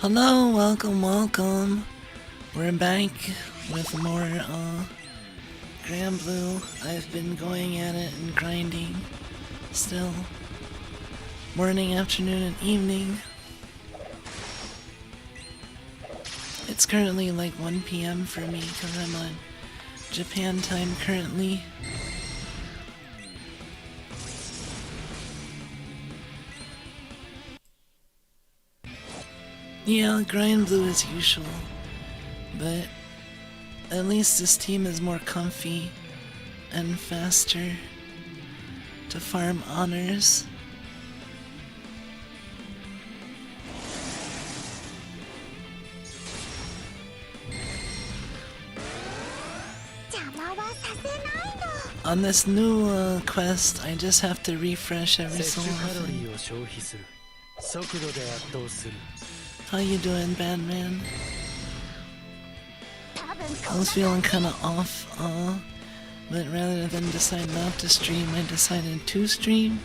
Hello, welcome. We're back with more Granblue. I've been going at it and grinding still. Morning, afternoon, and evening. It's currently like 1 p.m. for me because I'm on Japan time currently. Yeah, Granblue as usual, but at least this team is more comfy and faster to farm honors. On this new quest, I just have to refresh every so often. How you doing, Batman? I was feeling kinda off, but rather than decide not to stream, I decided to stream,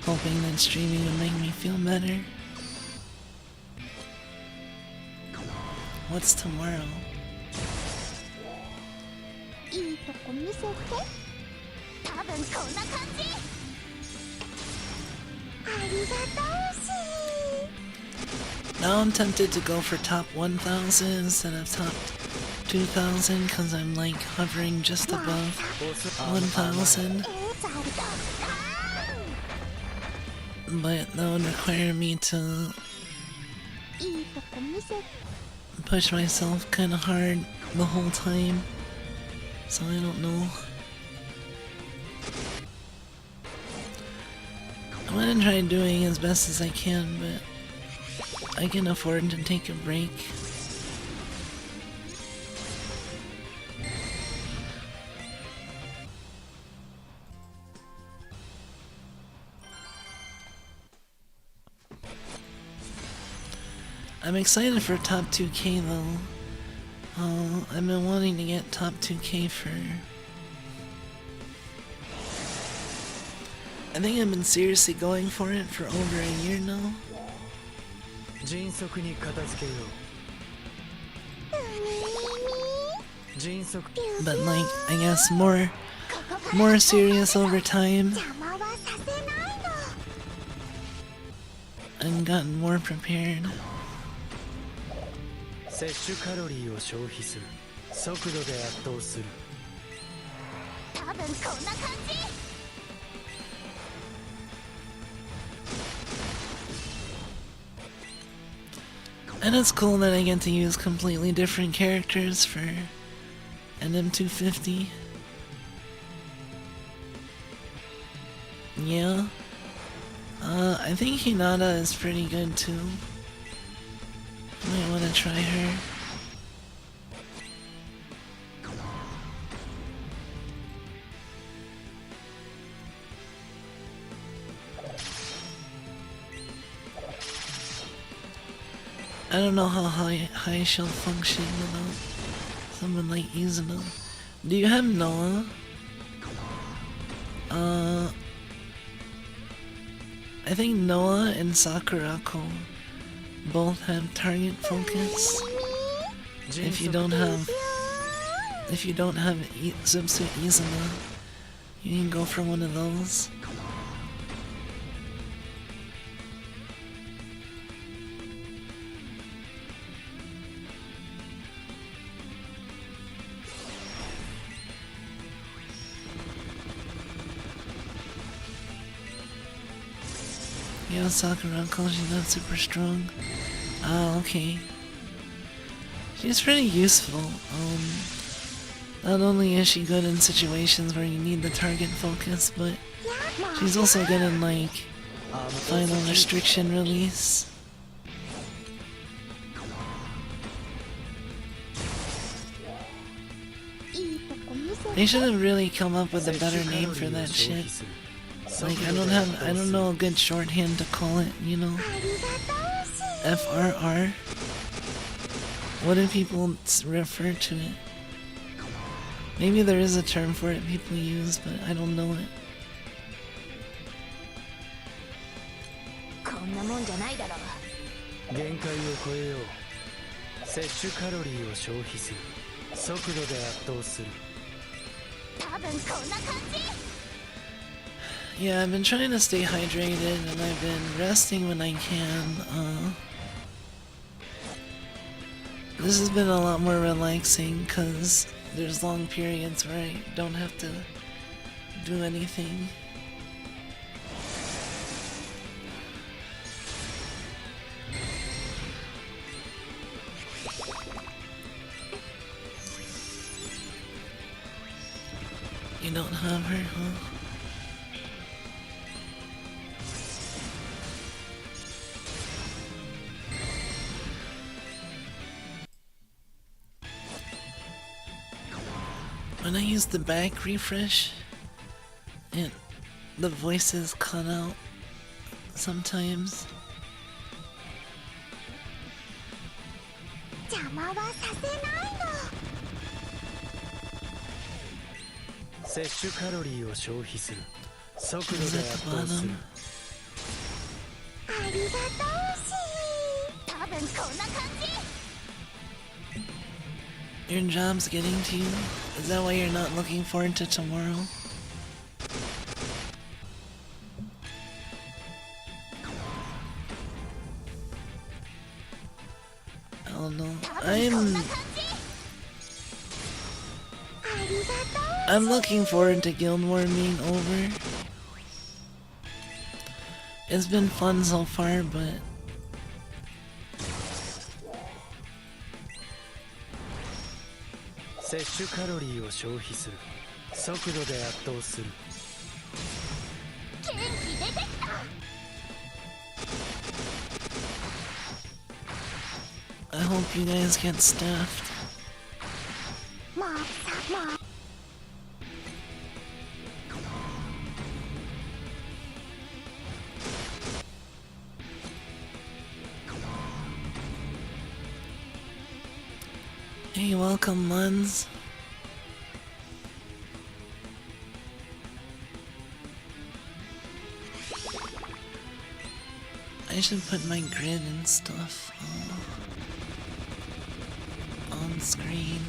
hoping that streaming would make me feel better. What's tomorrow? Now I'm tempted to go for top 1000 instead of top 2000 because I'm like hovering just above 1000. But that would require me to push myself kinda hard the whole time, so I don't know. I'm gonna try doing as best as I can, but I can afford to take a break. I'm excited for top 2K though. I've been wanting to get top 2K for... I think I've been seriously going for it for over a year now. But like, I guess more serious over time. And gotten more prepared. And it's cool that I get to use completely different characters for an M250. Yeah. I think Hinata is pretty good too. Might want to try her. I don't know how high she'll function without someone like Izuna. Do you have Noah? I think Noah and Sakurako both have target focus. If you don't have Zubsu Izuna, you can go for one of those. Yeah, Sakurako, she's not super strong. Ah, okay. She's pretty useful. Not only is she good in situations where you need the target focus, but she's also good in like final restriction release. They should have really come up with a better name for that shit. Like, I don't know a good shorthand to call it, you know? FRR? What do people refer to it? Maybe there is a term for it people use, but I don't know it. 限界を超えよう。摂取カロリーを消費する。速度で圧倒する。多分こんな感じ。 Yeah, I've been trying to stay hydrated and I've been resting when I can. This has been a lot more relaxing because there's long periods where I don't have to do anything. You don't have her, huh? When I use the back refresh, the voices cut out sometimes. 邪魔はさせないの。摂取カロリーを消費する。速度で圧倒する。ありがとうし。多分こんな感じ。 Your job's getting to you? Is that why you're not looking forward to tomorrow? I don't know. I'm looking forward to Guild War being over. It's been fun so far, but摂取カロリーを消費する。速度で圧倒する。元気出てきた。 I hope you guys get staffed. もう Hey, welcome, Munz. I should put my grid and stuff on screen.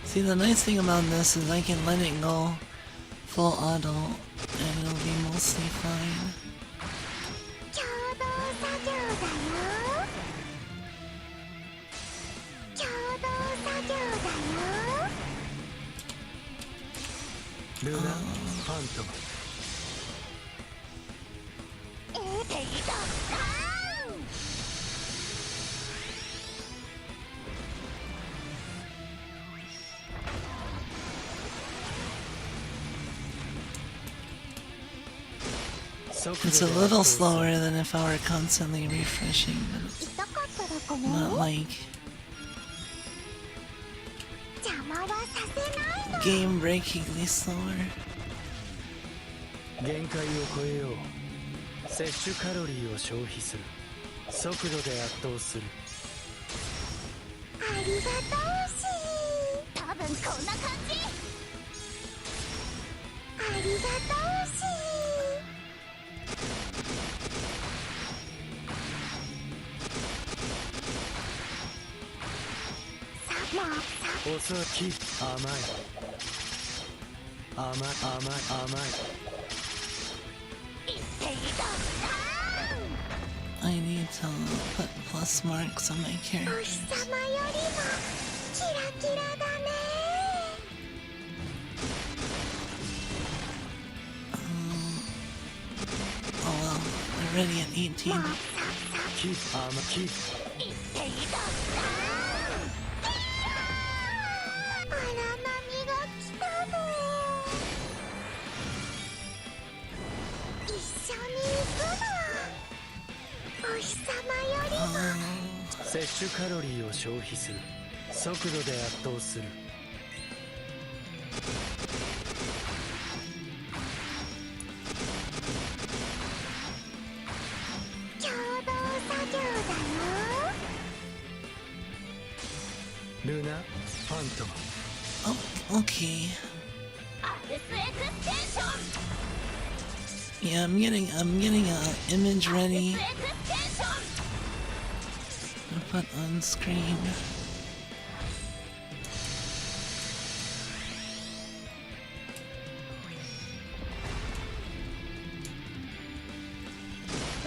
See, the nice thing about this is I can let it go full auto and it'll be mostly fine. ちょうど作業だよ。ちょうど作業だよ。ルナ、ファントム。ていた。It's a little slower than if I were constantly refreshing, but it's not like game-breakingly slower. 限界を超えよう。摂取カロリーを消費する。速度で圧倒する。ありがとうし。多分こんな感じ。ありがとうし。 遅き甘い甘い甘い甘い I need to put plus marks on my character. お日様よりもキラキラだね。Oh well, we're already at 18. き甘き 摂取カロリーを消費する。速度で圧倒する。ファントム Oh, okay. アレスエクステンション Yeah, I'm getting a image ready エクステンション to put on screen.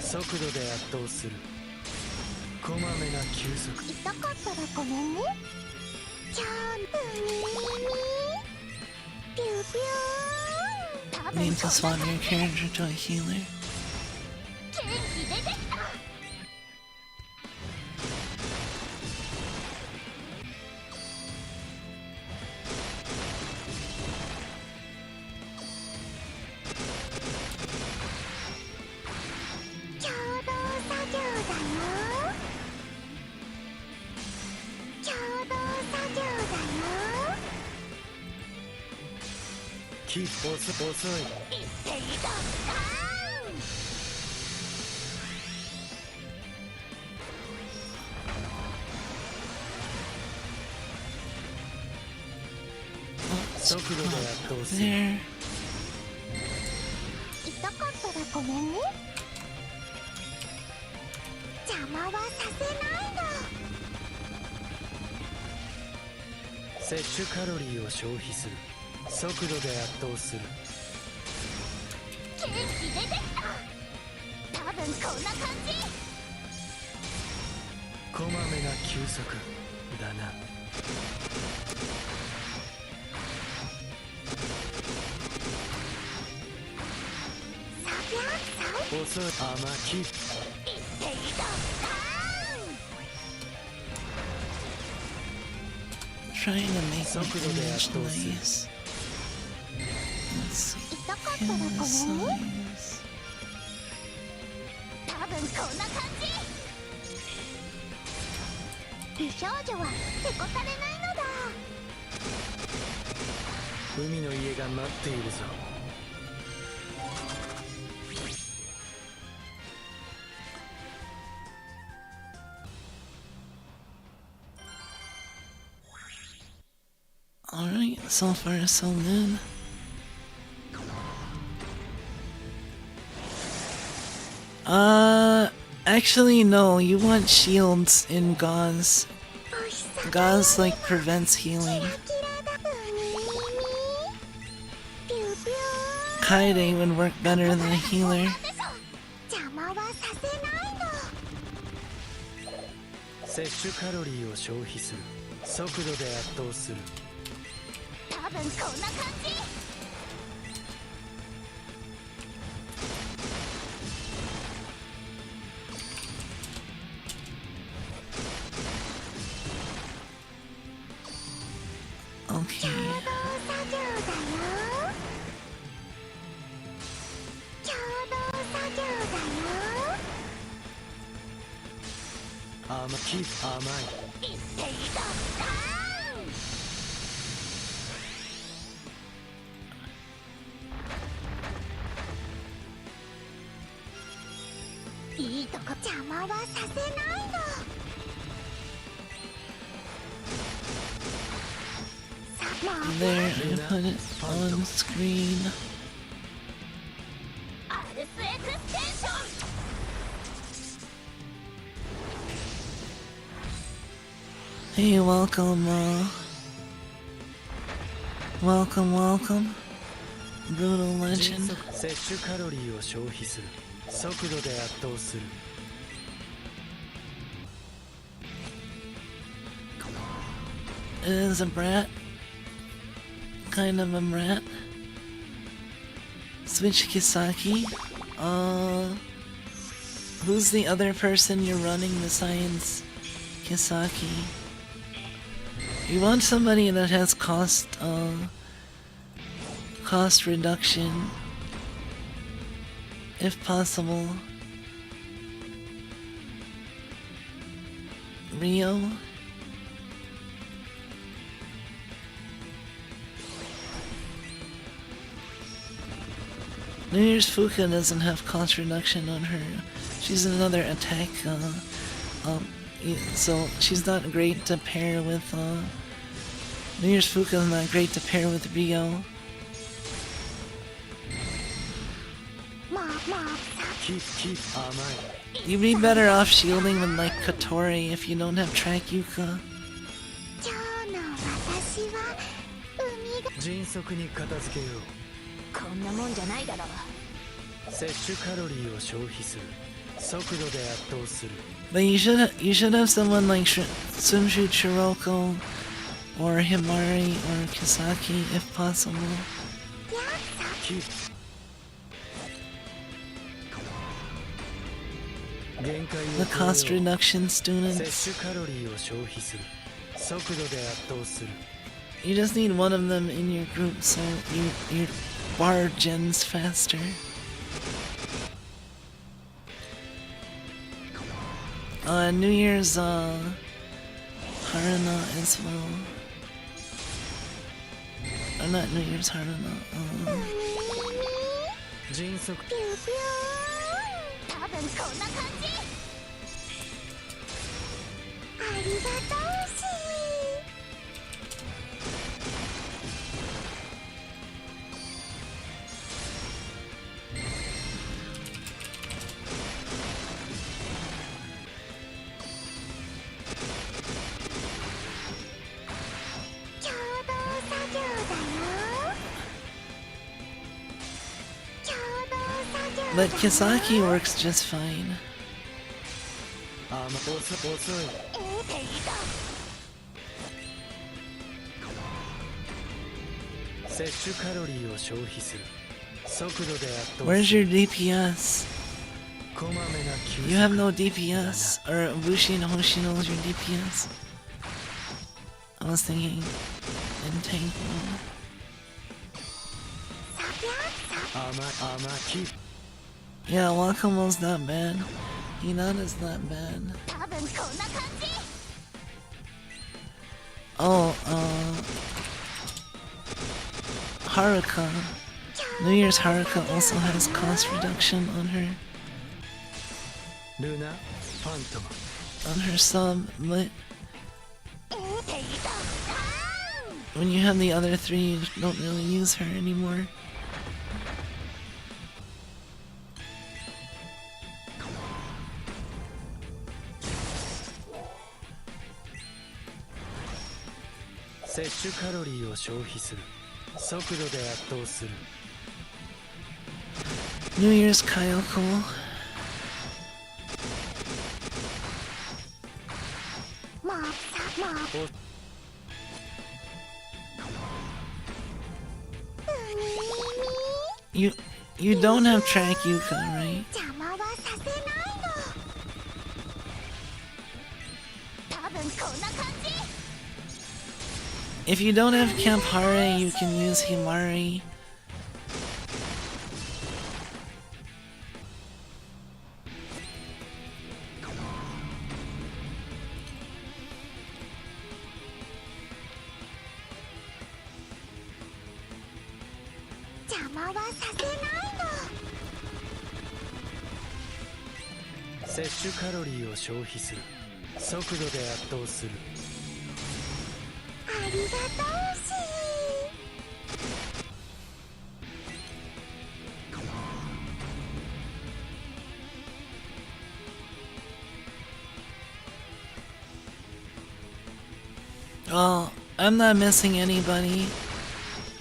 速度で圧倒するこまめな休息痛かったらごめんねちゃんとにピューピュー多分 Need to swap your character to a healer. 元気出てきた共同作業だよ共同作業だよキープ遅い言っていた速度で圧倒する There. 痛かったらごめんね邪魔はさせないの摂取カロリーを消費する速度で圧倒する元気出てきた多分こんな感じこまめな休息だなサビャー遅い甘き言っていた Trying to make my Something of image that nice. Let's see. 痛かったらごめんね Size. 多分こんな感じ美少女はへこたれないのだ海の家が待っているぞ Alright, so far so good. Actually no, you want shields in gauze. お日様 Gauze like prevents healing. キラだピューピュー Kaide would work better than a healer. 邪魔はさせないの摂取カロリーを消費する速度で圧倒する多分こんな感じ Okay. 共同作業だよ共同作業だよ甘き甘い言っていたいいとこ邪魔はさせないの There, and put it on screen. アレスエクステンション Hey, welcome, welcome. Brutal Legend. 摂取カロリーを消費する速度で圧倒する It is a brat. Kind of a brat. Switch Kisaki. Who's the other person you're running besides Kisaki? You want somebody that has cost reduction, if possible. Rio? New Year's Fuka doesn't have cost reduction on her. She's another attack, so she's not great to pair with New Year's Fuka is not great to pair with Rio. Keep amai. You'd be better off shielding with like Kotori if you don't have track Yuka. 今日の私は海が迅速に片付けよう。こんなもんじゃないだろう。摂取カロリーを消費する。速度で圧倒する。 But you should have someone like Swimshoot Shiroko or Himari or Kisaki if possible. Keep. 限界を The cost 超えよう。 reduction 摂 students. 取カロリーを消費する。速度で圧倒する。 You just need one of them in your group so your bar gens faster. New Year's Haruna as well. Not New Year's Haruna. 迅速。ピューピューン多分こんな感じ。ありがとうし。共同作業だよ。共同作業だよ。 But Kisaki works just fine. 遅い。手いた。摂取カロリーを消費する。速度で圧倒 Where's する。 your DPS? こまめな休息。 You have no DPS. Or Bushi and Hoshino is your DPS. I was thinking in tank mode. 甘い。キープ。 Yeah, Wakamo's not bad. Hinata's not bad. 多分こんな感じ。 Oh, Haruka. New Year's Haruka also has cost reduction on her ルナ、ファントム。 her sub, but 手いた。 when you have the other three, you don't really use her anymore. 摂取カロリーを消費する。速度で圧倒する。 New Year's Kayoko. もう You don't have track Yuka, right? 邪魔はさせないの。多分こんな感じ。 If you don't have Camp Hare, you can use Himari. "摂取カロリーを消費する。速度で圧倒する。ありがとうし。Well, I'm not missing anybody.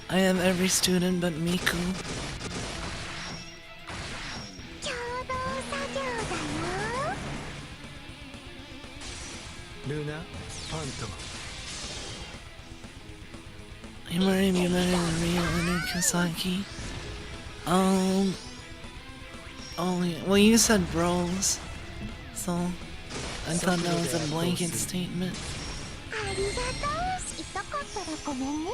I have every student but Miku. 共同作業だよ。ルナ、ファントム。 Himari be better than Rio and Kasaki. Oh, yeah. Well, you said bros, so I thought that was a blanket statement. ありがとうし。痛かったらごめんね。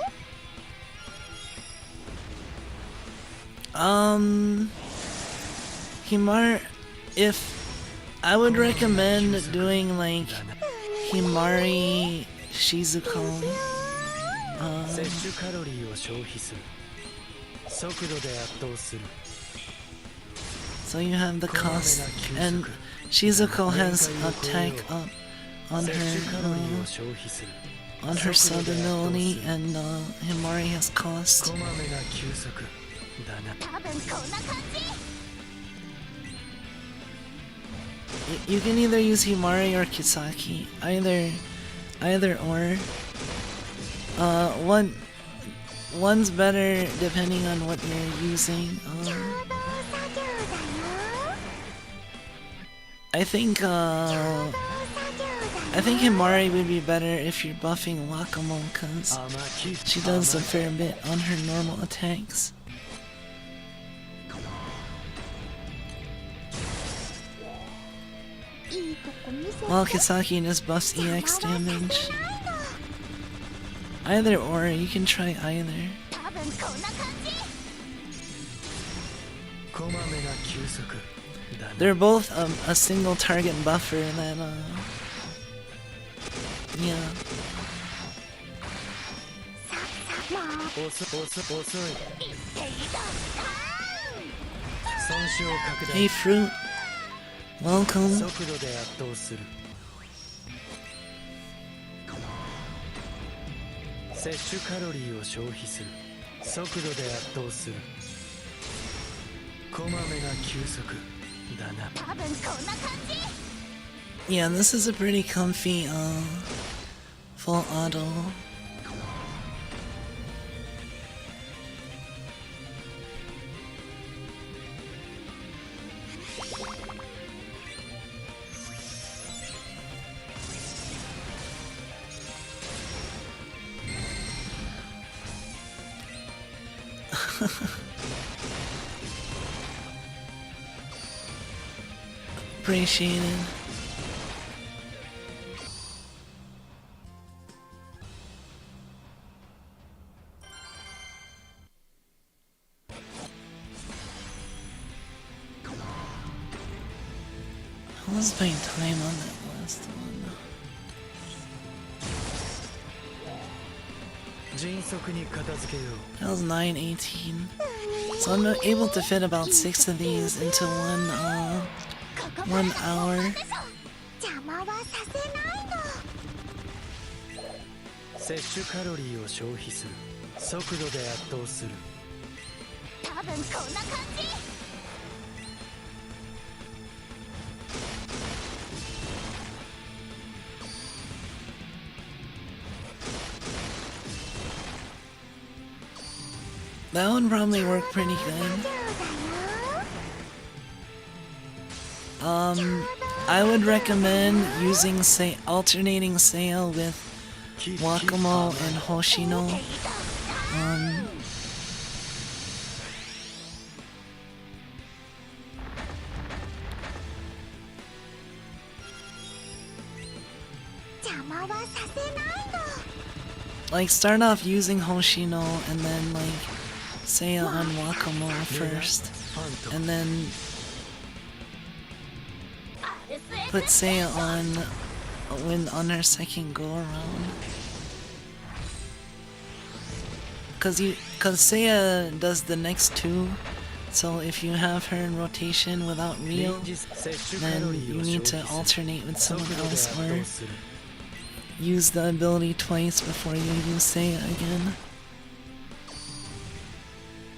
If I would recommend doing like Himari Shizuko. 摂取カロリーを消費する。速度で圧倒する。 So you have the cost, and Shizuko has attack up on 摂取カロリー her を消費する。on her sub ability, and Himari has cost. こまめな休息だな。多分こんな感じ。 You can either use Himari or Kisaki. Either or. One's better depending on what you're using. 共同作業だよ。 I think 共同作業だよ。 Himari would be better if you're buffing Wakamo, cause 甘き she does a fair bit on her normal attacks. いいとこ見せて。 While Kisaki just buffs EX 邪魔は damage. させないの。 Either or, you can try either. 多分こんな感じ。 こまめな休息だな。 They're both a single target buffer that yeah. もう遅い。言っていた。損傷拡大。 Hey Fruit, welcome. 速度で圧倒する。摂取カロリーを消費する。速度で圧倒する。こまめな休息だな。多分こんな感じ。 Yeah, this is a pretty comfy full auto. Appreciated. I was paying time on that last one. 迅速に片付けよう。 That was 9:18. So I'm able to fit about 6 of these into one hour. 邪魔はさせないの。摂取カロリーを消費する。速度で圧倒する。多分こんな感じ。 That would probably work pretty good. 作業だよ。 I would recommend using alternating Seiya with Wakamo and Hoshino. Um, 邪魔はさせないの。 like start off using Hoshino and then like Seiya on Wakamo first, and then put Seiya on her second go around. Cause Seiya does the next two, so if you have her in rotation without Rio, then you need to alternate with someone else or use the ability twice before you use Seiya again.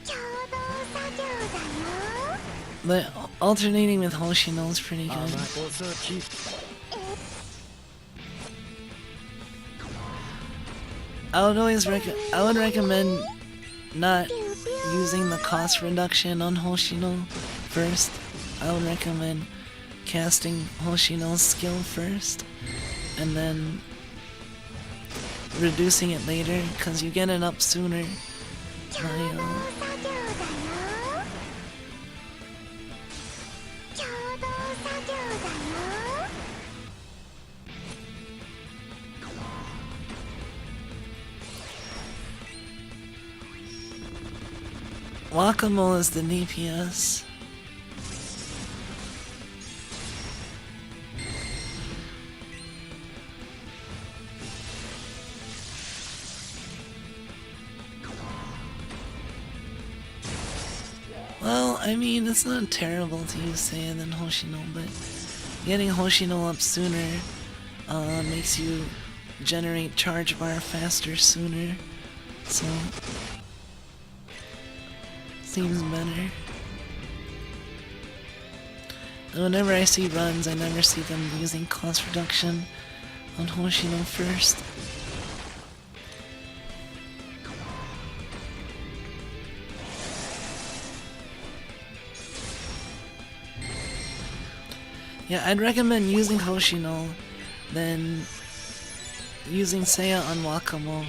共同作業だよ。 But alternating with Hoshino is pretty 甘 good. い遅き。 I would recommend not using the cost reduction on Hoshino first. I would recommend casting Hoshino's skill first and then reducing it later, because you get it up sooner. 共同作業だよ。共同作業だよ。 Wakamo is the DPS. Well, I mean, it's not terrible to use Seiya than Hoshino, but getting Hoshino up sooner makes you generate charge bar faster sooner, so seems better. And whenever I see runs, I never see them using cost reduction on Hoshino first. Yeah, I'd recommend using Hoshino, then using Seiya on Wakamo,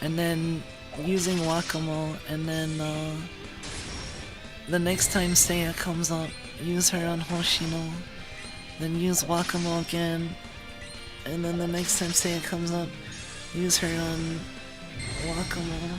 and then using Wakamo, and then the next time Seiya comes up, use her on Hoshino, then use Wakamo again, and then the next time Seiya comes up, use her on Wakamo.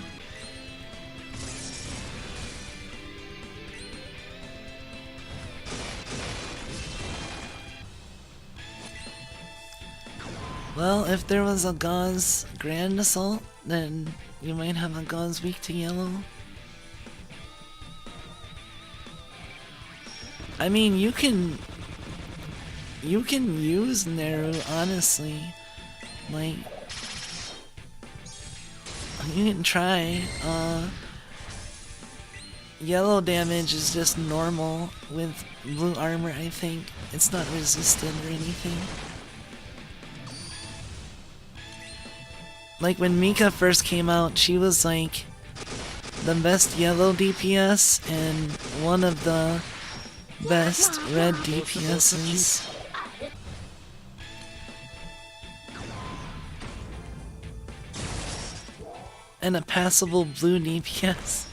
Well, if there was a Gauze Grand Assault, then you might have a Gauze weak to yellow. I mean, you can use Neru, honestly. Like, you can try. Yellow damage is just normal with blue armor, I think. It's not resistant or anything. Like when Mika first came out, she was like the best yellow DPS and one of the best red DPSs. And a passable blue DPS.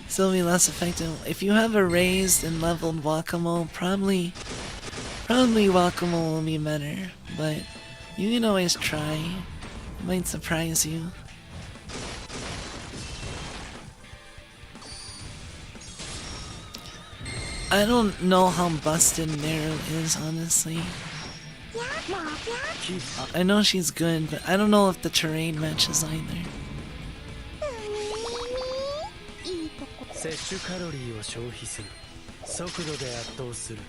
Still be less effective. If you have a raised and leveled Wakamo, probably Wakamo will be better, but you can always try. It might surprise you. I don't know how busted Neru is, honestly. I know she's good, but I don't know if the terrain matches either. 摂取カロリーを消費する速度で圧倒する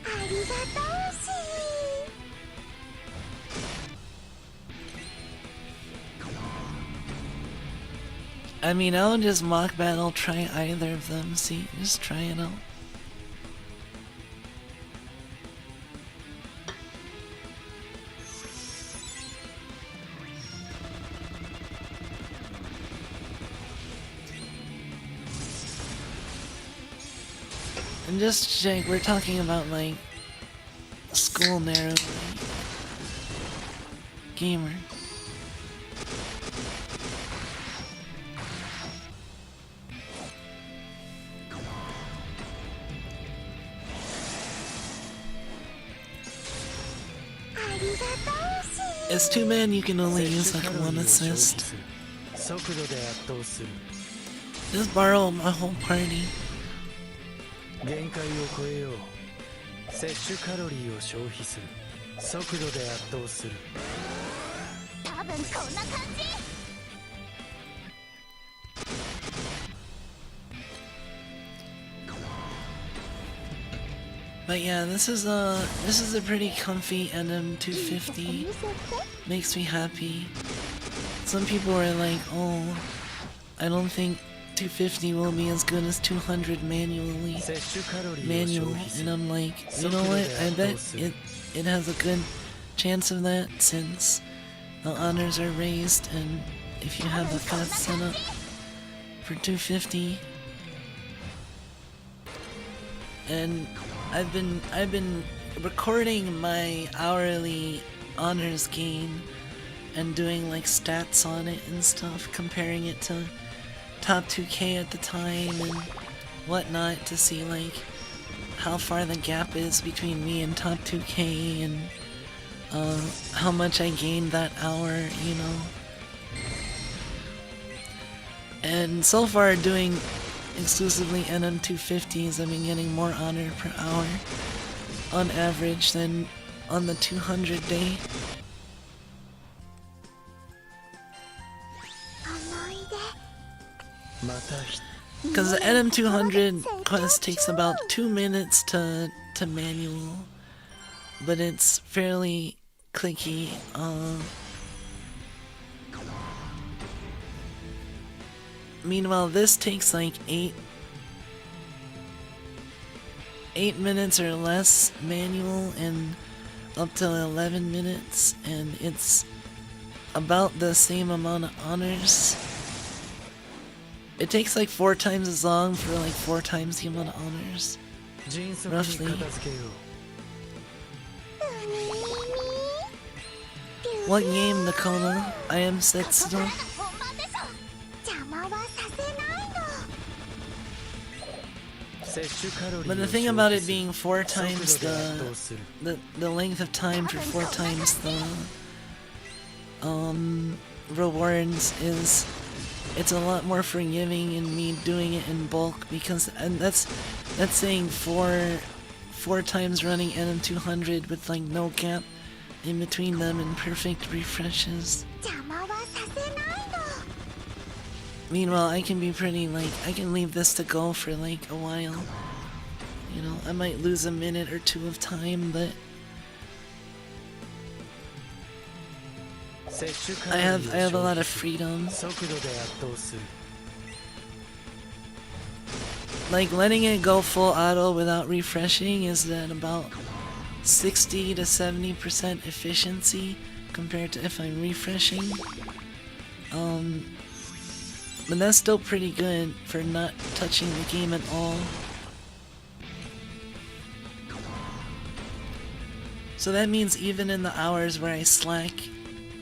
ありがとうし I mean, I'll just mock battle, try either of them, see, just try it out. And just check, we're talking about like school Neru, like, gamer. As two men, you can only use like one assist. Just borrow my whole party. 限界を超えよう摂取カロリーを消費する速度で圧倒する多分こんな感じ But yeah, this is a pretty comfy NM250. Makes me happy. Some people are like, oh, I don't think 250 will be as good as 200 manual, and I'm like, you know what, I bet it has a good chance of that since the honors are raised, and if you have the path set up for 250. And I've been recording my hourly honors gain and doing like stats on it and stuff, comparing it to top 2K at the time and whatnot to see like how far the gap is between me and top 2K and how much I gained that hour, you know. And so far doing exclusively NM250s, I've been getting more honor per hour on average than on the 200 day. Because the NM200 quest takes about 2 minutes to manual, but it's fairly clicky. Meanwhile, this takes like 8 minutes or less manual and up to 11 minutes, and it's about the same amount of honors. It takes like 4 times as long for like 4 times the amount of honors, roughly. What game, Nakona? I am Zatsudan. But the thing about it being 4 times the length of time for 4 times the rewards is, it's a lot more forgiving in me doing it in bulk, because, and that's saying 4 times running NM200 with like no gap in between them and perfect refreshes. Meanwhile, I can be pretty like, I can leave this to go for like a while. You know, I might lose a minute or 2 of time, but I have a lot of freedom. Like letting it go full auto without refreshing is at about 60 to 70% efficiency compared to if I'm refreshing. But that's still pretty good for not touching the game at all. So that means even in the hours where I slack,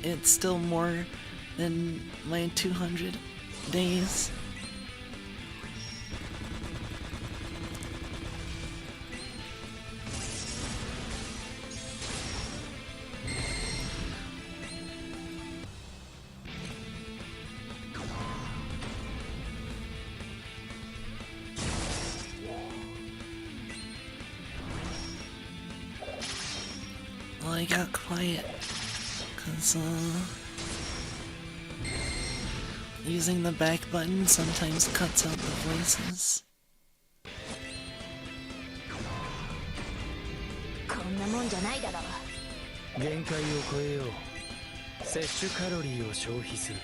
it's still more than my 200 days. Well, I got quiet because using the back button sometimes cuts out the voices. こんなもんじゃないだろう。限界を超えよう。摂取カロリーを消費する。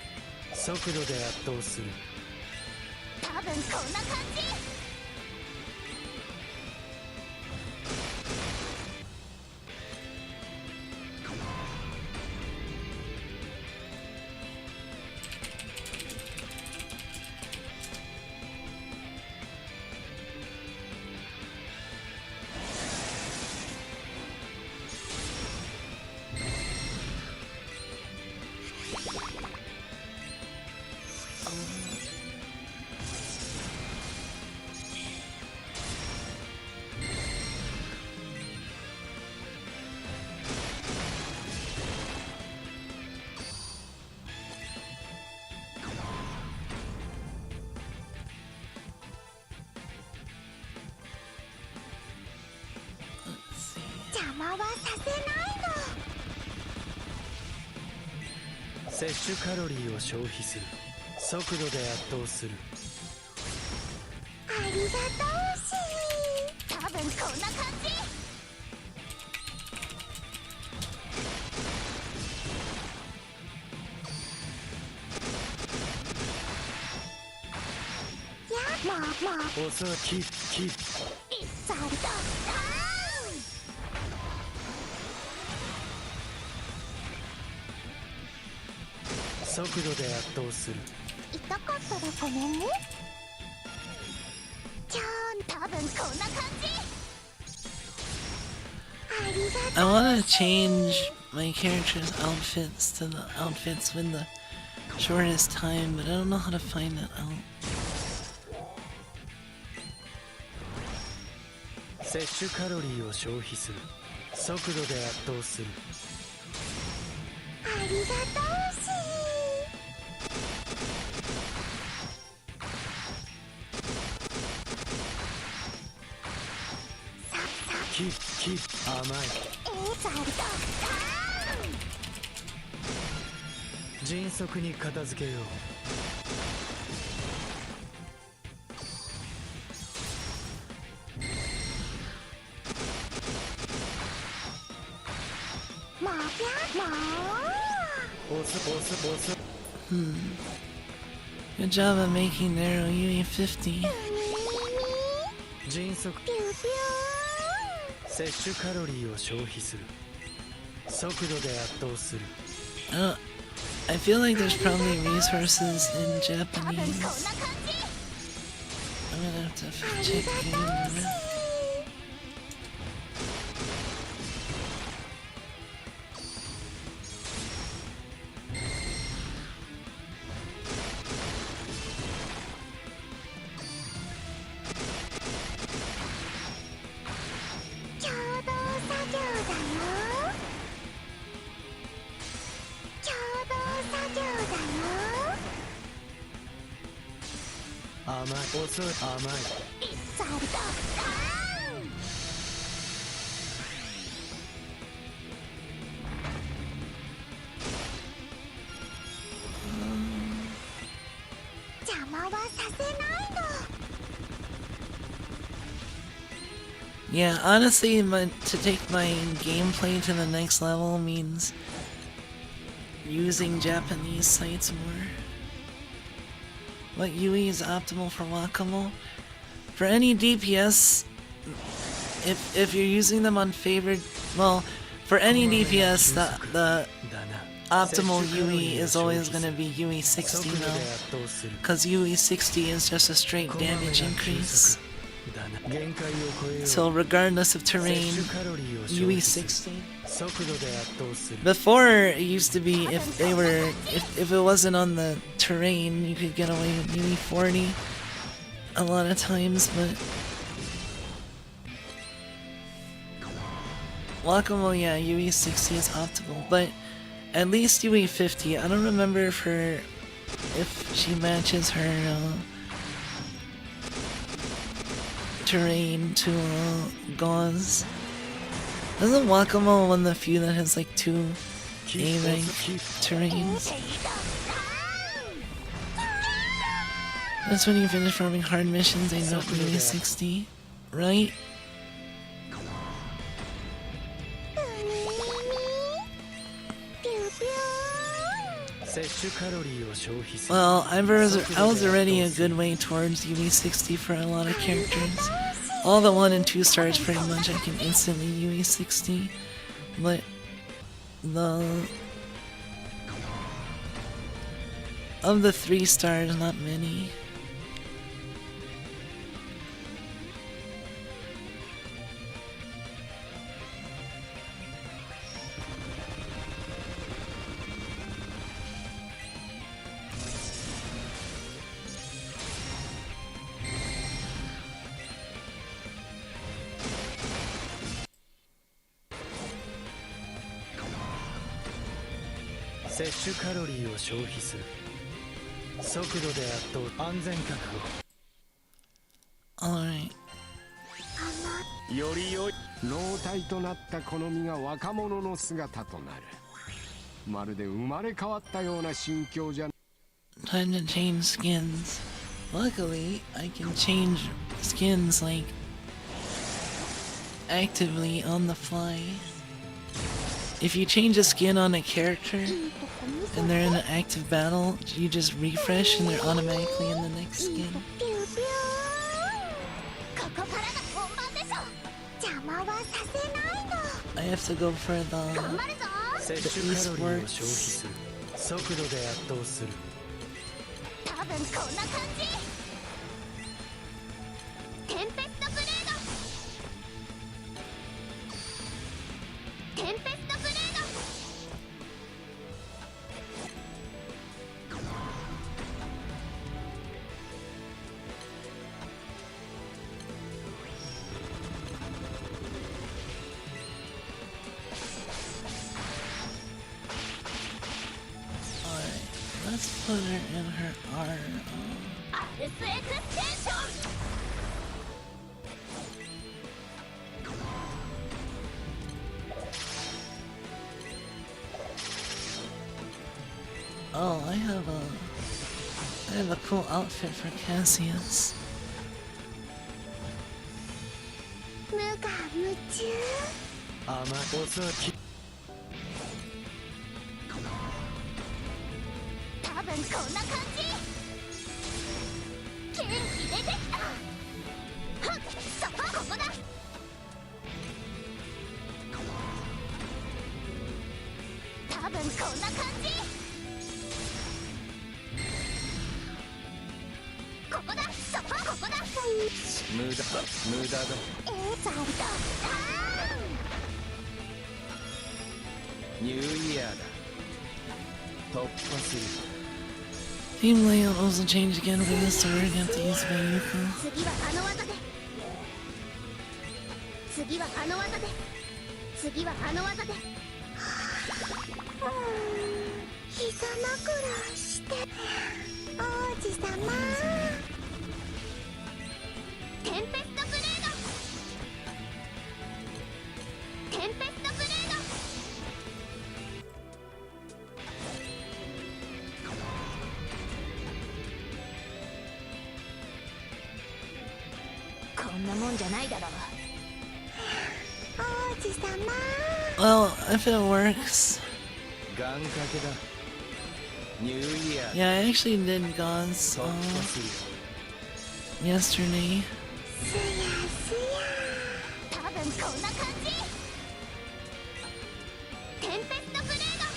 速度で圧倒する。多分こんな感じ。摂取カロリーを消費する。速度で圧倒する。ありがとうし。多分こんな感じ。や、まあ。おそらくキープ。ザルだ。速度で圧倒する。痛かったらごめんね。じゃあ多分こんな感じ。ありがとう。 I want to change my character's outfits to the outfits with the shortest time, but I don't know how to find that out. 摂取カロリーを消費する。速度で圧倒する。ありがとうし。キープ甘い。ザルだ。迅速に片付けよ Good job of making narrow UE50. 迅速摂取カロリーを消費する速度で圧倒する I feel like there's probably resources in Japanese. I'm gonna have to check it out. 遅い甘い Yeah, honestly, to take my gameplay to the next level means using Japanese sites more. What UE is optimal for Wakamo? For any DPS, if you're using them on favored, well, for any DPS, the optimal UE is always going to be UE 60 now, because UE 60 is just a straight damage increase. So regardless of terrain, UE 60. Before it used to be if it wasn't on the terrain, you could get away with UE 40 a lot of times, but Wakamo, yeah, UE 60 is optimal, but at least UE 50. I don't remember if she matches her terrain to Gauze. Isn't Wakamo one of the few that has like 2 A-rank terrains? That's when you finish farming hard missions and don't UE 60, right? Well, I was already a good way towards UE 60 for a lot of characters. All the 1 and 2 stars pretty much I can instantly UE 60, but of the 3 stars, not many. Alright. より良い老体となったこの身が若者の姿となる。まるで生まれ変わったような心境じゃ。 Time to change skins. Luckily, I can change skins like actively on the fly. If you change a skin on a character and they're in an active battle, you just refresh and they're automatically in the next skin. I have to go for the esports. 速度で圧倒する 多分こんな感じ。テンペストブレード。テンペストブレード。 Let's put her in her R. Oh, I have a cool outfit for Cassius. 無我夢中。甘い遅いこんな感じ。元気出てきた。はっそここだ。多分こんな感じ。ここだそここだ。無駄だ。ザルだ。ニューイヤーだ。突破する。 Team layout also changed again for this, so we're gonna have to use Bayuko. 次はあの技で。次はあの技で。次はあの技で。膝枕して王子様。テンペストブレード。テンペストブレード。こんなもんじゃないだろう。王子様。 Well, if it works. 願掛けだ。ニューイヤー。 Yeah, I actually did God's 突破する。 yesterday. すやすや。多分こんな感じ。テンペストブレード。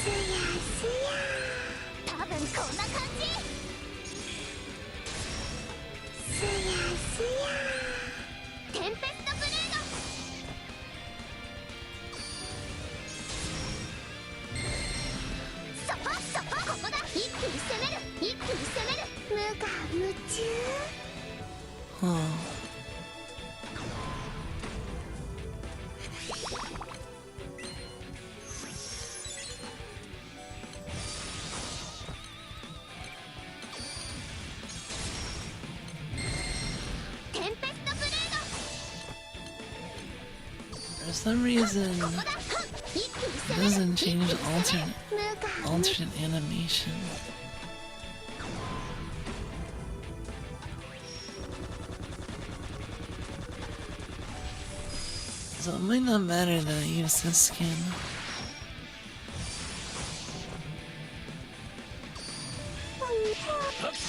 すやすや。多分こんな感じ。すやすや。テンペストブレード。そこそこここだ。一気に攻める。一気に攻める。無我夢中。 Huh. テンペストブレード。 For some reason, ここだ。一気に it 攻める。 doesn't change alternate 無我 alternate animation. So it might not matter that I use this skin.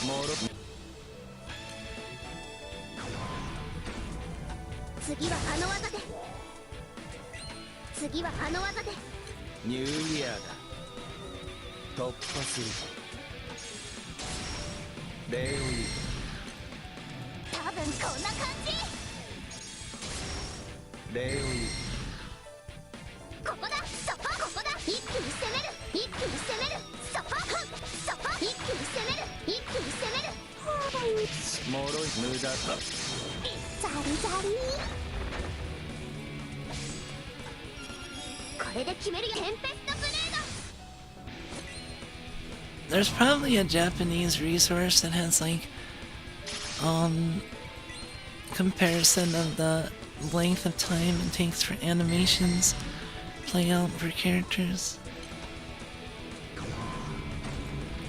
もろ。次はあの技で。次はあの技で。ニューイヤーだ。突破する。礼を言う。多分こんな感じ。礼を言う。ここだそこここだ。一気に攻める。一気に攻める。そこそこ。一気に攻める。一気に攻める。もろい。無駄だ。ザリザリ。これで決めるよ。テンペストブレード。 There's probably a Japanese resource that has like comparison of the length of time it takes for animations play out for characters.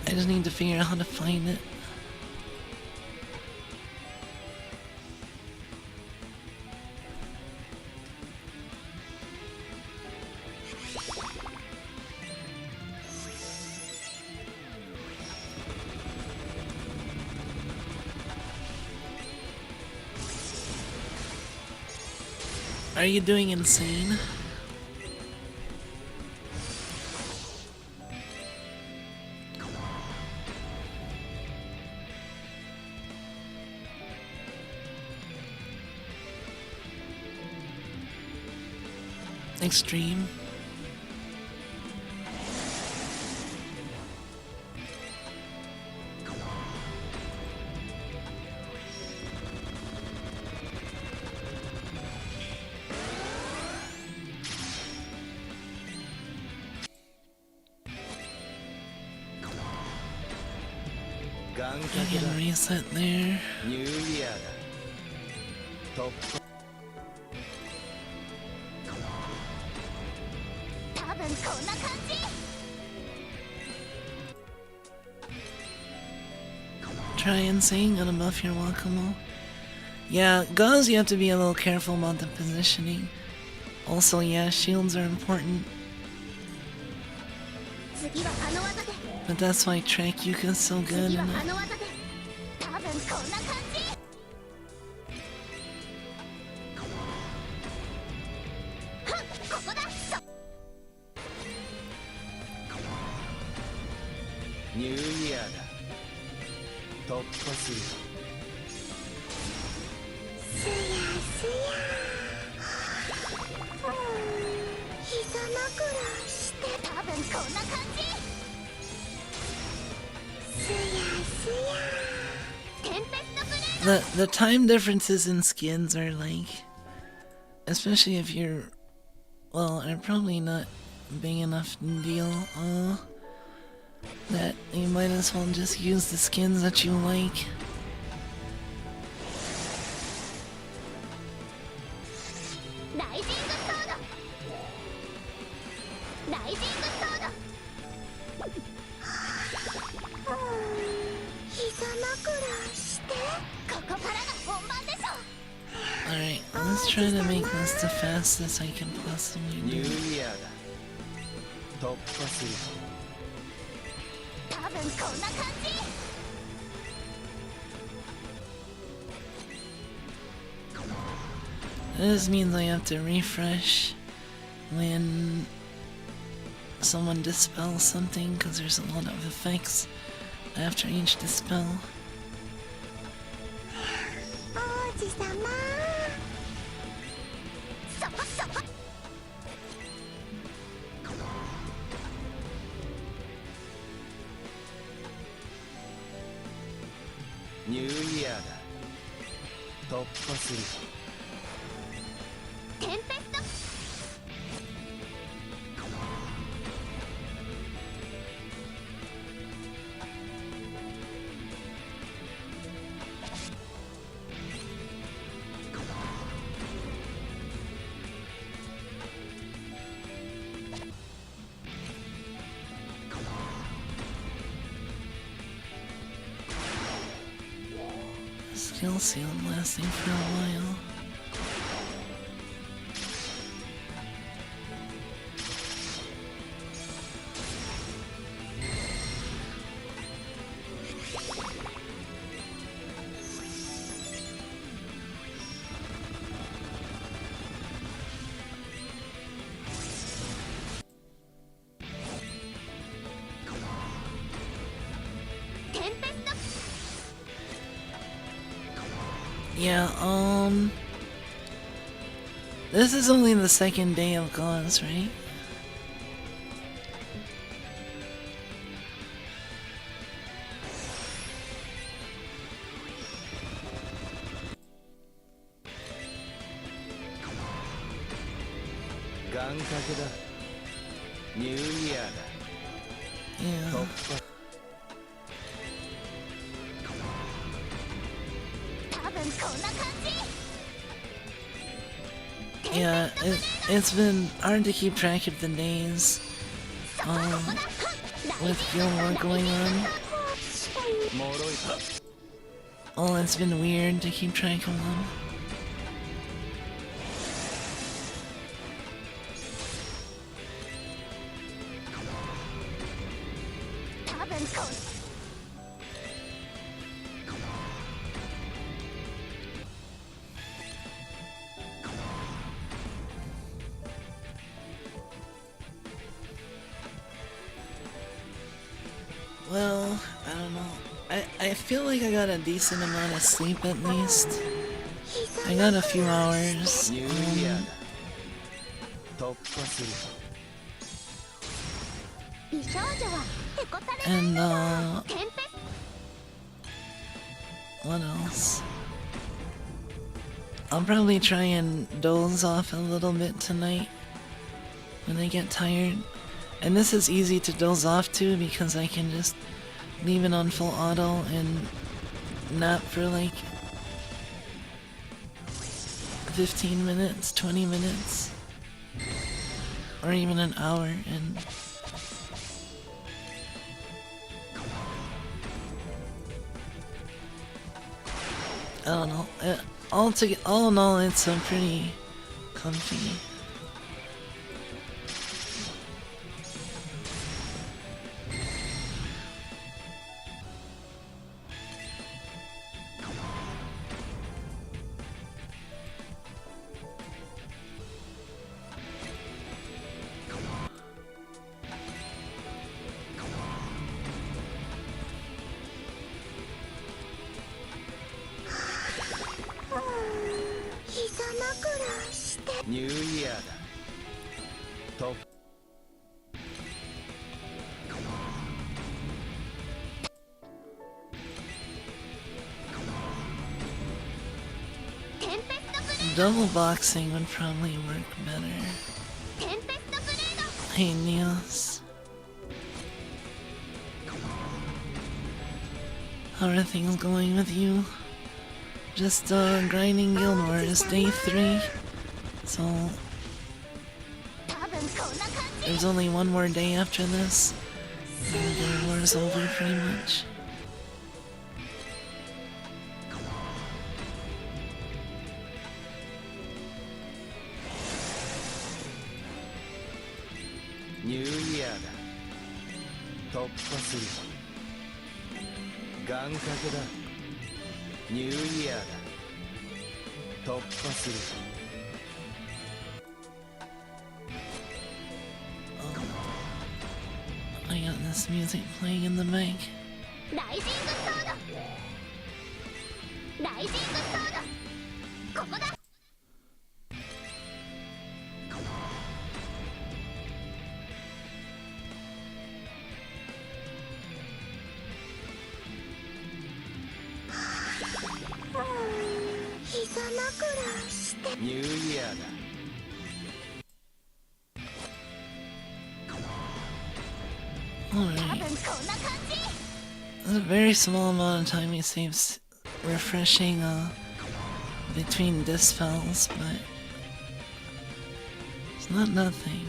I just need to figure out how to find it. Are you doing insane? Extreme. I can reset there. ニューイヤーだ。突破。多分こんな感じ。try and saying gonna buff your Wakamo. Yeah, Gauze you have to be a little careful about the positioning. Also, yeah, shields are important. But that's why Track Yuka's so good in it. New Year だ。突破する。すやすや。膝枕して多分こんな感じ。すやすや。テンペストブレード。The time differences in skins are like, especially if you're, well, are probably not big enough to deal. That you might as well just use the skins that you like. Alright, let's try to make this the fastest I can possibly do. New Year だ。突破する。多分こんな感じ。This means I have to refresh when someone dispels something because there's a lot of effects after each dispel. 王子様。そこそこ。ニューイヤーだ。突破する。テンペスト。Skill seal lasting for a while. Yeah, this is only the second day of Gauze, right? Yeah. Yeah, it's been hard to keep track of the days, with Guild War going on. Oh, it's been weird to keep track of them. Well, I don't know. I feel like I got a decent amount of sleep at least. I got a few hours. And what else? I'll probably try and doze off a little bit tonight when I get tired. And this is easy to doze off to because I can just leave it on full auto and nap for like 15 minutes, 20 minutes, or even an hour, and I don't know. All in all, it's pretty comfy. Double boxing would probably work better. Hey Nios. How are things going with you? Just grinding Guild Wars day 3. So there's only one more day after this. And Guild Wars over pretty much. New Year だ。突破する。願掛けだ。ニューイヤーだ。突破する。I got this music playing in the mic. ライジングソード。ライジングソード。ここだ。膝枕して。ニューイヤーだ。Alright. There's a very small amount of time he saves refreshing between dispels, but it's not nothing.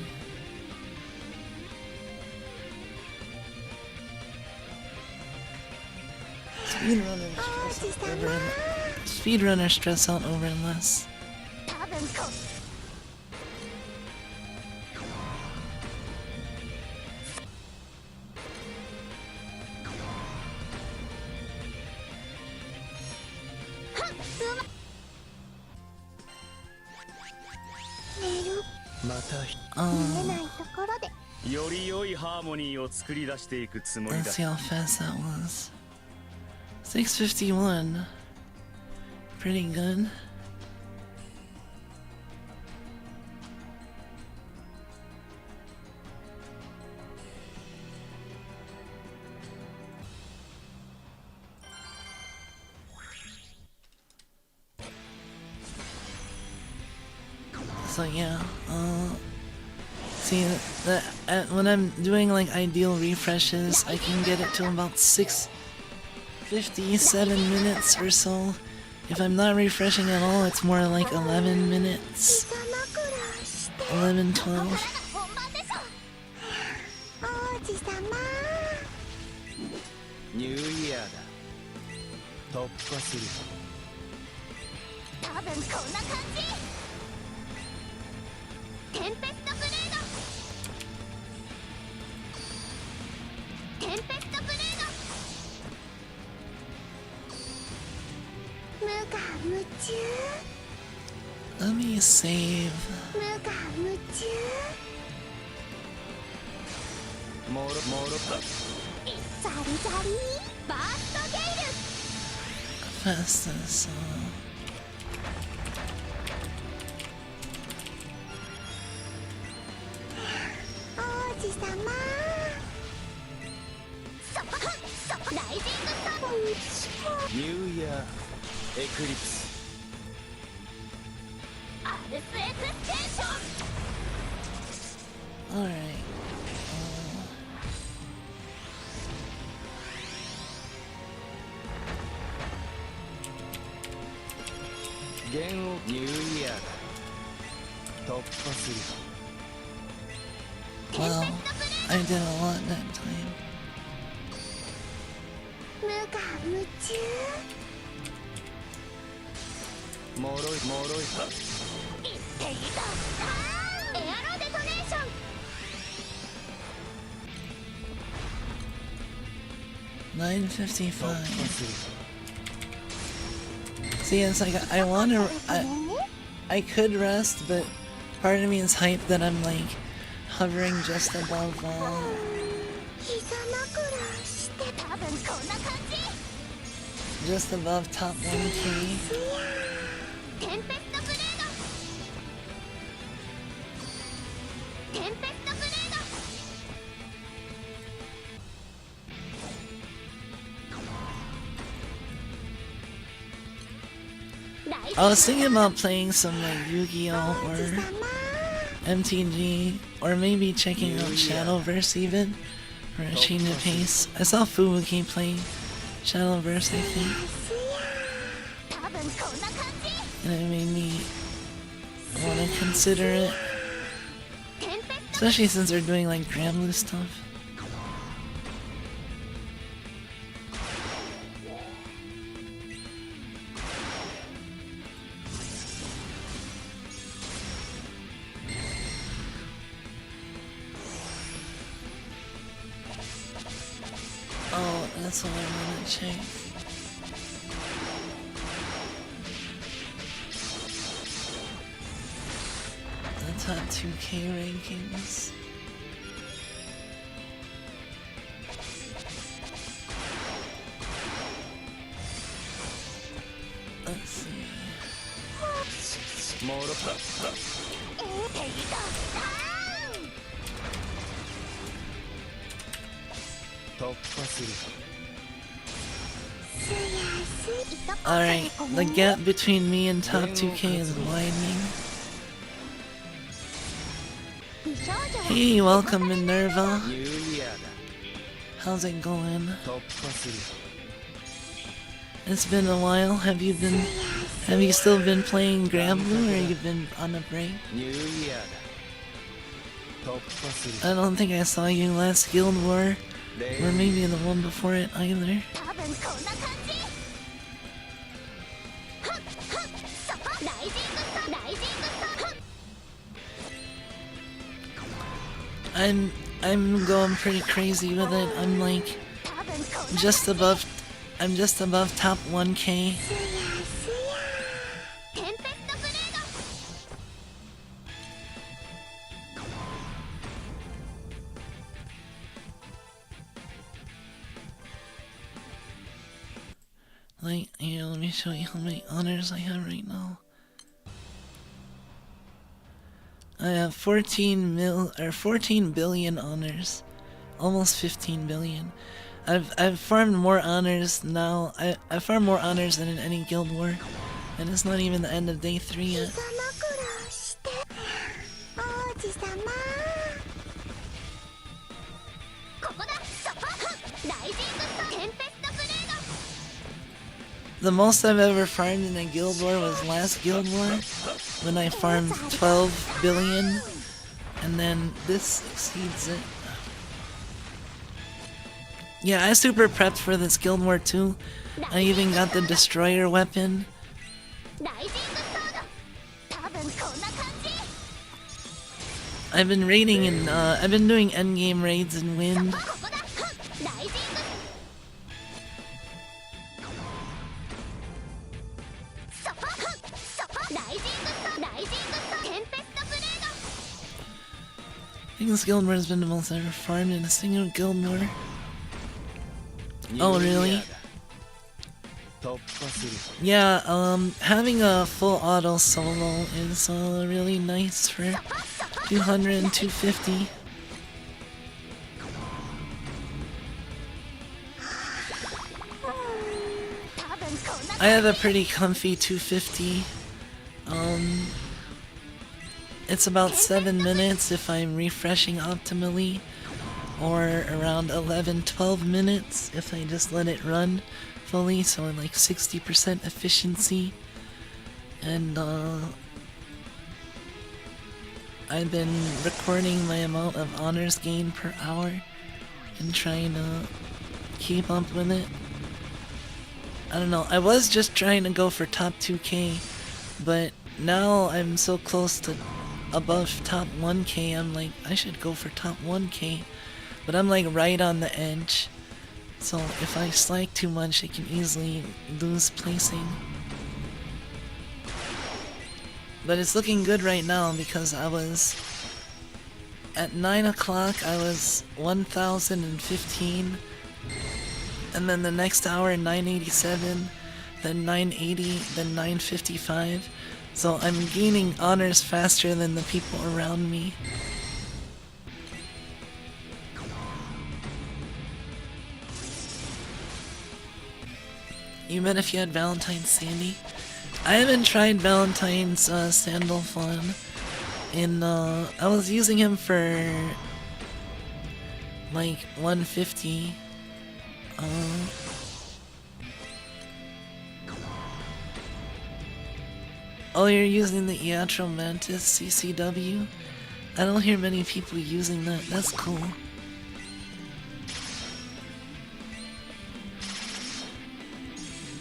Speedrunners stress out over less. Let's see how fast that was. 6:51. Pretty good. So yeah, see that when I'm doing like ideal refreshes, I can get it to about 6:57 minutes or so. If I'm not refreshing at all, it's more like 11 minutes. 11, 12. New Year だ。突破する。多分こんな感じ。テンペストブレード。テンペストブレード。無我夢中。Let me save. 無我夢中。モロか。ザリザリバーストゲイル。Fastest. 王子様。ライジングサボン。ニューイヤーエクリプス。アルスエクステンション。 Alright. 弦をニューイヤーだ。突破する。Well, I did a lot that time. 無我夢中。もろいもろい。言っていた。エアロデトネーション。 9:55. See, it's like I wanna, I could rest, but part of me is hyped that I'm like hovering just above, 膝枕して多分こんな感じ。 just above top 1K. テンペストブレード。テンペストブレード。 I was thinking about playing some like Yu-Gi-Oh or MTG, or maybe checking out Shadowverse even, for a change of pace. I saw Fubuki play Shadowverse, I think, 多分こんな感じ。 and it made me want to consider it, テンペスト。 especially since they're doing like Granblue stuff. Oh, that's what I want to check. The top 2K rankings. Let's see. もろ。言っていた。突破する。 Alright, the gap between me and top 2K is widening. Hey, welcome Minerva. ニューイヤーだ。 How's it going? 突破する。 It's been a while. Have you still been playing Granblue, or you've been on a break? ニューイヤーだ。突破する。 I don't think I saw you last Guild War, or maybe the one before it either. 多分こんな感じ。はっはっそこ。ライジングサン。ライジングサン。 I'm going pretty crazy with it. I'm like 多分こんな。 just above top 1K. テンペストブレード。 Like, here, let me show you how many honors I have right now. I have 14 billion honors, almost 15 billion. I've farmed more honors now. I farmed more honors than in any Guild War, and it's not even the end of day 3 yet. 膝枕して王子様。ここだ。そこ。ライジングサン。テンペストブレード。 The most I've ever farmed in a Guild War was last Guild War, when I farmed 12 billion, and then this exceeds it. Yeah, I super prepped for this Guild War too. I even got the destroyer weapon. ライジングサード。多分こんな感じ。 I've been raiding in, I've been doing endgame raids in Wind. ここだ。ライジング。そこ。そこ。ライジングサン。ライジングサン。テンペストブレード。 I think this Guild War has been the most I've ever farmed in a single Guild War. Oh, really? 突破する。 Yeah, having a full auto solo is really nice for 200 and 250. I have a pretty comfy 250. It's about 7 minutes if I'm refreshing optimally, or around 11-12 minutes if I just let it run fully, so like 60% efficiency. And I've been recording my amount of honors gained per hour and trying to keep up with it. I don't know, I was just trying to go for top 2K But now I'm so close to above top 1k, I'm like, I should go for top 1k. But I'm like right on the edge. So if I slack too much, I can easily lose placing. But it's looking good right now because I was... At 9 o'clock, I was 1015. And then the next hour, 987. Then 980, then 955. So I'm gaining honors faster than the people around me. You meant if you had Valentine's Sandy? I haven't tried Valentine's Sandalphon. And I was using him for like 150. Oh, you're using the Iatro Mantis CCW? I don't hear many people using that. That's cool.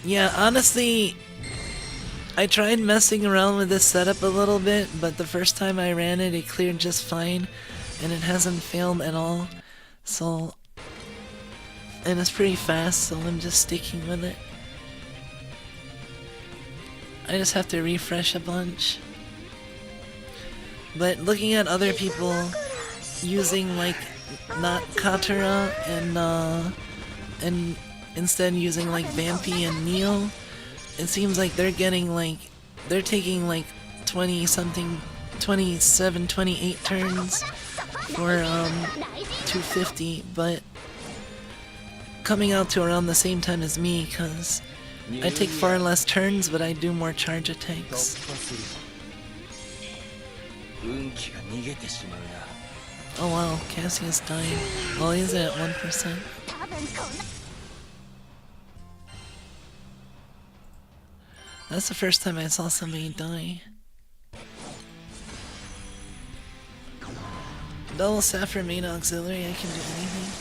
Yeah, honestly, I tried messing around with this setup a little bit, but the first time I ran it, it cleared just fine, and it hasn't failed at all. So, and it's pretty fast, so I'm just sticking with it. I just have to refresh a bunch. But looking at other people using like not Katara and instead using like Vampy and Neo, it seems like they're getting like, they're taking like 20 something, 27, 28 turns for 250, but coming out to around the same time as me, cause I take far less turns, but I do more charge attacks. Oh wow, Cassius died. Oh, he's at 1%. That's the first time I saw somebody die. Double Sapphire main auxiliary, I can do anything.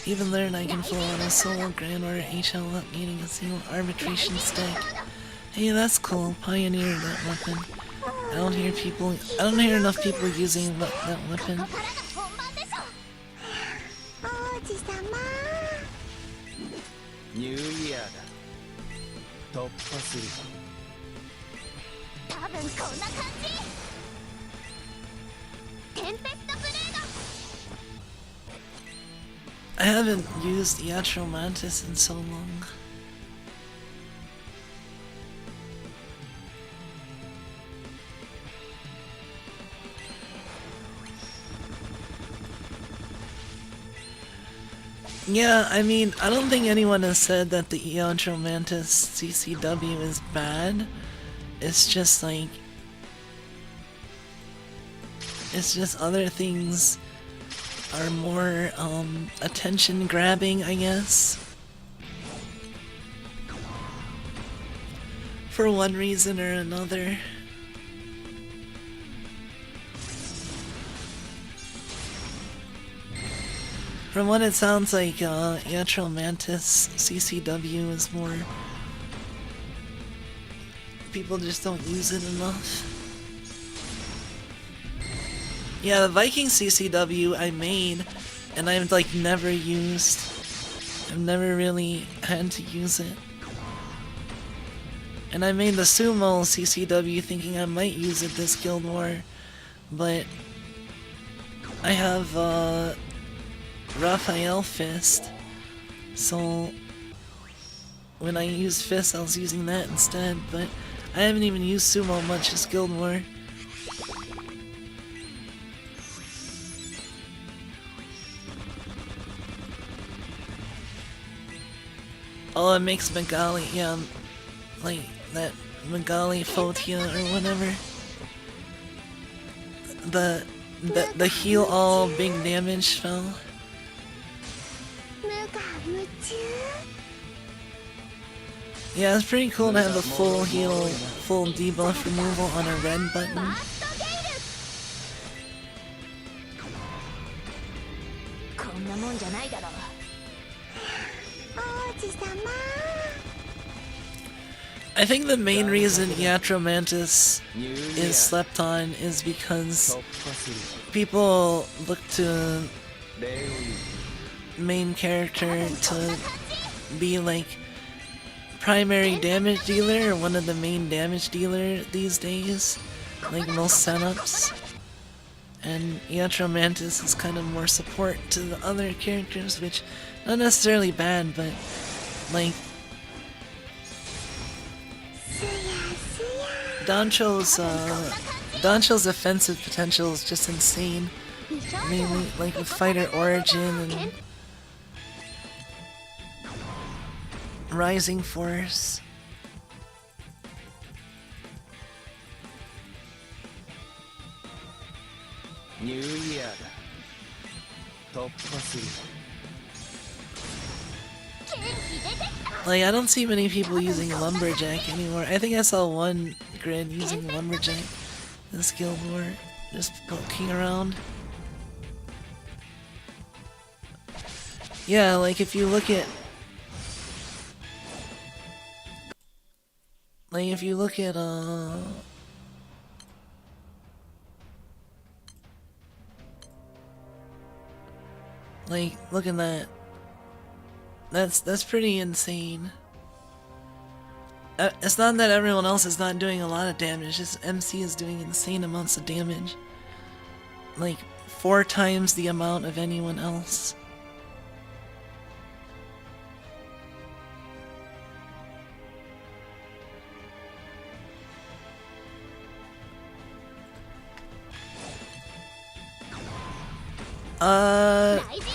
Even learn I can flow on a solo Grand Order HL up needing a single arbitration stack. Hey, that's cool. Pioneered that weapon. I don't hear enough people using that weapon. New Year. I haven't used Iatro Mantis in so long. Yeah, I mean, I don't think anyone has said that the Iatro Mantis CCW is bad. It's just like... It's just other things are more, attention grabbing, I guess. For one reason or another. From what it sounds like, Iatro Mantis CCW is more... People just don't use it enough. Yeah, the Viking CCW I made, and I've like never used. I've never really had to use it. And I made the Sumo CCW thinking I might use it this Guild War, but I have Raphael Fist, so when I used Fist I was using that instead, but I haven't even used Sumo much this Guild War. Oh, it makes Magali, yeah, like that Magali Photia or whatever. The heal all big damage spell. Yeah, it's pretty cool to have a full heal, full debuff removal on a red button. I think the main reason Iatromantis is slept on is because people look to main character to be like primary damage dealer or one of the main damage dealer these days, like most setups. And Iatromantis is kind of more support to the other characters, which not necessarily bad, but like Dancho's offensive potential is just insane. Mainly like with fighter origin and rising force. New Year. Like, I don't see many people using Lumberjack anymore. I think I saw one grid using Lumberjack in this guild war, just poking around. Yeah, like if you look at... Like if you look at, like, look at that. That's pretty insane. It's not that everyone else is not doing a lot of damage, just MC is doing insane amounts of damage. Like, 4 times the amount of anyone else.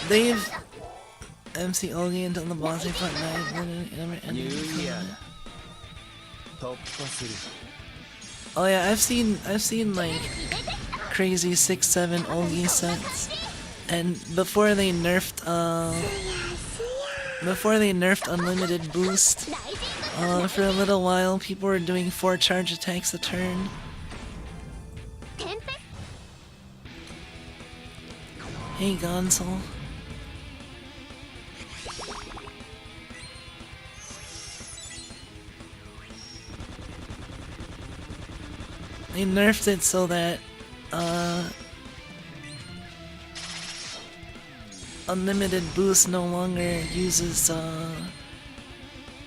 They've MC only until the boss fight 9 New Year. Oh yeah, I've seen like crazy 6-7 Olgi sets, and before they nerfed unlimited boost, for a little while people were doing 4 charge attacks a turn. Hey Gonzal. They nerfed it so that unlimited boost no longer uses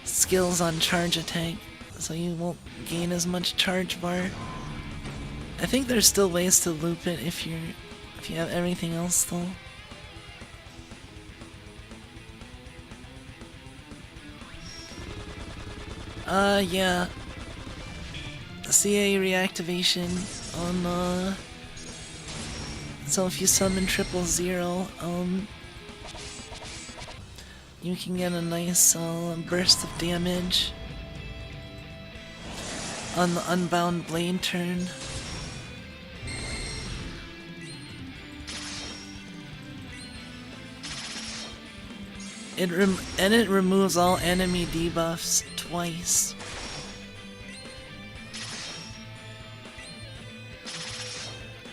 skills on charge attack, so you won't gain as much charge bar. I think there's still ways to loop it if you have everything else though. Yeah. CA reactivation on, so if you summon 000, you can get a nice, burst of damage on the Unbound Blade turn. It removes all enemy debuffs twice.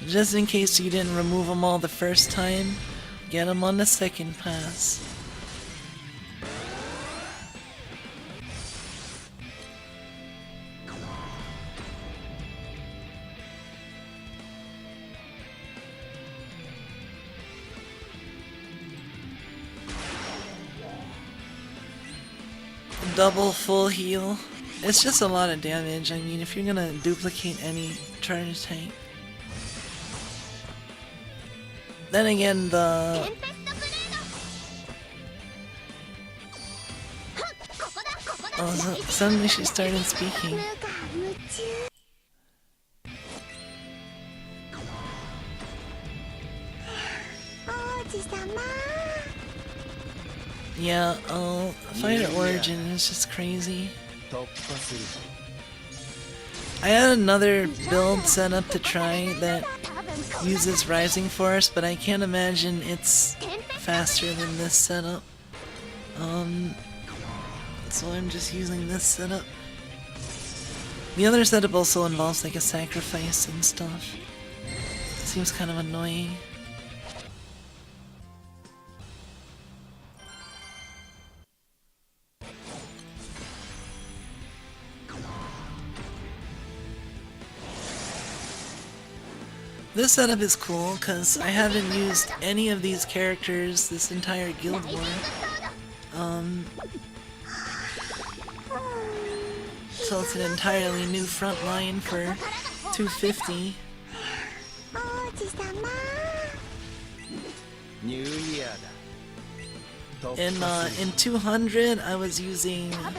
Just in case you didn't remove them all the first time, get them on the second pass. Double full heal. It's just a lot of damage. I mean, if you're gonna duplicate any charge tank. Then again, the... Oh, suddenly she started speaking. Yeah, Fighter Origin is just crazy. I had another build set up to try that uses Rising Force, but I can't imagine it's faster than this setup. So I'm just using this setup. The other setup also involves like a sacrifice and stuff. It seems kind of annoying. This setup is cool because I haven't used any of these characters this entire guild war. So it's an entirely new front line for 250. 王子様 ニューイヤーだ。 In 200, I was using 多分こん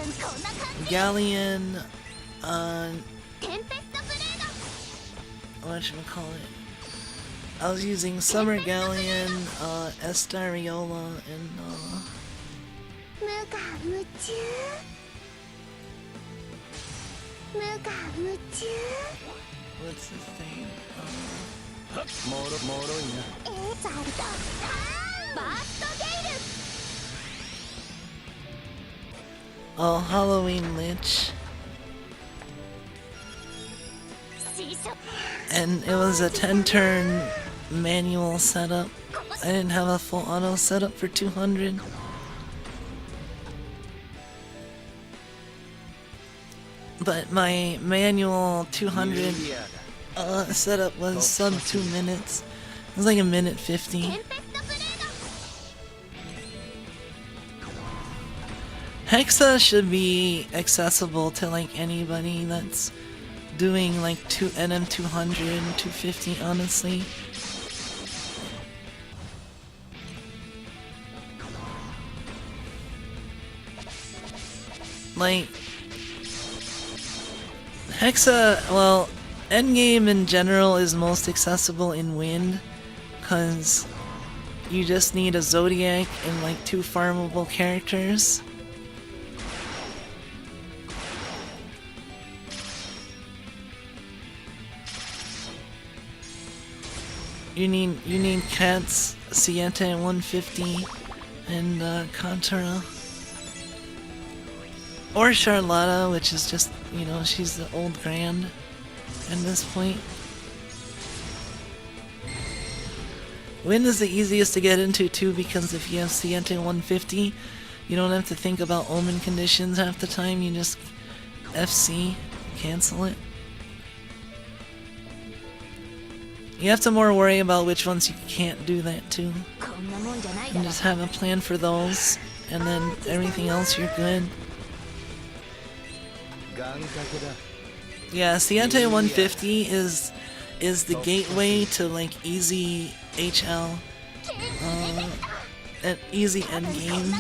な感じ Galleon, テンペストブレード whatchamacallit? I was using Summer Galleon, Estariola, and 無我夢中無我夢中 what's his name? もろいな。ザルドバーストゲイル Oh, Halloween Lich. 師匠 And it was a 10-turn manual setup. I didn't have a full auto setup for 200. But my manual 200 setup was sub 2 minutes. It was like a minute 50. テンペストブレード Hexa should be accessible to like anybody that's doing like NM 200 and 250, honestly. Like Hexa, well, endgame in general is most accessible in Wind, cause you just need a Zodiac and like 2 farmable characters. You need Cats, Siete 150, and Kantara. Or Charlotta, which is just, you know, she's the old grand at this point. Wind is the easiest to get into too, because if you have Siete 150, you don't have to think about omen conditions half the time, you just FC, cancel it. You have to more worry about which ones you can't do that too. こんなもんじゃないだ And ろ just have a plan for those, and then everything else you're good. 願掛けだ。 Yeah, Siete 150 is the gateway to like easy HL, and easy endgame.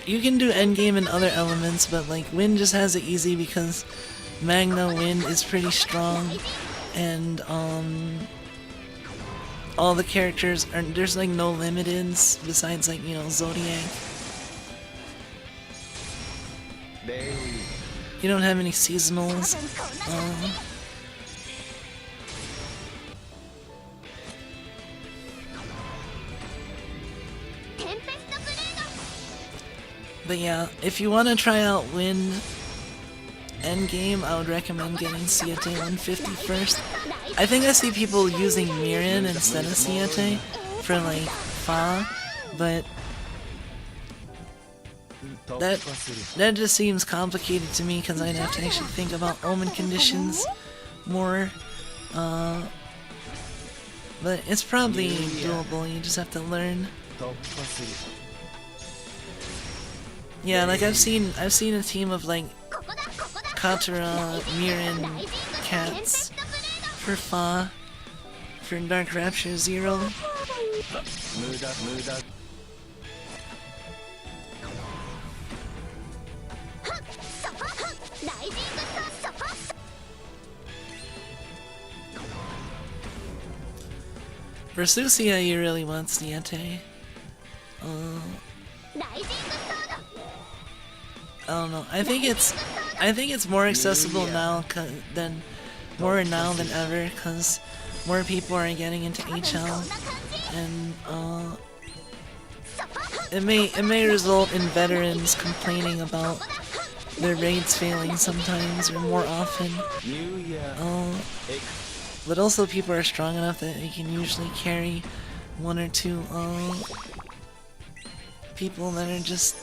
You can do endgame in other elements, but like Wind just has it easy because Magna Wind is pretty strong, and all the characters are, there's like no limiteds besides like, you know, Zodiac. You don't have any seasonals. But yeah, if you want to try out Wind endgame, I would recommend getting Siete 150 first. I think I see people using Mirin instead of Siete for like Fa, but that just seems complicated to me because I'd have to actually think about omen conditions more. But it's probably doable, you just have to learn. Yeah, like I've seen a team of like Katara, Mirin, Cats for Fa, for Dark Rapture 0. For Susia, you really want Siete. I don't know. I think it's more accessible now than ever, because more people are getting into HL, and it may result in veterans complaining about their raids failing sometimes or more often. But also people are strong enough that they can usually carry 1 or 2 people that are just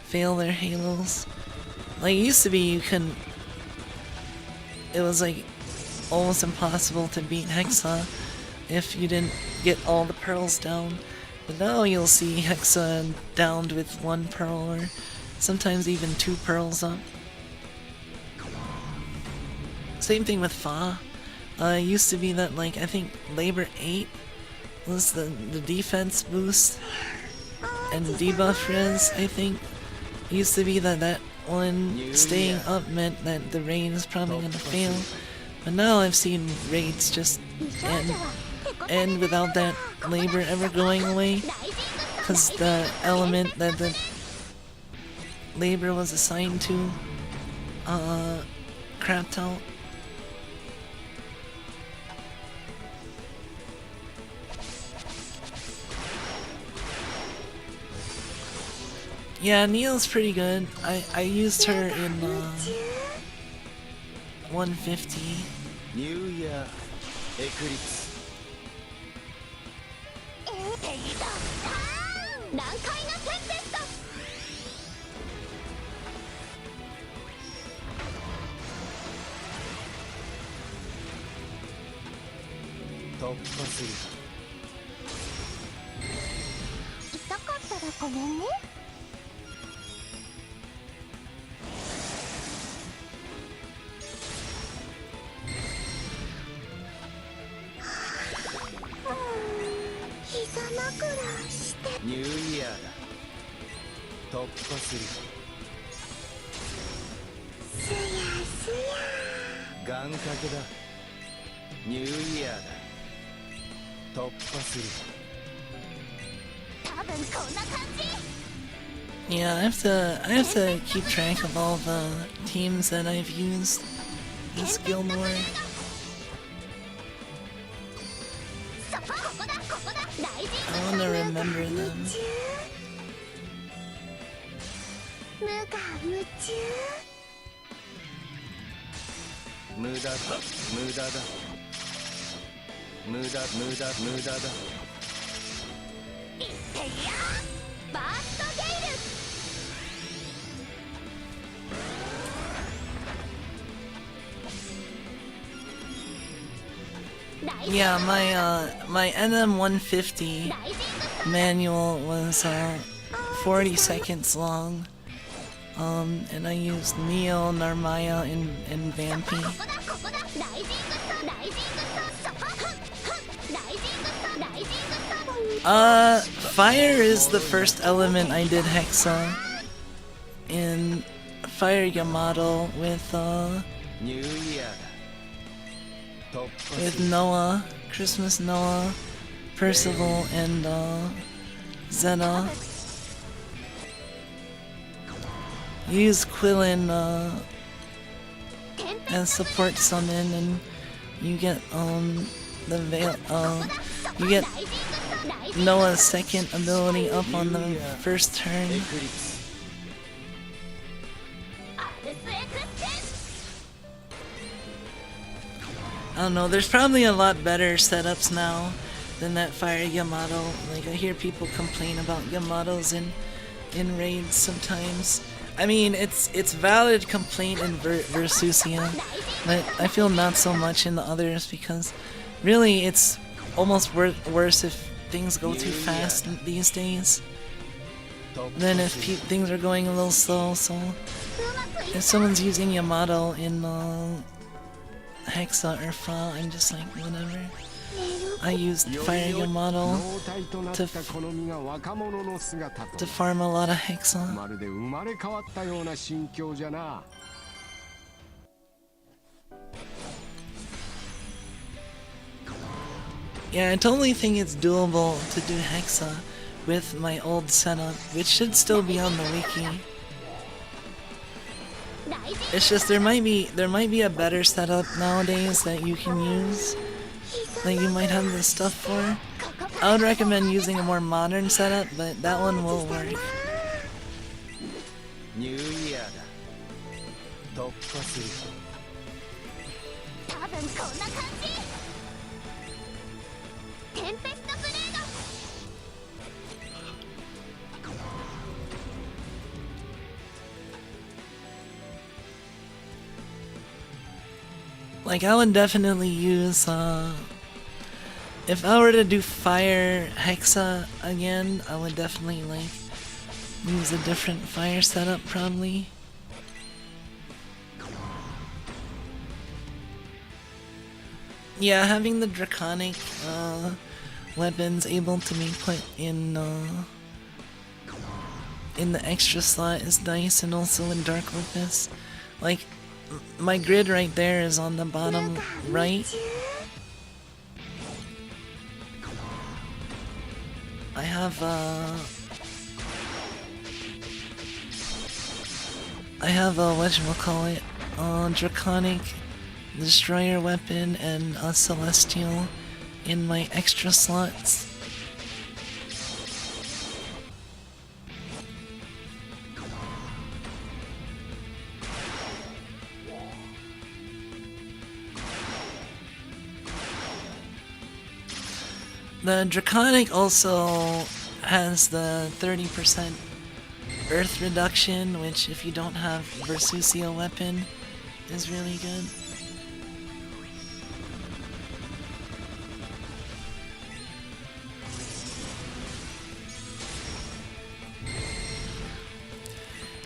fail their halos. Like it used to be, you couldn't. It was like almost impossible to beat Hexa if you didn't get all the pearls down. But now you'll see Hexa downed with 1 pearl or sometimes even 2 pearls up. Same thing with Fa. It used to be that, like, I think Labor 8 was the defense boost, and debuff res, I think, used to be that one staying up meant that the raid is probably gonna fail. But now I've seen raids just end without that labor ever going away, because the element that the labor was assigned to crapped out. Yeah, Neil's pretty good. I used her in 150. New Year Eclipse. 難解なテンペスト。突破する。痛かったらごめんね。膝枕して。ニューイヤーだ。突破する。すやすや。願掛けだ。ニューイヤーだ。突破する。多分こんな感じ。Yeah, I have to keep track of all the teams that I've used this guild war. そこここだここだ。大事。 I want to remember them. 無我夢中。無駄だ。無駄だ。無駄だ。いってやバーストゲイル。 Yeah, my NM150 manual was 40 seconds long. And I used Neo, Narmaya, and Vampy. Fire is the first element I did Hexa in Fire Yamato with Noah, Christmas Noah, Percival, and Zena. You use Quillin as support summon, and you get the veil. You get Noah's second ability up on the first turn. I don't know, there's probably a lot better setups now than that Fire Yamato. Like, I hear people complain about Yamatos in raids sometimes. I mean, it's valid complaint in Versusia, but I feel not so much in the others, because really it's almost worse if things go too fast these days than if things are going a little slow. So if someone's using Yamato in Hexa or Fa, I'm just like, whatever. I used Fire Yamato to farm a lot of Hexa. まるで生まれ変わったような心境じゃな。 Yeah, I totally think it's doable to do Hexa with my old setup, which should still be on the wiki. It's just there might be a better setup nowadays that you can use, that you might have the stuff for. I would recommend using a more modern setup, but that one will work. New Year だ。突破する。多分こんな感じ。テンペストブレード。 A Like, I would definitely use, if I were to do Fire Hexa again, I would definitely, like, use a different fire setup, probably. Yeah, having the Draconic, weapons able to be put in the extra slot is nice, and also in Dark Opus. Like, my grid right there is on the bottom right. I have whatchamacallit, Draconic Destroyer weapon and a Celestial in my extra slots. The Draconic also has the 30% Earth reduction, which if you don't have Versusio weapon is really good.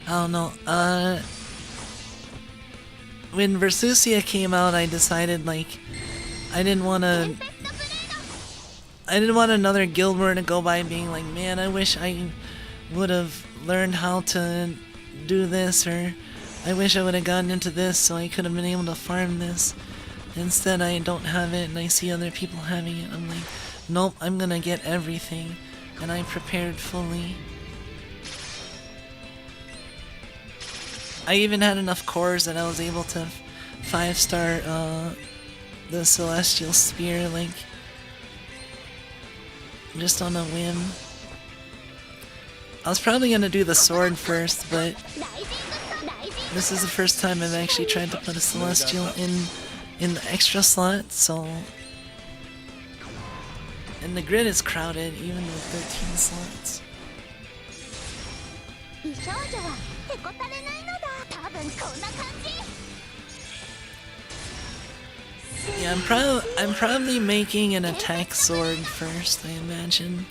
I don't know, when Versusia came out, I decided, like, I didn't want another guild war to go by being like, man, I wish I would have learned how to do this, or I wish I would have gotten into this so I could have been able to farm this. Instead, I don't have it and I see other people having it. I'm like, nope, I'm gonna get everything, and I prepared fully. I even had enough cores that I was able to 5-star the Celestial Spear, like, just on a whim. I was probably gonna do the sword first, but this is the first time I've actually tried to put a Celestial in the extra slot, so... And the grid is crowded, even with 13 slots. Yeah, I'm probably making an attack sword first, I imagine.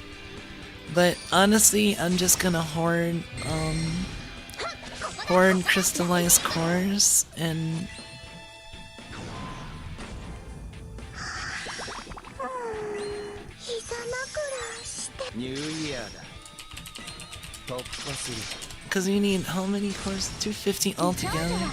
But honestly, I'm just gonna hoard crystallized cores and because you need how many cores? 250 altogether.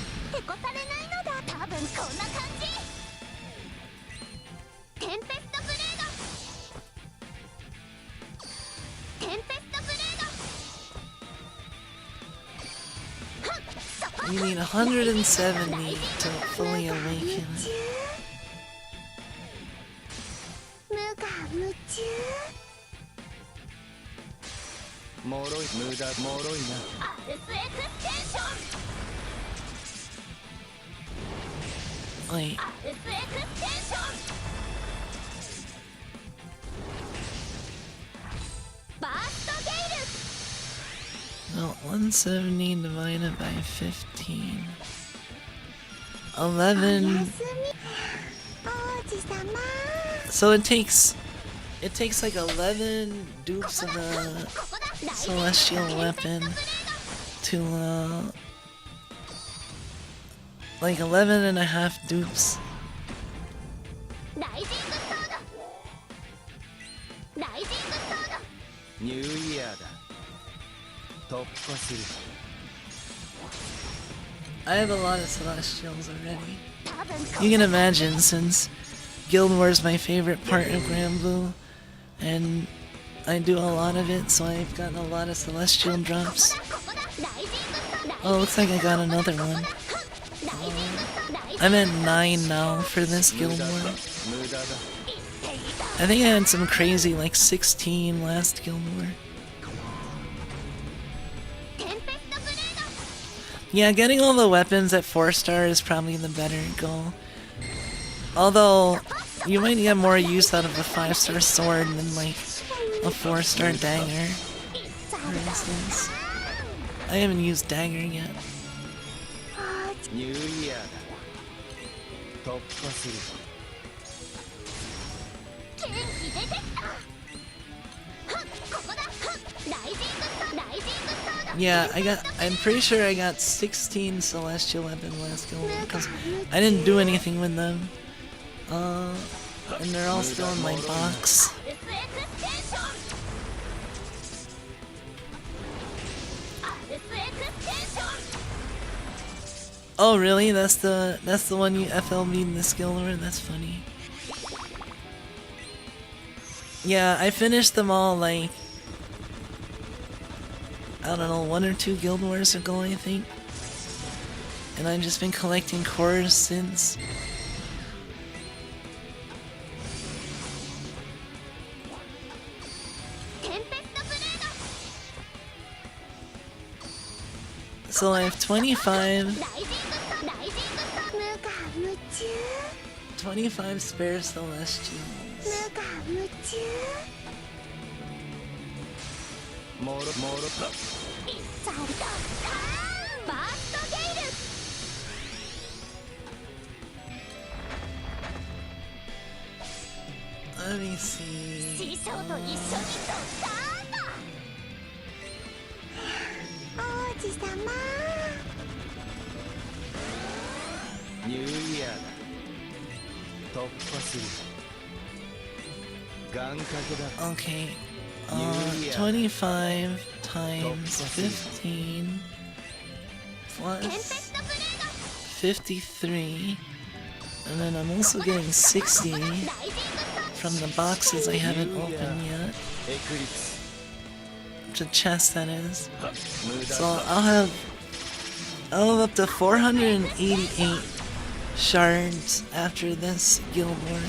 You need 170 to fully awaken. Wait. No, 170 divided by 15. 11. So it takes like 11 dupes of a celestial weapon to like 11 and a half dupes. I have a lot of Celestials already. You can imagine, since Guild War is my favorite part of Granblue, and I do a lot of it, so I've gotten a lot of Celestial drops. Oh, looks like I got another one. I'm at 9 now for this Guild War. I think I had some crazy, like 16 last Guild War. Yeah, getting all the weapons at 4-star is probably the better goal. Although, you might get more use out of a 5-star sword than like a 4-star dagger, for instance. I haven't used dagger yet. 突破する。元気出てきた。はっ、ここだ。はっ、ライジングスターだ。 Yeah, I'm pretty sure I got 16 celestial weapon last go because I didn't do anything with them. And they're all still in my box. Oh really? That's the one you FLB'd in the skill lord? That's funny. Yeah, I finished them all like, I don't know, 1 or 2 guild wars ago I think. And I've just been collecting cores since. So I have 25 spare celestials. モロモロ Let me see. 師匠と一緒にドッカーンだ。王子様。ニューイヤーだ。突破する。願掛けだ。 Okay. 25 times 15 plus 53. And then I'm also getting 60 from the boxes I haven't opened yet. The chest, that is. So I'll have up to 488 shards after this guild war.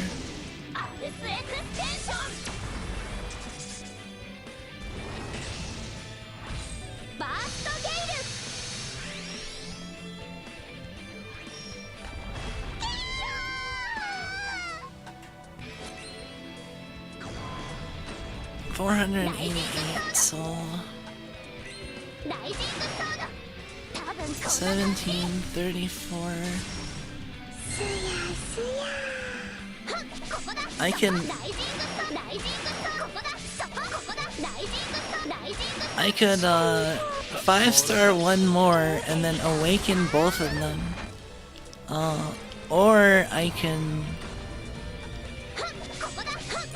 So 1734. I could 5-star one more and then awaken both of them. Or I can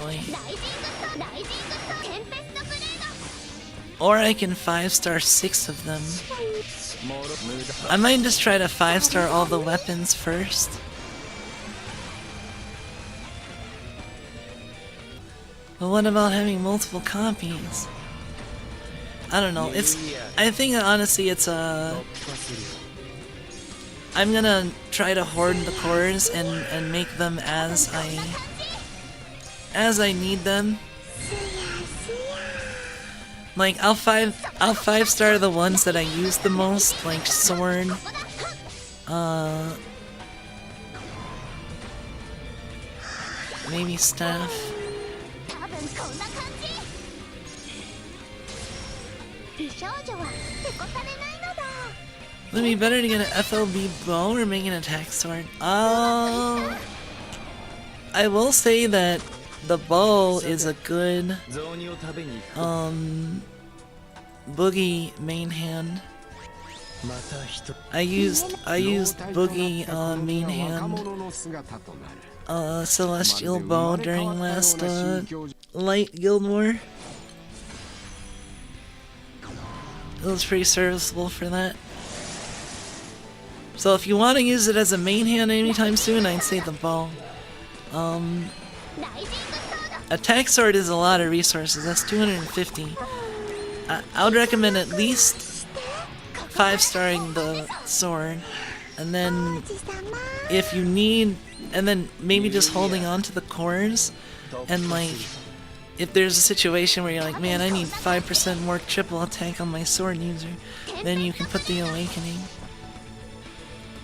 wait. Or I can 5-star 6 of them. I might just try to 5-star all the weapons first. But what about having multiple copies? I don't know. I think honestly it's I'm gonna try to hoard the cores and make them as I need them. Like I'll 5-star the ones that I use the most, like sword, maybe staff. Would it be better to get an FLB bow or make an attack sword? I will say that the bow is a good Boogie main hand. I used Boogie main hand celestial bow during last light guild war. It was pretty serviceable for that. So if you want to use it as a main hand anytime soon, I'd say the bow. Attack sword is a lot of resources. That's 250. I would recommend at least 5-starring the sword, and then if you need, and then maybe just holding on to the cores, and like if there's a situation where you're like, man, I need 5% more triple attack on my sword user, then you can put the awakening.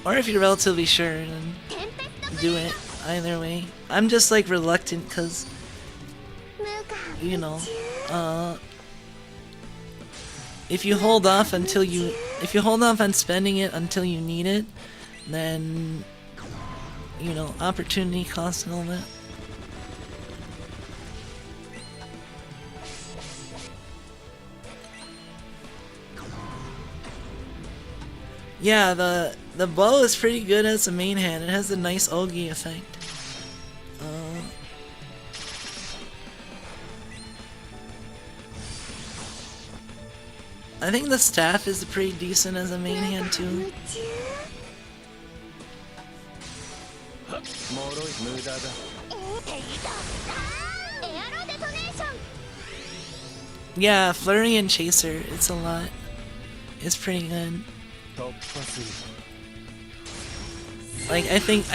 Or if you're relatively sure, then do it. Either way. I'm just like reluctant because, you know, if you hold off on spending it until you need it, then you know, opportunity cost and all that. Yeah, the bow is pretty good as a main hand. It has a nice Ogi effect. I think the staff is pretty decent as a main hand too. Yeah, Flurry and Chaser, it's a lot. It's pretty good. Like I think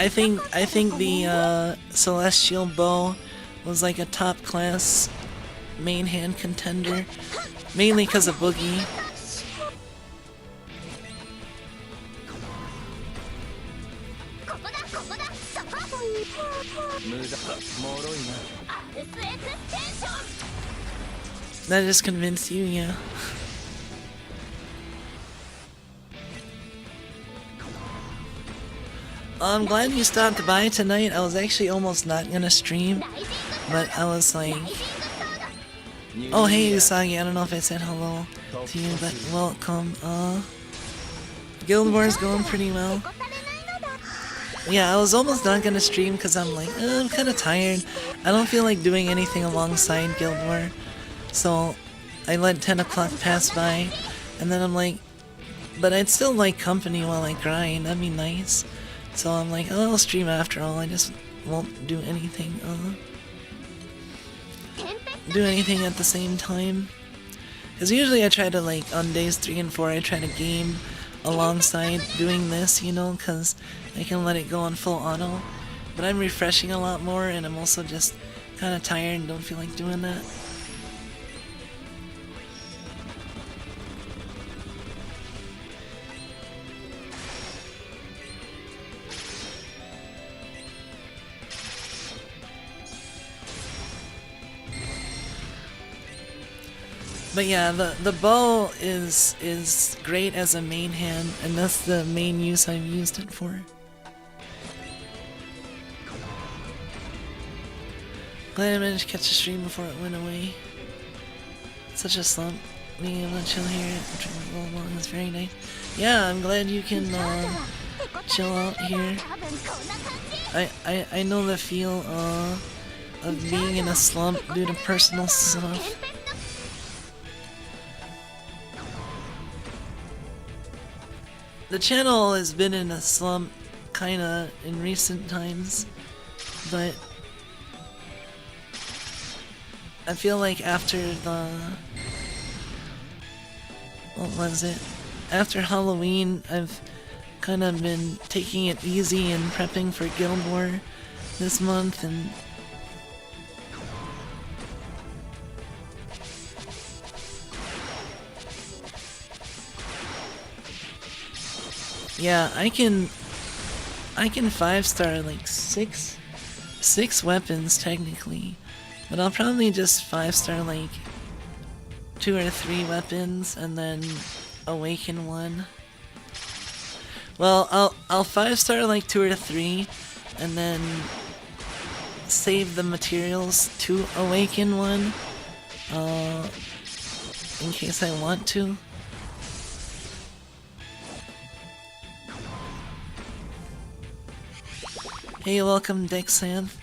the Celestial Bow was like a top class main hand contender, mainly because of Boogie. That just convinced you, yeah. I'm glad you stopped by tonight. I was actually almost not gonna stream, but I was like, oh hey Usagi, I don't know if I said hello to you, but welcome. Guild War's going pretty well. Yeah, I was almost not gonna stream because I'm like, I'm kinda tired. I don't feel like doing anything alongside Guild War. So I let 10 o'clock pass by, and then I'm like, but I'd still like company while I grind, that'd be nice. So I'm like, oh, I'll stream after all, I just won't do anything, at the same time. Because usually I try to, like, on days 3 and 4, I try to game alongside doing this, you know, because I can let it go on full auto. But I'm refreshing a lot more, and I'm also just kind of tired and don't feel like doing that. But yeah, the bow is great as a main hand, and that's the main use I've used it for. Glad I managed to catch the stream before it went away. Such a slump. Being able to chill here after a little long is very nice. Yeah, I'm glad you can chill out here. I know the feel of being in a slump due to personal stuff. The channel has been in a slump kinda in recent times, but I feel like after the, what was it? After Halloween, I've kind of been taking it easy and prepping for Guild War this month, and yeah, I can 5-star like six weapons technically, but I'll probably just 5-star like 2 or 3 weapons and then awaken 1. Well, I'll 5-star like 2 or 3 and then save the materials to awaken 1 in case I want to. Hey, welcome Dexanth.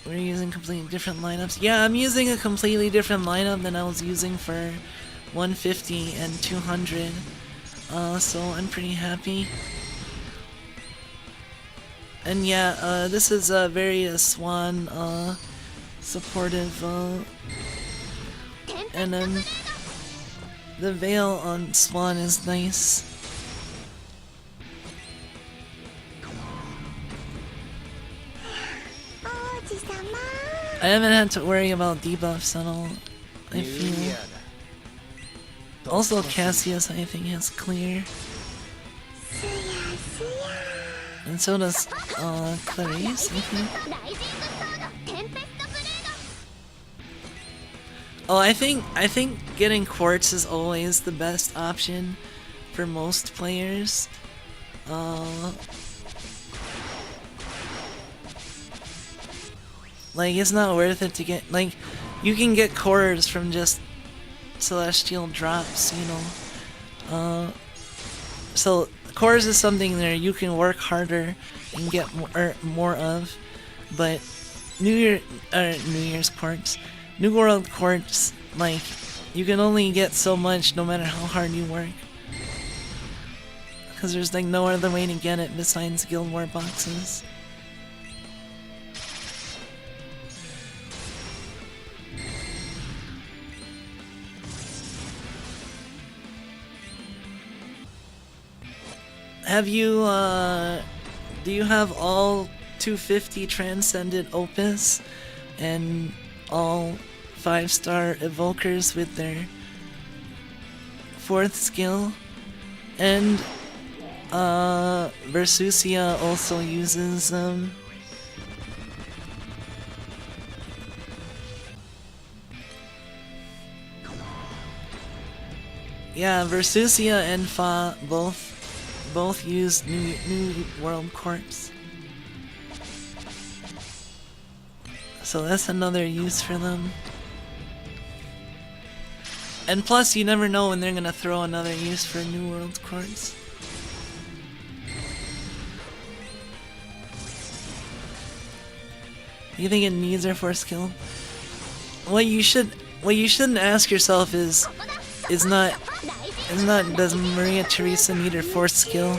We're using completely different lineups. Yeah, I'm using a completely different lineup than I was using for 150 and 200. So I'm pretty happy. And yeah, this is a very Swan supportive and the veil on Swan is nice. I haven't had to worry about debuffs at all, I feel. Also Cassius I think has clear. And so does Clarice, I think. Oh, I think getting Quartz is always the best option for most players. Like, it's not worth it to get, like, you can get cores from just celestial drops, you know. So cores is something there you can work harder and get more of, but New Year's quartz, New World quartz, like, you can only get so much no matter how hard you work. Because there's like no other way to get it besides Guild War boxes. Have you, do you have all 250 Transcendent Opus and all 5-star Evokers with their 4th skill? And, Versusia also uses them. Yeah, Versusia and Fa both use New World Quartz. So that's another use for them. And plus, you never know when they're gonna throw another use for New World Quartz. Do you think it needs their 4th skill? What you shouldn't ask yourself is not does Maria Teresa need her 4th skill?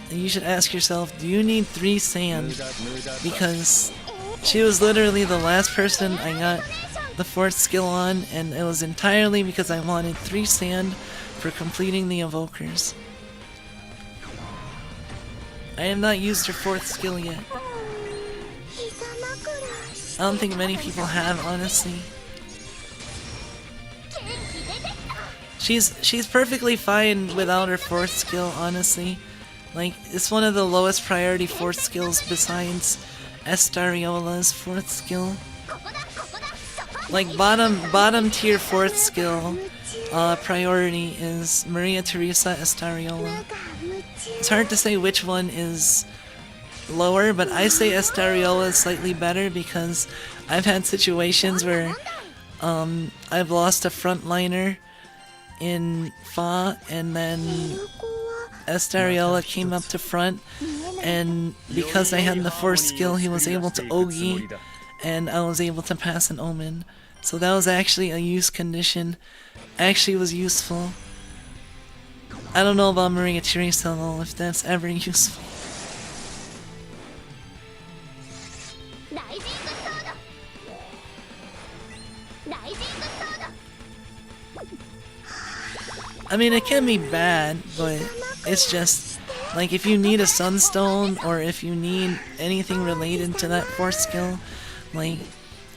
And you should ask yourself, do you need 3 sand? Because she was literally the last person I got the 4th skill on, and it was entirely because I wanted 3 sand for completing the evokers. I have not used her 4th skill yet. I don't think many people have, honestly. She's perfectly fine without her 4th skill, honestly. Like, it's one of the lowest priority 4th skills besides Estariola's 4th skill. Like, bottom tier 4th skill priority is Maria Teresa Estariola. It's hard to say which one is lower, but I say Estariola is slightly better because I've had situations where I've lost a frontliner in Fa, and then Estariola came up to front, and because I had the 4th skill, he was able to Ogi, and I was able to pass an Omen. So that was actually a use condition. Actually was useful. I don't know about Maria Teresa though, if that's ever useful. I mean, it can be bad, but it's just, like, if you need a Sunstone, or if you need anything related to that 4th skill, like,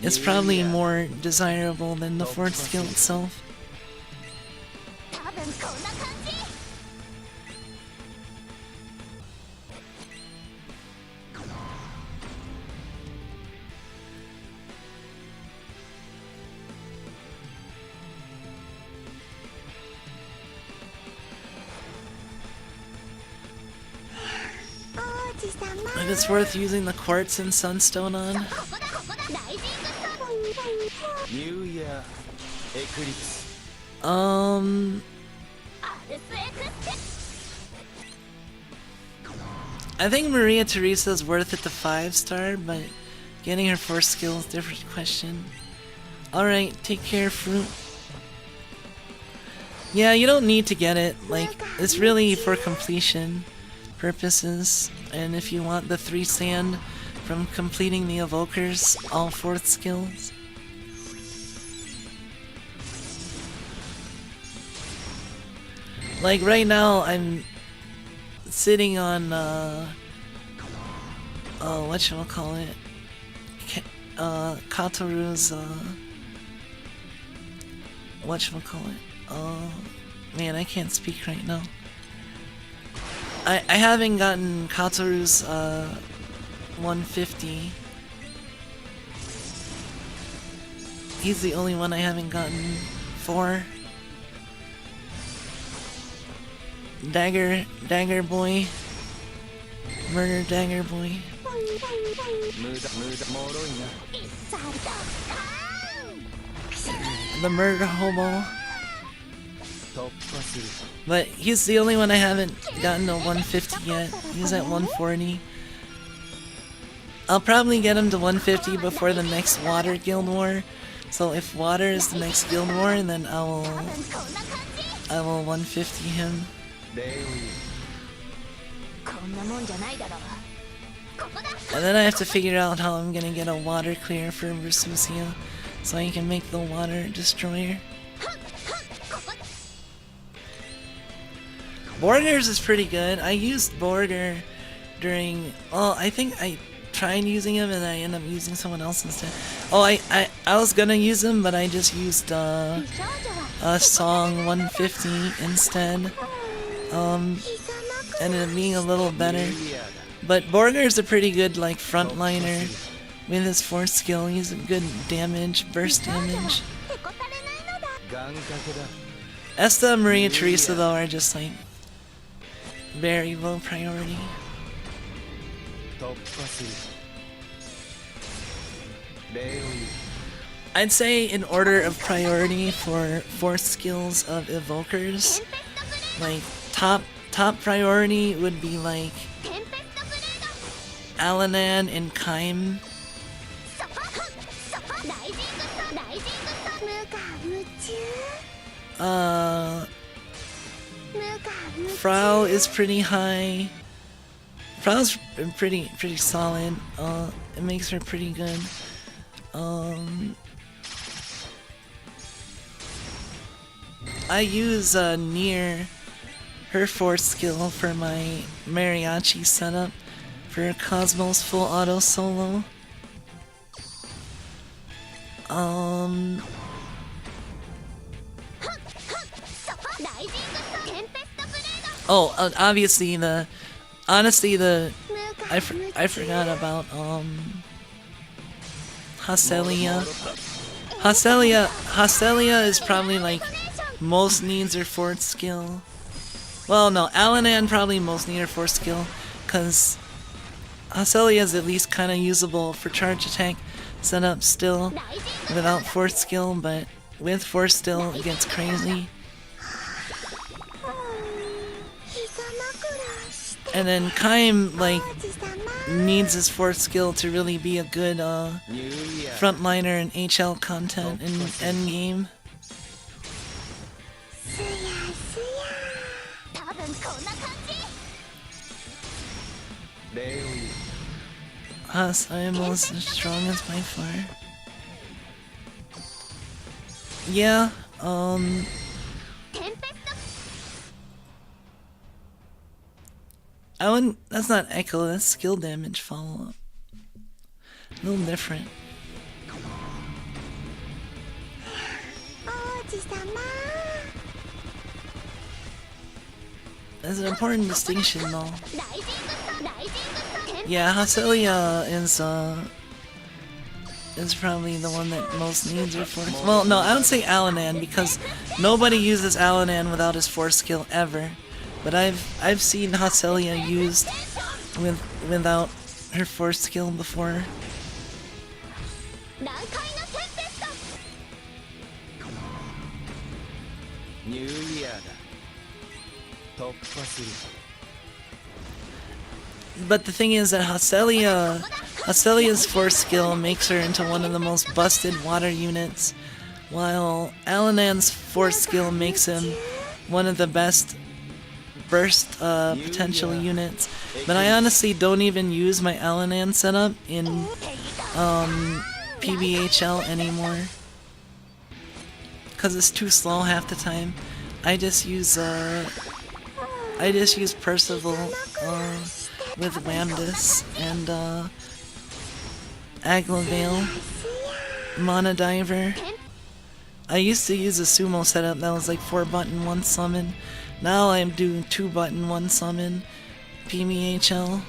it's probably more desirable than the 4th skill itself. If it's worth using the quartz and sunstone on. New Year Eclipse. I think Maria Teresa's worth it to 5-star, but getting her 4th skill is a different question. Alright, take care, Fruit. Yeah, you don't need to get it. Like, it's really for completion purposes, and if you want the 3 sand from completing the evokers, all 4th skills. Like right now I'm sitting on whatchamacallit, Katoru's whatchamacallit, man, I can't speak right now. I haven't gotten Katoru's 150. He's the only one I haven't gotten for. Dagger Boy. Murder Dagger Boy. The murder hobo. But he's the only one I haven't gotten to 150 yet. He's at 140. I'll probably get him to 150 before the next Water Guild War. So if Water is the next Guild War, then I will 150 him. And then I have to figure out how I'm gonna get a water clear for Mitsukiyo, so I can make the water destroyer. Borger's is pretty good. I used Borger during... Well, I think I tried using him and I ended up using someone else instead. Oh, I was gonna use him, but I just used a song 150 instead. Ended up being a little better. But Borger's a pretty good like frontliner with his force skill. He's a good damage, burst damage. Esta and Maria Teresa though are just like very low priority. I'd say in order of priority for force skills of evokers, like top priority would be like Alanan and Kaim. Frau is pretty high. Frau's pretty solid. It makes her pretty good. I use Nier, her force skill for my mariachi setup for Cosmos full auto solo. Obviously I forgot about Hacelia. Hacelia is probably like most needs her force skill. Well, no, Alanan probably most need her force skill, cause Hacelia is at least kind of usable for charge attack setup still, without force skill, but with force still it gets crazy. And then Kaim like needs his force skill to really be a good frontliner in HL content in endgame. I am most the strongest by far. Yeah, I wouldn't, that's not echo, that's skill damage follow-up. A little different. There's an important distinction though. Yeah, Hacelia is probably the one that most needs her force. Well, no, I would say Alanan because nobody uses Alanan without his force skill ever. But I've seen Hacelia used without her force skill before. But the thing is that Hacelia's force skill makes her into one of the most busted water units, while Alanan's force skill makes him one of the best burst potential units. But I honestly don't even use my Alanan setup in PBHL anymore, cause it's too slow half the time. I just use Percival with Wamdus and Aglavale, Monodiver. I used to use a sumo setup that was like 4-button 1 summon. Now I'm doing 2-button 1 summon, PBHL.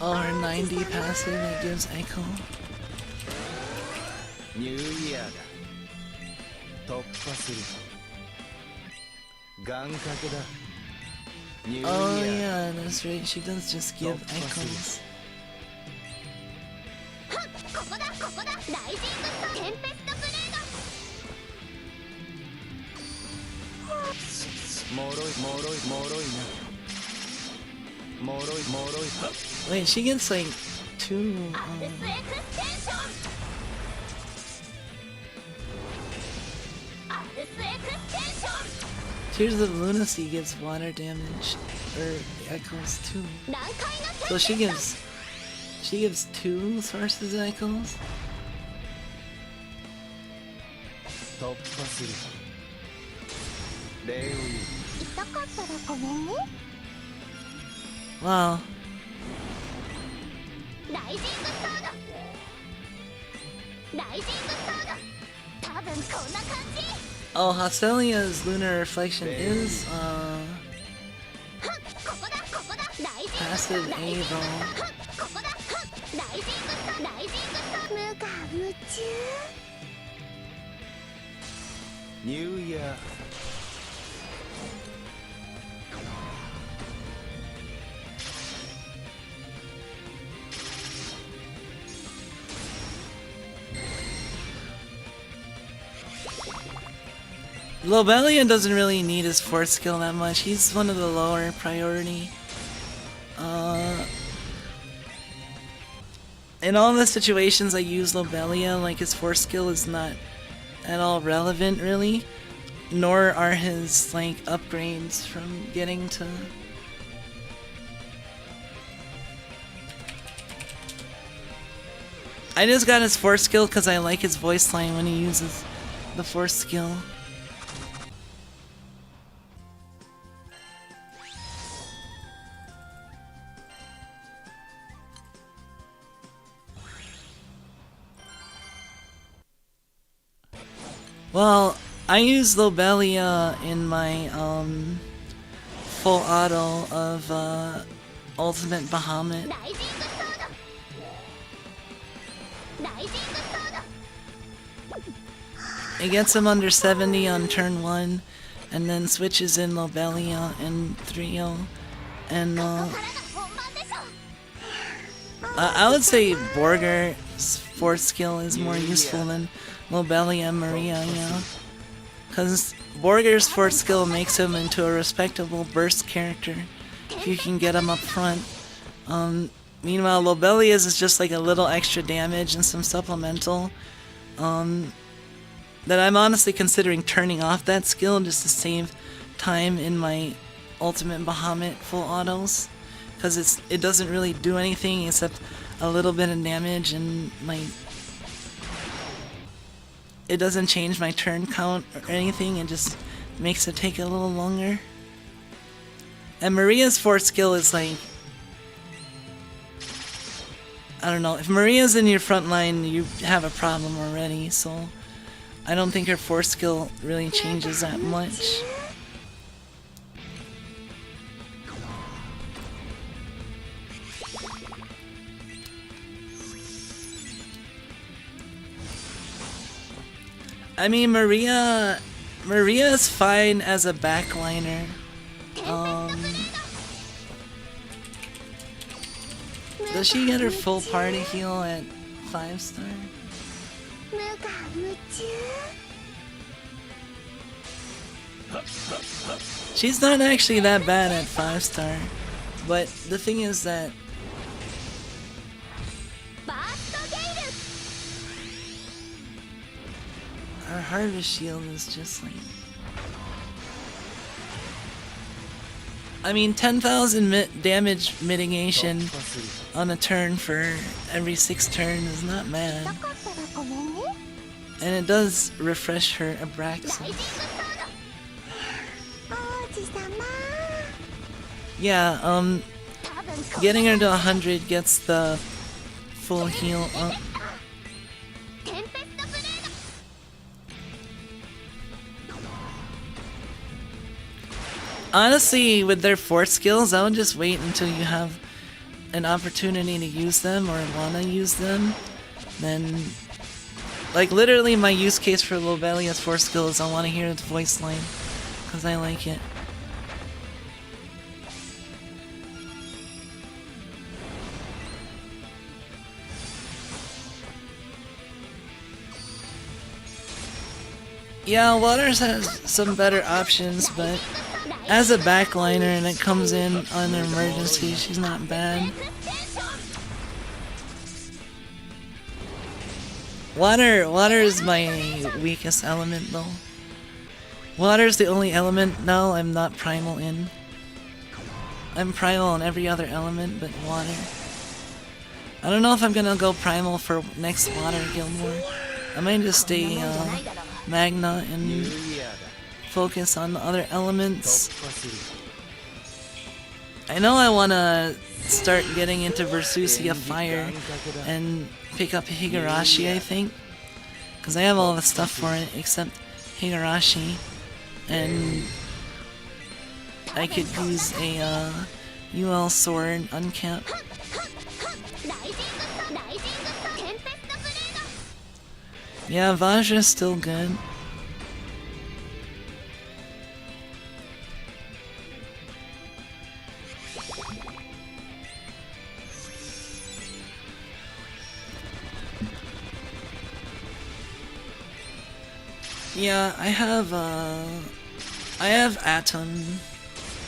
R90 passive that gives echo. ニューイヤーだ。突破する。願掛けだ。ニューイヤ Oh ー。 yeah, that's right. She does just give icons. ここだここだ。ライジングとテンペストブレード。もろいもろいもろいな。もろいもろい。 Wait, she gets like 2. アデスエクステンション。アデスエクステンション。 Tears of Lunacy gives water damage, or echoes too. 難解なテン So she gives 2 sources echoes. 突破する。礼を言う。痛かったらごめんね。 Wow. ライジングサード。ライジングサード。多分こんな感じ。 Oh, Hostelia's lunar reflection is ここだここだ。ライジング passive A though. ここだ。ライジングサライジングサ無我夢中。ニューイヤー。 Lobelia doesn't really need his force skill that much. He's one of the lower priority. In all the situations I use Lobelia, like his force skill is not at all relevant really, nor are his like upgrades from getting to. I just got his force skill because I like his voice line when he uses the force skill. Well, I use Lobelia in my full auto of Ultimate Bahamut. ライジングサード。ライジングサード。 It gets him under 70 on turn 1, and then switches in Lobelia and 3-0. And ここからが本番でしょ。 I would say Borger's force skill is more useful than Lobelia and Maria, yeah. Because Borger's force skill makes him into a respectable burst character if you can get him up front. Meanwhile, Lobelia's is just like a little extra damage and some supplemental. That I'm honestly considering turning off that skill just to save time in my Ultimate Bahamut full autos. Because it doesn't really do anything except a little bit of damage and my... It doesn't change my turn count or anything, it just makes it take a little longer. And Maria's force skill is like... I don't know, if Maria's in your front line, you have a problem already, so... I don't think her force skill really changes that much. I mean, Maria's fine as a backliner. Does she get her full party heal at 5-star? 無我夢中。 She's not actually that bad at 5-star, but the thing is that バーストゲイル。 her harvest shield is just like... I mean, 10,000 damage mitigation on a turn for every 6 turns is not bad. 痛かったらごめんね。 And it does refresh her ライジング Abraxas. サード。王子様。 Yeah, 多分こ getting her to 100 gets the full heal up. テンペストブレード。 Honestly, with their force skills, I would just wait until you have an opportunity to use them or wanna use them. Then Like, literally my use case for Lobelia's 4 skill is I want to hear its voice line. Because I like it. Yeah, Waters has some better options, but as a backliner and it comes in on an emergency, she's not bad. Water is my weakest element though. Water is the only element now I'm not primal in. I'm primal on every other element but water. I don't know if I'm gonna go primal for next Water Guild War. I might just stay Magna and focus on the other elements. I know I wanna start getting into Versusia Fire and pick up Higurashi, I think. Because I have all the stuff for it except Higurashi. And I could use a UL sword uncap. Yeah, Vajra's still good. Yeah, I have Atom.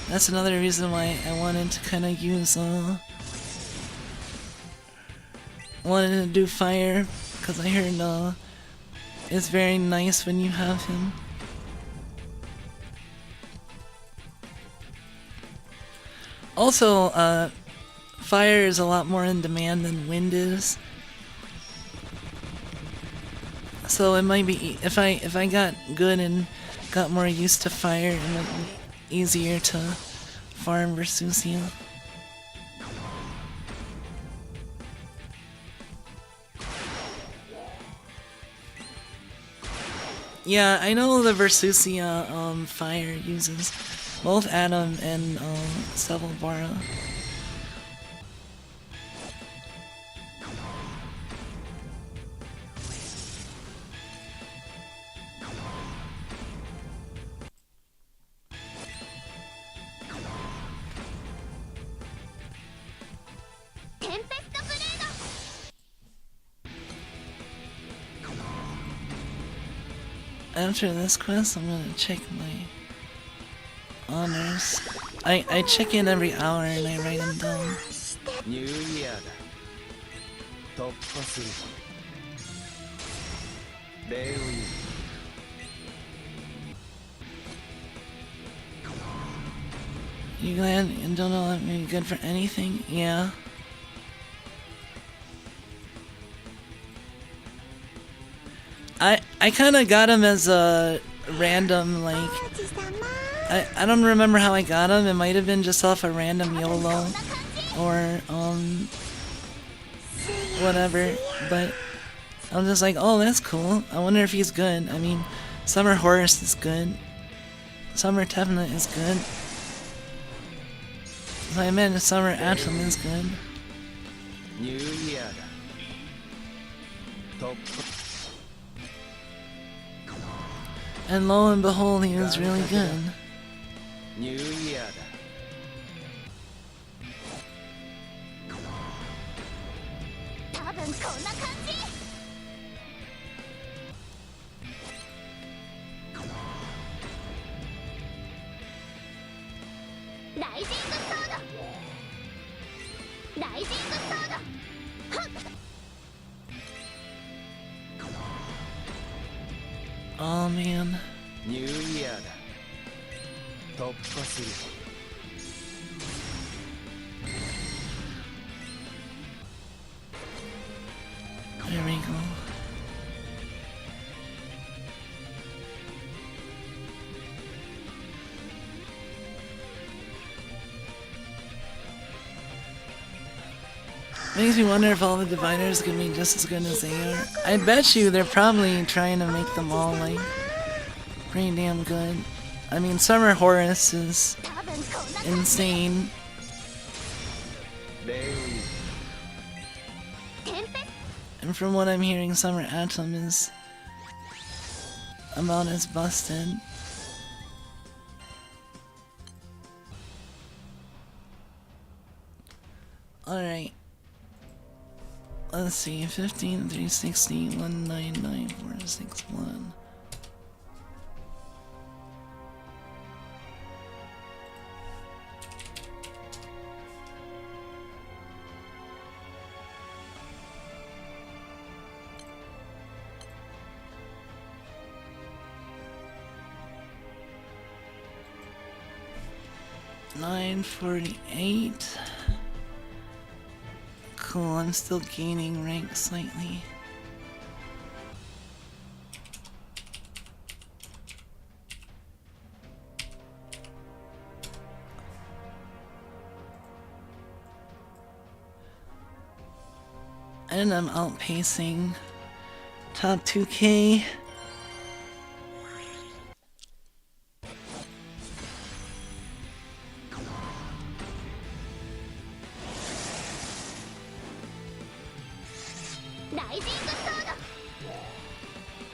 That's another reason why I wanted to kind of use, wanted to do fire, because I heard, it's very nice when you have him. Also, fire is a lot more in demand than wind is. So it might be, if I got good and got more used to fire, it might be easier to farm Versusia. Yeah, I know the Versusia fire uses both Atom and Sevelbara. After this quest, I'm gonna check my honors. I check in every hour and I write them down. New Year だ。突破する。礼を言う。You glad and don't know that may be good for anything? Yeah. I kinda got him as a random, like, I don't remember how I got him. It might have been just off a random YOLO or whatever, but I'm just like, oh, that's cool. I wonder if he's good. I mean, Summer Horus is good. Summer Tefna is good. So I meant Summer Atom is good. New Year だ。突破。 And lo and behold, he was really good. New Year だ。多分こんな感じ。ライジングソード。ライジングソード。はっ。 Oh man. New Year だ。突破する。There we go. Makes me wonder if all the diviners can be just as good as they are. I bet you they're probably trying to make them all, like, pretty damn good. I mean, Summer Horus is insane. And from what I'm hearing, Summer Atom is about as busted. Alright. Let's see, 15, 360, 199461. $948. Cool, I'm still gaining rank slightly. And I'm outpacing top 2K.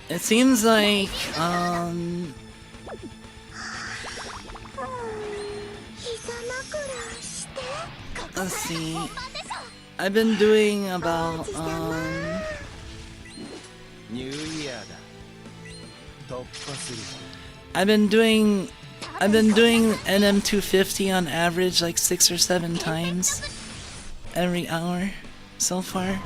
It seems like, let's see, I've been doing about, I've been doing NM250 on average like 6 or 7 times every hour so far.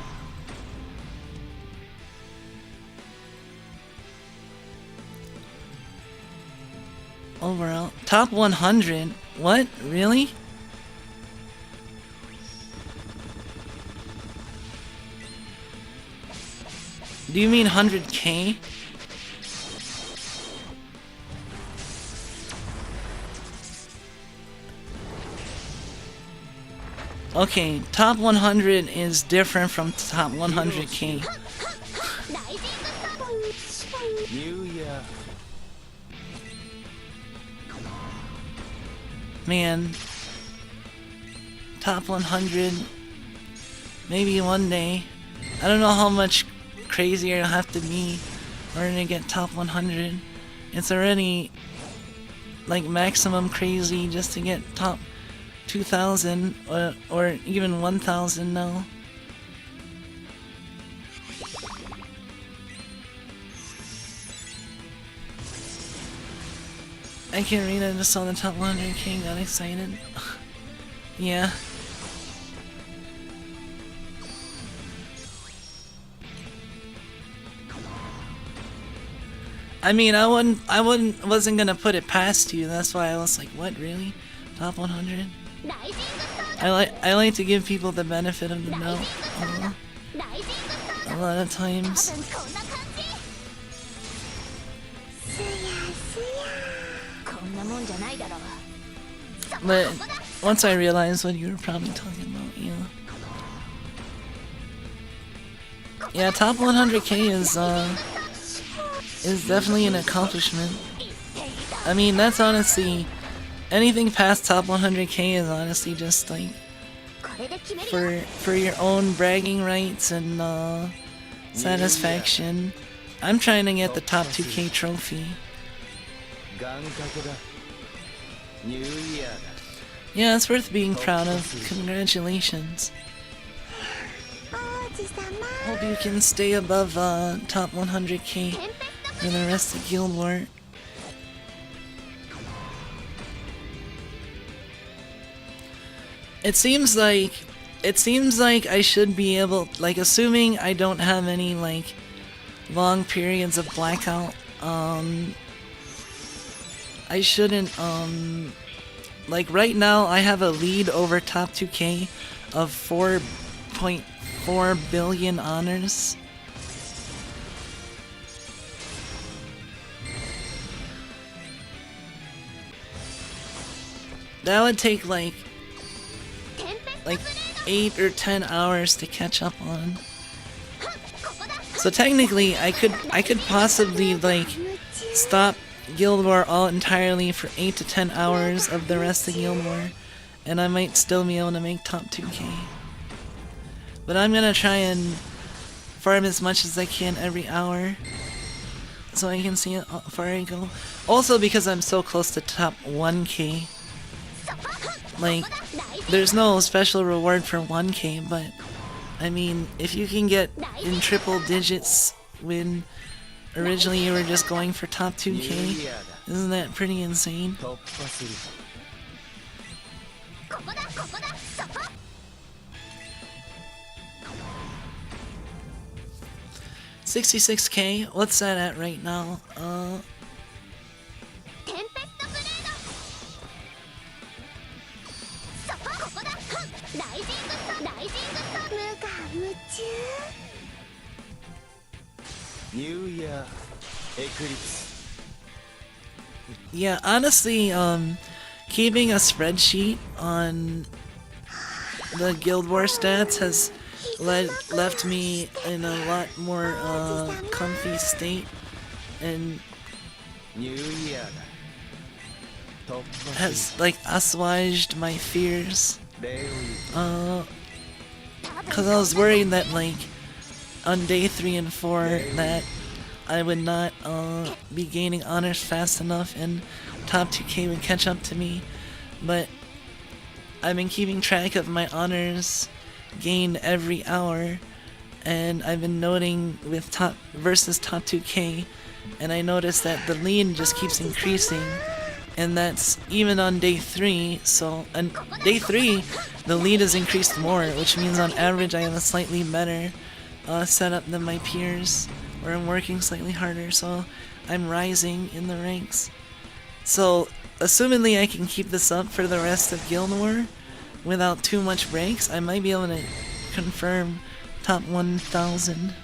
Overall, top 100? What? Really? Do you mean 100K? Okay, top 100 is different from top 100K. Man, top 100, maybe one day. I don't know how much crazier I'll have to be in order to get top 100. It's already like maximum crazy just to get top 2,000 or even 1,000 now. I can't read, I just saw the top 100K, got excited. Yeah. I mean, wasn't gonna put it past you, that's why I was like, what, really? Top 100? I like to give people the benefit of the doubt. A lot of times. But once I realized what you were probably talking about, yeah, top 100K is definitely an accomplishment. I mean, that's honestly, anything past top 100K is honestly just like for your own bragging rights and satisfaction. I'm trying to get the top 2K trophy. Yeah, it's worth being proud of. Congratulations. Hope you can stay above top 100K for the rest of Guild War. It seems like I should be able, like, assuming I don't have any like long periods of blackout, I shouldn't, like right now I have a lead over top 2K of 4.4 billion honors. That would take like 8 or 10 hours to catch up on. So technically I could possibly like stop Guild War all entirely for 8 to 10 hours of the rest of Guild War, and I might still be able to make top 2K. But I'm gonna try and farm as much as I can every hour, so I can see how far I go. Also because I'm so close to top 1k. Like, there's no special reward for 1k, but I mean, if you can get in triple digits when originally you were just going for top 2k, isn't that pretty insane? 66k, what's that at right now? New Year Eclipse. Yeah, honestly, keeping a spreadsheet on the Guild War stats has left me in a lot more comfy state, and has like assuaged my fears. Cause I was worried that like on day 3 and 4 that I would not be gaining honors fast enough and top 2k would catch up to me, but I've been keeping track of my honors gained every hour, and I've been noting with top versus top 2k, and I noticed that the lead just keeps increasing, and that's even on day 3. So on day 3 the lead has increased more, which means on average I have a slightly better setup than my peers, or I'm working slightly harder, so I'm rising in the ranks. So assumingly I can keep this up for the rest of Guild War without too much breaks, I might be able to confirm top 1000,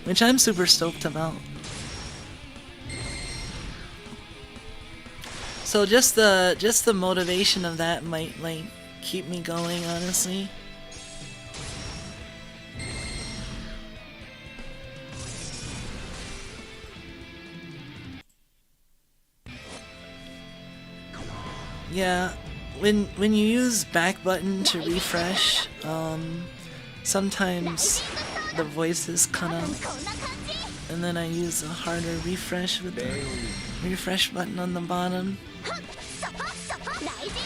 which I'm super stoked about. So just the motivation of that might like keep me going, honestly. Yeah, when you use back button to refresh, sometimes the voices cut out, and then I use a harder refresh with the refresh button on the bottom.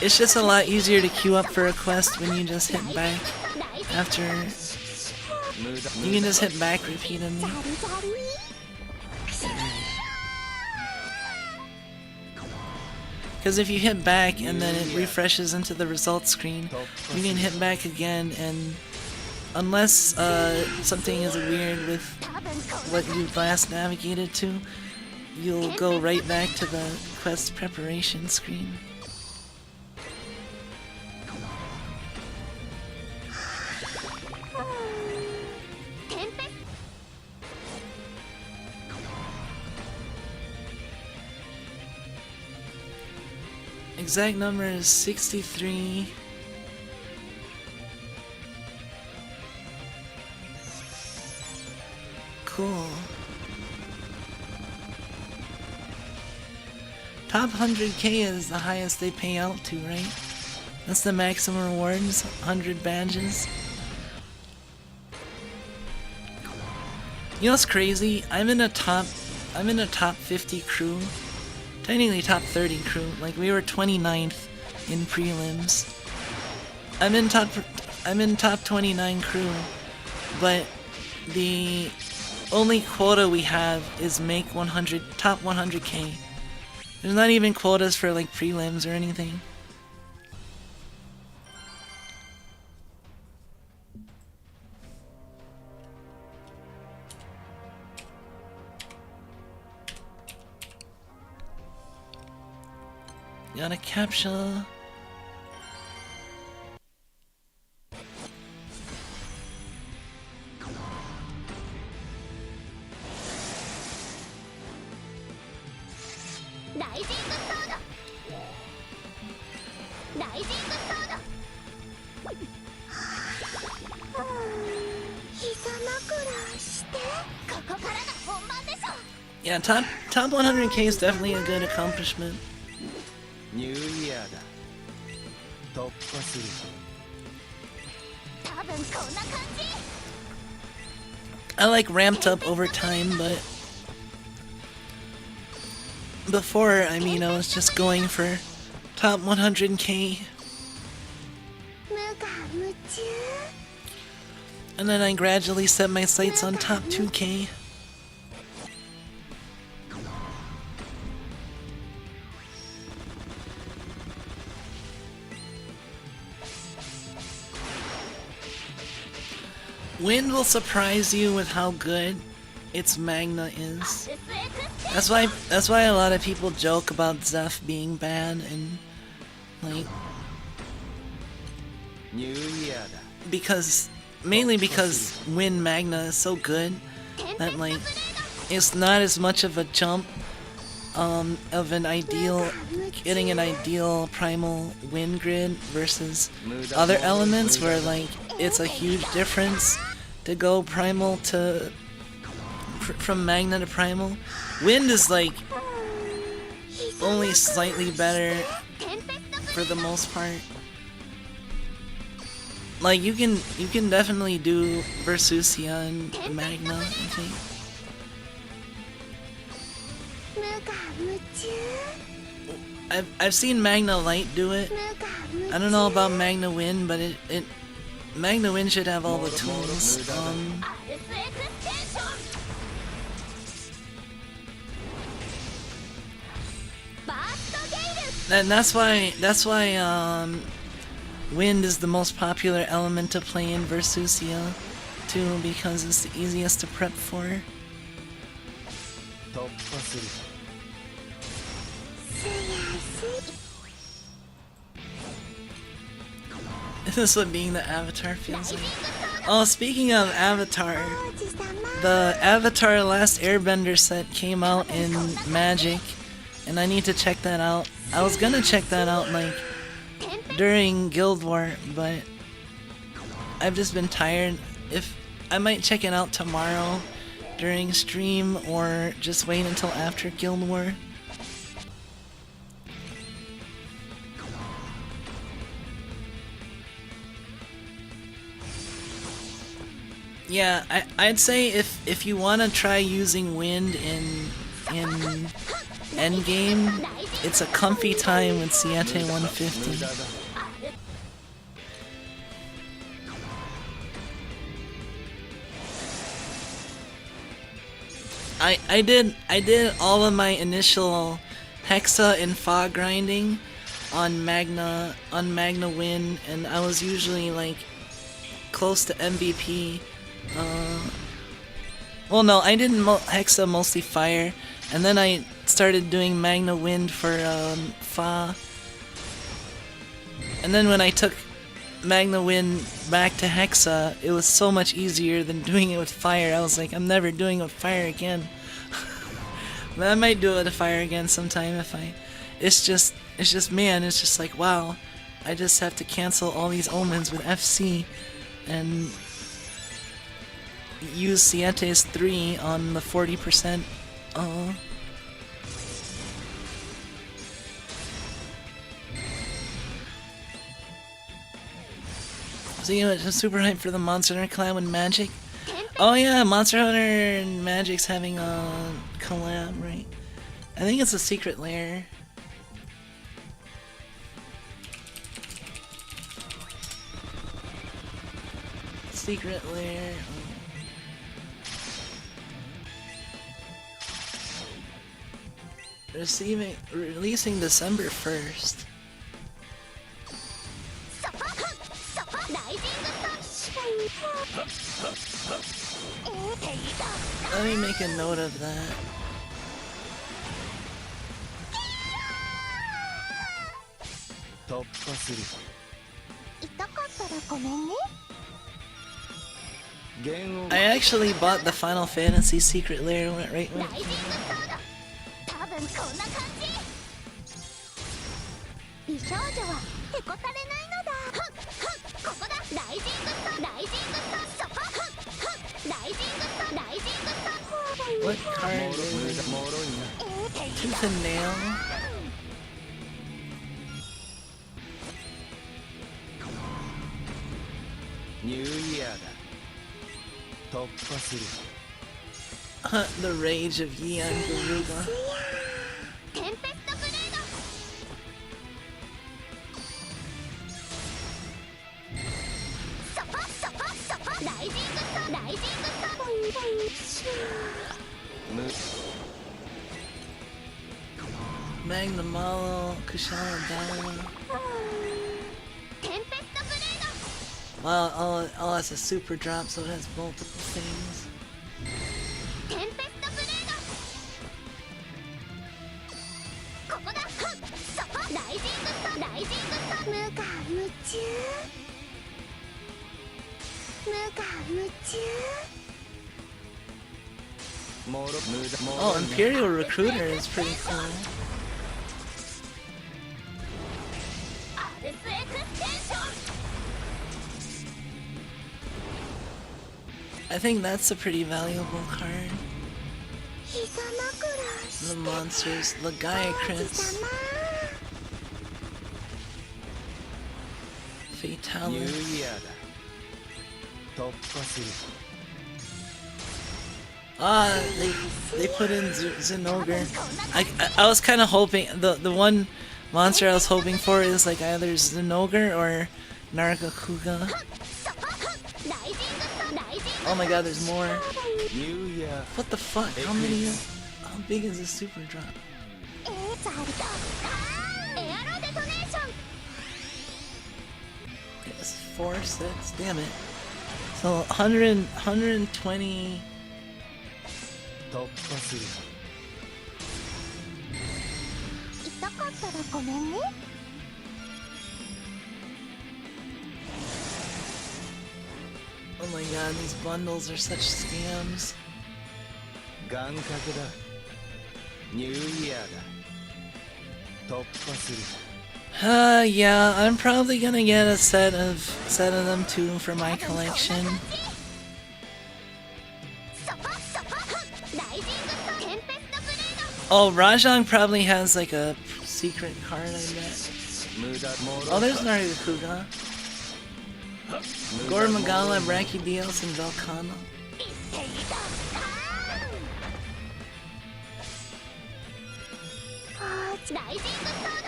It's just a lot easier to queue up for a quest when you just hit back after. You can just hit back repeatedly. Because if you hit back and then it refreshes into the results screen, you can hit back again, and unless something is weird with what you last navigated to, you'll go right back to the quest preparation screen. Exact number is 63. Cool. Top 100k is the highest they pay out to, right? That's the maximum rewards, 100 badges. You know what's crazy? I'm in a top 50 crew. Technically top 30 crew. Like, we were 29th in prelims. I'm in top 29 crew, but the only quota we have is make top 100k. There's not even quotas for like prelims or anything. Got a captcha. Yeah, top 100k is definitely a good accomplishment. New Year だ。突破する。多分こんな感じ。I like ramped up over time, but before, I mean, I was just going for top 100k, 無我夢中 and then I gradually set my sights on top 2k. Wind will surprise you with how good its Magna is. That's why a lot of people joke about Zeph being bad and like mainly because Wind Magna is so good that like it's not as much of a jump of an ideal getting an ideal primal wind grid versus other elements where like it's a huge difference to go primal to from Magna to primal. Wind is like only slightly better for the most part. Like you can definitely do Versusia and Magna, I think. 無我夢中 I've seen Magna Light do it. 無我夢 I don't know about Magna Wind, but it Magna Wind should have all the tools. And that's why Wind is the most popular element to play in Versusia too, because it's the easiest to prep for. 突破する This is what being the Avatar feels like. Oh, speaking of Avatar, the Avatar Last Airbender set came out in Magic, and I need to check that out. I was gonna check that out like during Guild War, but I've just been tired. If I might check it out tomorrow during stream or just wait until after Guild War. Yeah, I'd say if you want to try using Wind in endgame, it's a comfy time with Siete 150. I did all of my initial Hexa and Fa grinding on Magna Wind, and I was usually like close to MVP. Well, no, I didn't Hexa, mostly Fire, and then I started doing Magna Wind for Fa. And then when I took Magna Wind back to Hexa, it was so much easier than doing it with Fire. I was like, I'm never doing it with Fire again. But I might do it with Fire again sometime if I... It's just like, wow, I just have to cancel all these omens with FC and use Siete's 3 on the 40%. So you know, I'm super hyped for the Monster Hunter collab with Magic. Oh yeah, Monster Hunter and Magic's having a collab, right? I think it's a secret lair. Secret lair. Releasing December 1st. Let me make a note of that. I actually bought the Final Fantasy Secret Lair right when it came out. 美少女はへこたれないのだ。ここだ。ライジングスター。ライジングスター。ライジングスター。ライジングスター。 What card is Tooth and Nail? New Year だ。突破する The rage of Yan Garuga. テンペストブレードそこそこそこライジングスライジングスポイポイシュむ Magnamalo, Kushala Dala. テンペストブレード Wow, oh, it's a super drop, so it has multiple things. テンペストブレードここだはっそこライジングスライジングス無我夢中無我夢中 もろ無駄も Oh, Imperial Recruiter is pretty cool. アルスエクステンション I think that's a pretty valuable card. 膝枕し The monsters, the Gaia crits, 様 ニュ Fatalis. ーイヤーだ突破する Ah, they put in Zenogre. I was kind of hoping the one monster I was hoping for is like either Zenogre or Nargacuga. そこはっライジングスライジングス Oh my god, there's more. ニューイヤー What the fuck? How many? How big is this super drop? ザルドエアロデトネーション It's 4 sets. Damn it. So 120. 突破する痛かったらごめんね Oh my god, these bundles are such scams. 願掛けだニューイヤーだ突破する Yeah, I'm probably gonna get a set of them too for my collection. そこそこはっライジングステンペストブレー Oh, Rajang probably has like a secret card, I bet. 無駄も Oh, ろ there's Nargacuga. Gormagala, Brachydios, and Velcana. ド言っていたライジングソー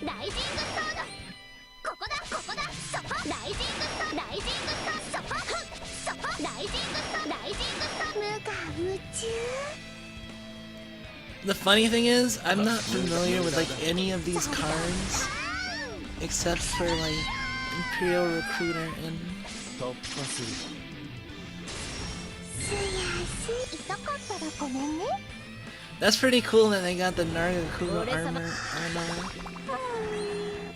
ドライジングソードここだここだそこライジングソライジングソそこはっそこライジングソライジングソ無我夢中 The funny thing is, I'm not familiar with like any of these cards except for like Imperial Recruiter and 突破するすやす痛かったらごめんね that's pretty cool that they got the Nargacuga armor on,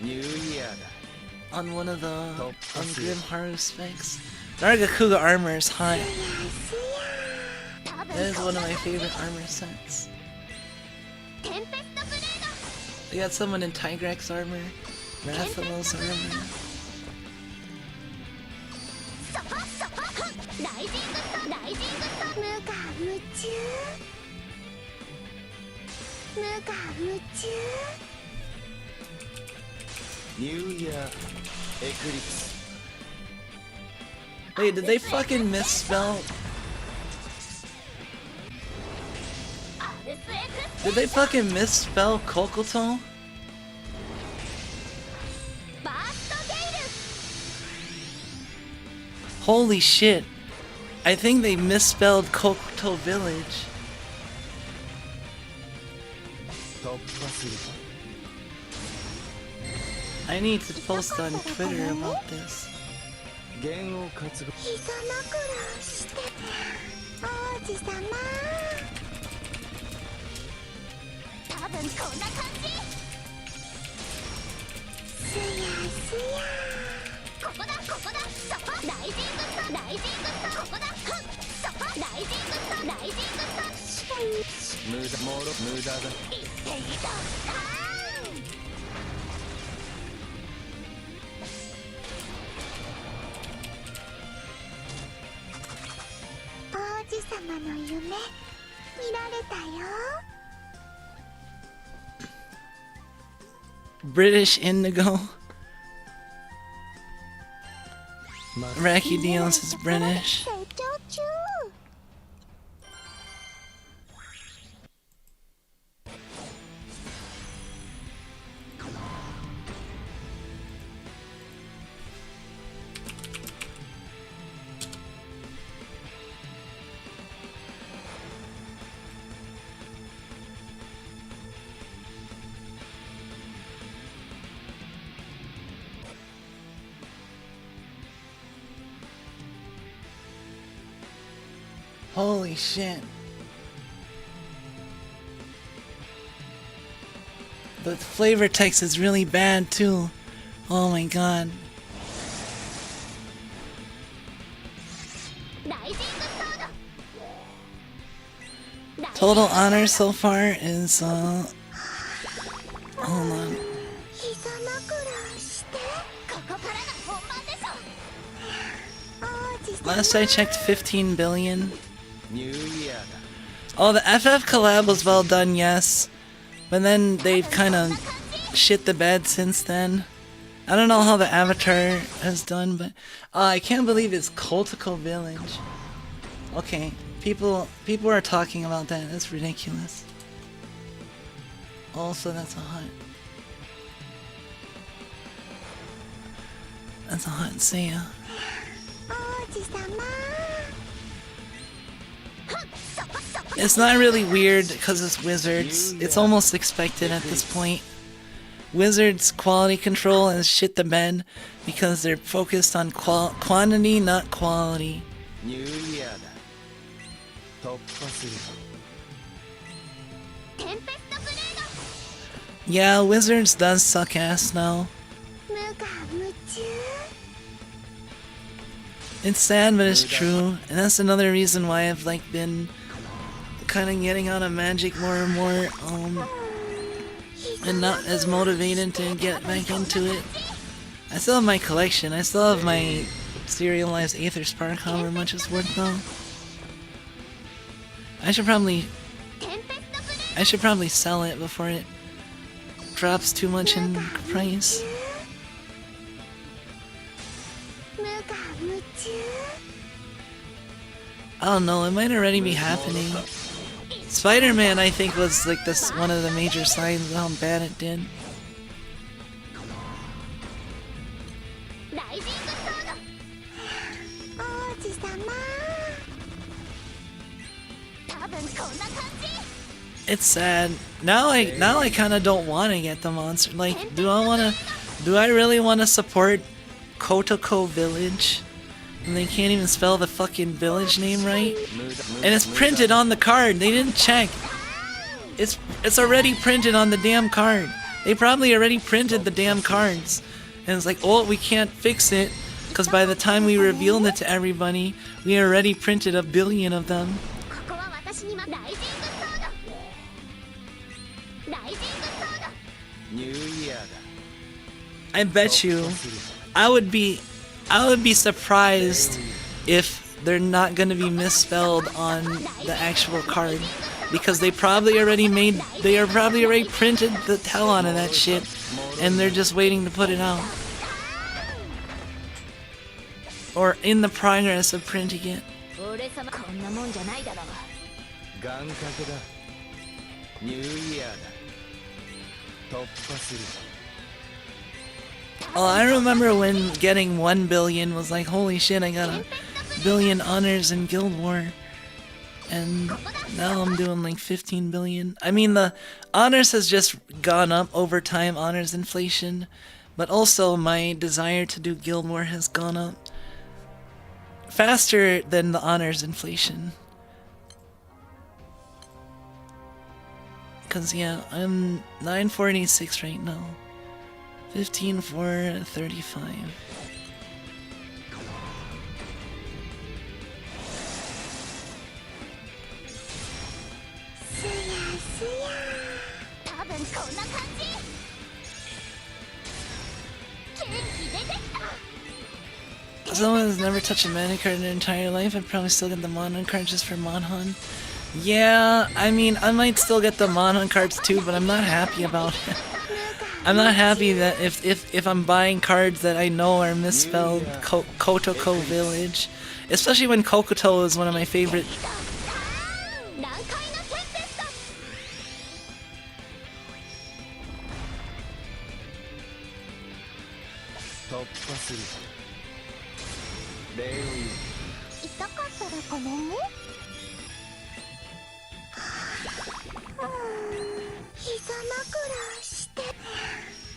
ニューイヤーだ on one of the Grim Haru specs. Nargacuga armor is hot. 多分 That is one of my favorite armor sets. テンペストブレー They got someone in Tigrex armor, Rathalos armor. ドそこそこはっライジングソライジングソ無我夢中無我夢中 ニューイヤーエクリプス Wait, did they fucking misspell? アルスエクス Did they fucking misspell Kokoto? バーストゲイル Holy shit. I think they misspelled Kokoto Village. 突破する I need to post on Twitter about this. 弦を担ぐ膝枕してて王子様多分こんな感じすやすやここだここだそこライジングソライジングソここだはっそこライジングソライジングソ無駄もろ無駄だ言っていた王子様の夢見られたよ British Indigo. Racky Dios is British. 成長中 Holy shit. The flavor text is really bad too. Oh my god. ライジングソード Total honor so far is hold on. 膝枕してここからが本番でしょ王子様 Last I checked 15 billion. ニューイヤーだ Oh, the FF collab was well done, yes. But then they've kind of shit the bed since then. I don't know how the Avatar has done, but I can't believe it's Cultico Village. Okay, people are talking about that. That's ridiculous. Also, that's a hut. That's a hut Seiya. 王子様 It's not really weird because it's Wizards. It's almost expected at this point. Wizards' quality control has shit the bed because they're focused on quantity, not quality. ニューイヤーだ突破する テンペストブレー Yeah, Wizards does suck ass now. ド無我夢中 It's sad, but it's true, and that's another reason why I've like been kind of getting out of Magic more and more, and not as motivated to get back into it. I still have my collection. I still have my serialized Aether Spark, however much it's worth though. I should probably sell it before it drops too much in price. 無我夢中 I don't know, it might already be happening. Spider-Man, I think, was like this one of the major signs of how bad it did. ライジングソード王子様多分こんな感じ It's sad. Now I kind of don't want to get the monster. Like, do I really want to support Kotoko Village? And they can't even spell the fucking village name right? And it's printed on the card. They didn't check. It's already printed on the damn card. They probably already printed the damn cards. And it's like, oh, we can't fix it. Because by the time we revealed it to everybody, we already printed 1 billion of them. ここは私にライジングソードライジングソードニューイヤーだ I bet you, I would be surprised if they're not gonna be misspelled on the actual card, because they probably already printed the hell out of that shit, and they're just waiting to put it out, or in the progress of printing it. 俺様こんなもんじゃないだろう願掛けだニューイヤーだ突破する Oh, I remember when getting 1 billion was like, holy shit, I got 1 billion honors in Guild War. And now I'm doing like 15 billion. I mean, the honors has just gone up over time, honors inflation. But also my desire to do Guild War has gone up faster than the honors inflation. Cause yeah, I'm 946 right now. 15 for 35. すやすや多分こんな感じ元気出てきた Someone has never touched a mana card in their entire life. I'd probably still get the Monhunt card just for Monhunt. Yeah, I mean, I might still get the Monhunt cards too, but I'm not happy about it. I'm not happy that if I'm buying cards that I know are misspelled Kotoko Village, especially when Kokoto is one of my favorite. 難解なテンペスト 突破する。礼を言う。痛かったらごめんね。膝枕して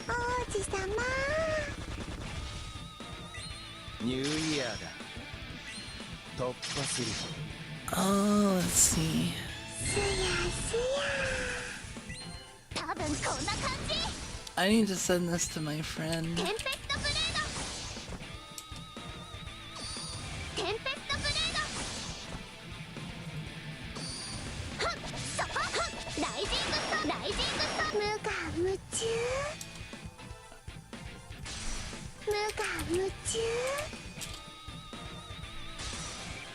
王子様。ニューイヤーだ。突破する。 Oh, let's see. すやすや。多分こんな感じ。 I need to send this to my friend. テンペストブレード。テンペストブレード。はっ、そこ、はっ、ライジングスト、ライジングスト。無我夢中。無我夢中。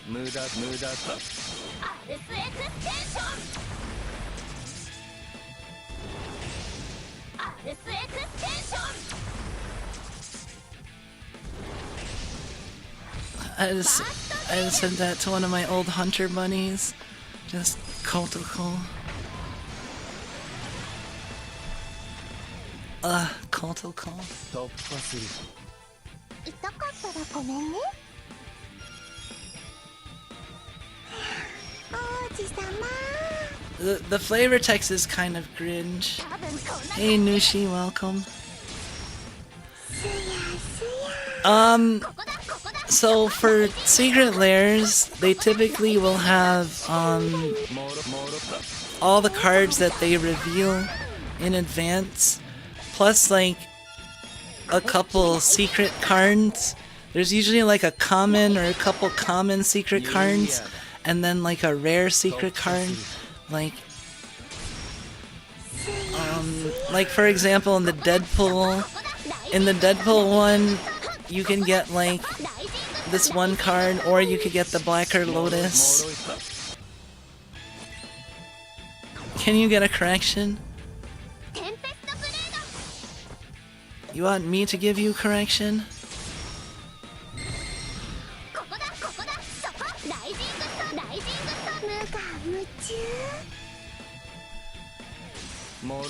無駄だ。アルスエクステンション。アルスエクステンション。 I just sent that to one of my old hunter bunnies. Just Kotoko. Kotoko. 突破する。痛かったらごめんね。王子様。 The flavor text is kind of cringe. 多分こんな。 Hey Nushi, welcome. すやすや。 ここだ、ここだ。 So for secret lairs, they typically will have もろall the cards that they reveal in advance, plus like a couple secret cards. There's usually like a common or a couple common secret cards, and then like a rare secret card. Like for example, in the Deadpool one, you can get like this one card, or you could get the Blacker Lotus. Can you get a correction? テンペストブレード。 You want me to give you correction? ここだ、ここだ。そこ。ライジングスト、ライジングスト。無我夢中。 もろい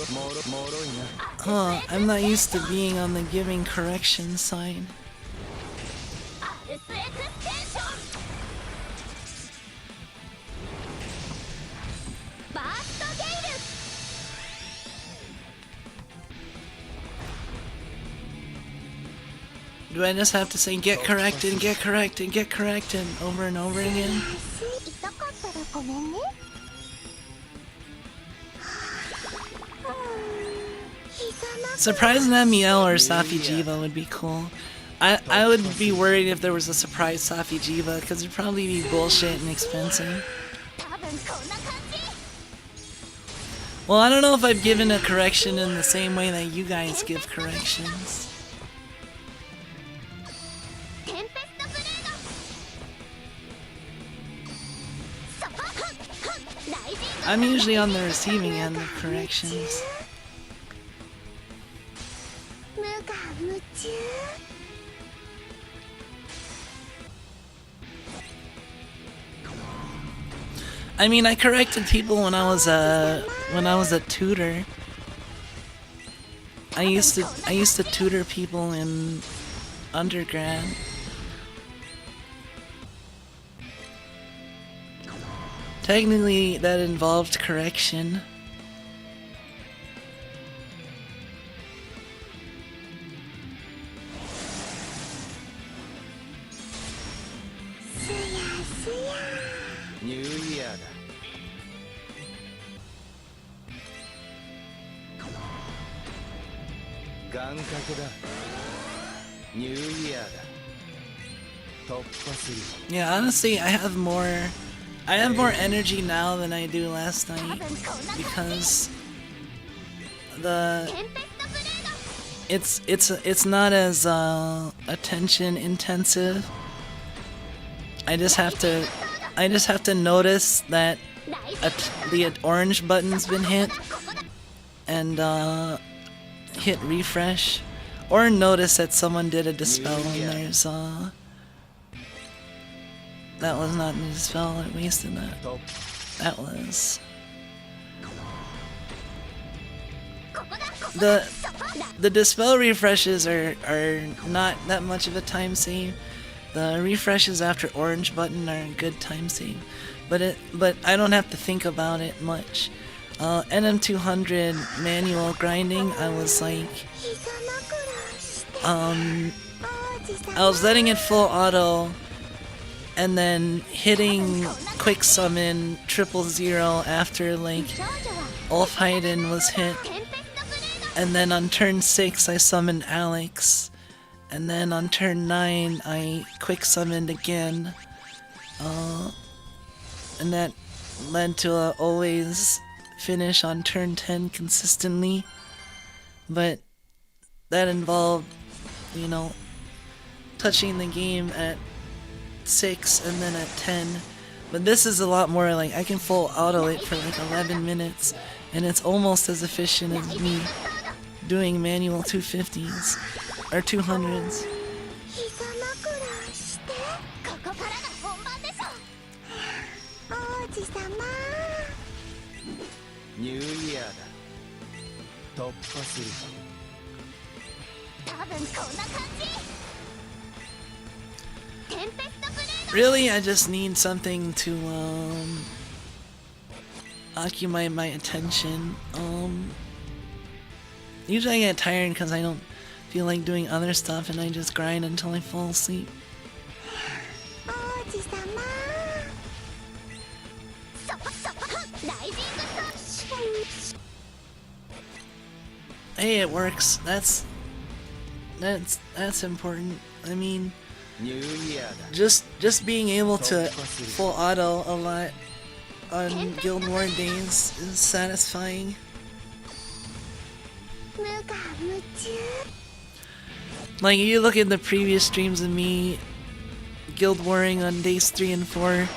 な。 Huh, I'm not used to being on the giving correction side. アルスエクステンション。バーストゲイル。 Do I just have to say get corrected, get corrected, get corrected over and over again? 痛かったらごめんね。Surprise Namiel or SechiHyeo would be cool. I would be worried if there was a surprise SechiHyeo because it'd probably be bullshit and expensive. 多分こんな感じ。 Well, I don't know if I've given a correction in the same way that you guys give corrections. テンペストブレード。そこ。はっ、はっ。ライジングスト。 I'm usually on the receiving end of corrections. 無我夢中。 I mean, I corrected people when I was a tutor. I used to tutor people in undergrad. Technically, that involved correction. Yeah, honestly, I have more energy now than I do last night because it's not as attention intensive. I just have to notice that the orange button's been hit, and hit refresh or notice that someone did a dispel and there's that was not a dispel, I wasted that. That was the dispel refreshes are not that much of a time save. The refreshes after orange button are a good time save, but I don't have to think about it much. NM200 manual grinding, I was like, I was letting it full auto, and then hitting quick summon 000 after like Ulf Haydn was hit, and then on turn 6 I summoned Alex, and then on turn 9 I quick summoned again, and that led to a always finish on turn 10 consistently, but that involved, you know, touching the game at 6 and then at 10. But this is a lot more like I can full auto it for like 11 minutes, and it's almost as efficient as me doing manual 250s or 200s. ニューイヤーだ。突破する。多分こんな感じ。テンペストブレード。 Really, I just need something to occupy my attention. Usually I get tired because I don't feel like doing other stuff, and I just grind until I fall asleep. 王子様。ライジングスター。 Hey, it works. That's important. I mean, ニューイヤーだ。 just being able to full auto a lot on Guild War days is satisfying. 無我夢中。 Like, you look at the previous streams of me Guild Warring on days 3 and 4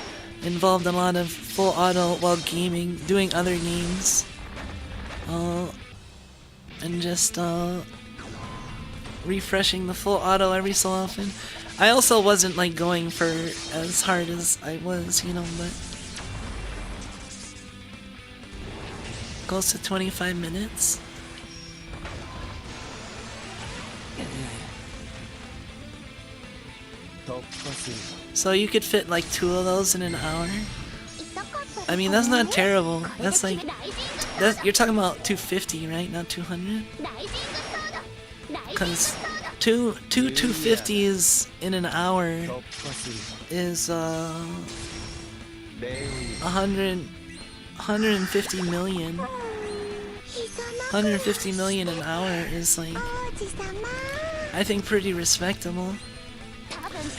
involved a lot of full auto while gaming, doing other games, and just refreshing the full auto every so often. I also wasn't like going for as hard as I was, you know, but close to 25 minutes. So you could fit like 2 of those in an hour. I mean, that's not terrible. That's like, you're talking about 250, right? Not 200? Because two 250s in an hour is 150 million. 150 million an hour is like, I think, pretty respectable.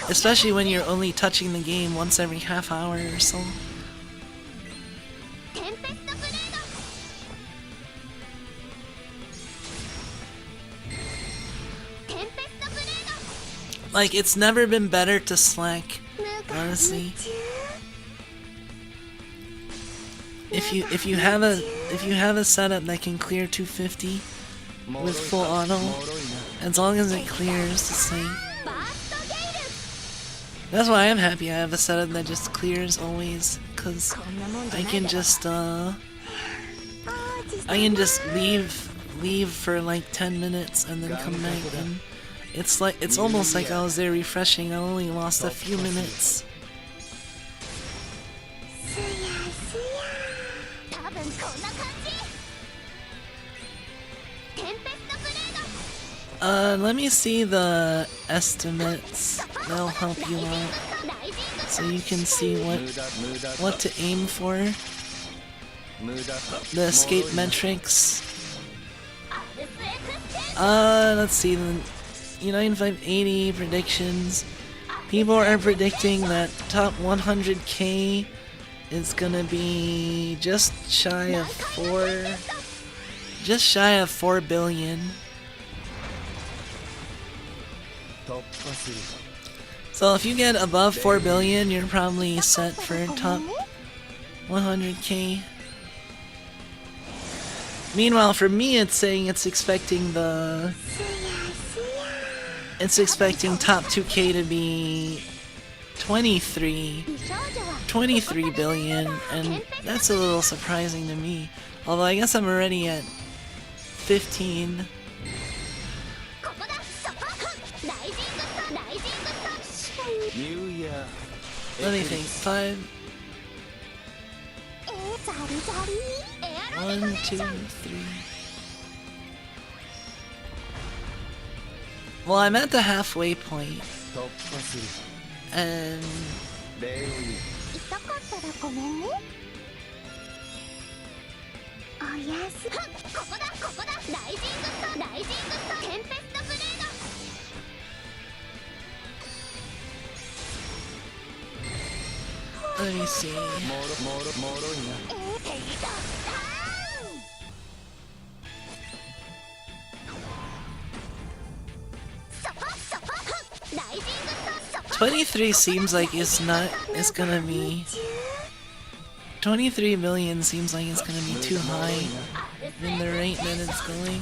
Especially when you're only touching the game once every half hour or so. Like, it's never been better to slack, honestly. If you have a setup that can clear 250 with full auto, as long as it clears, it's like, that's why I'm happy I have a setup that just clears always, cause I can just leave for like 10 minutes and then come back, and it's almost like I was there refreshing. I only lost a few minutes. Let me see the estimates. That'll help you out, so you can see what to aim for. The escape metrics. Let's see, the United 580 predictions. People are predicting that top 100k is gonna be just shy of 4 billion. So if you get above 4 billion, you're probably set for top 100k. Meanwhile, for me, it's saying it's expecting the... It's expecting top 2K to be 23 billion, and that's a little surprising to me. Although I guess I'm already at 15. Let me think. 5. 1, 2, 3. Well, I'm at the halfway point, and let me see. $23 seems like it's gonna be... 23 million seems like it's gonna be too high in the rate that it's going.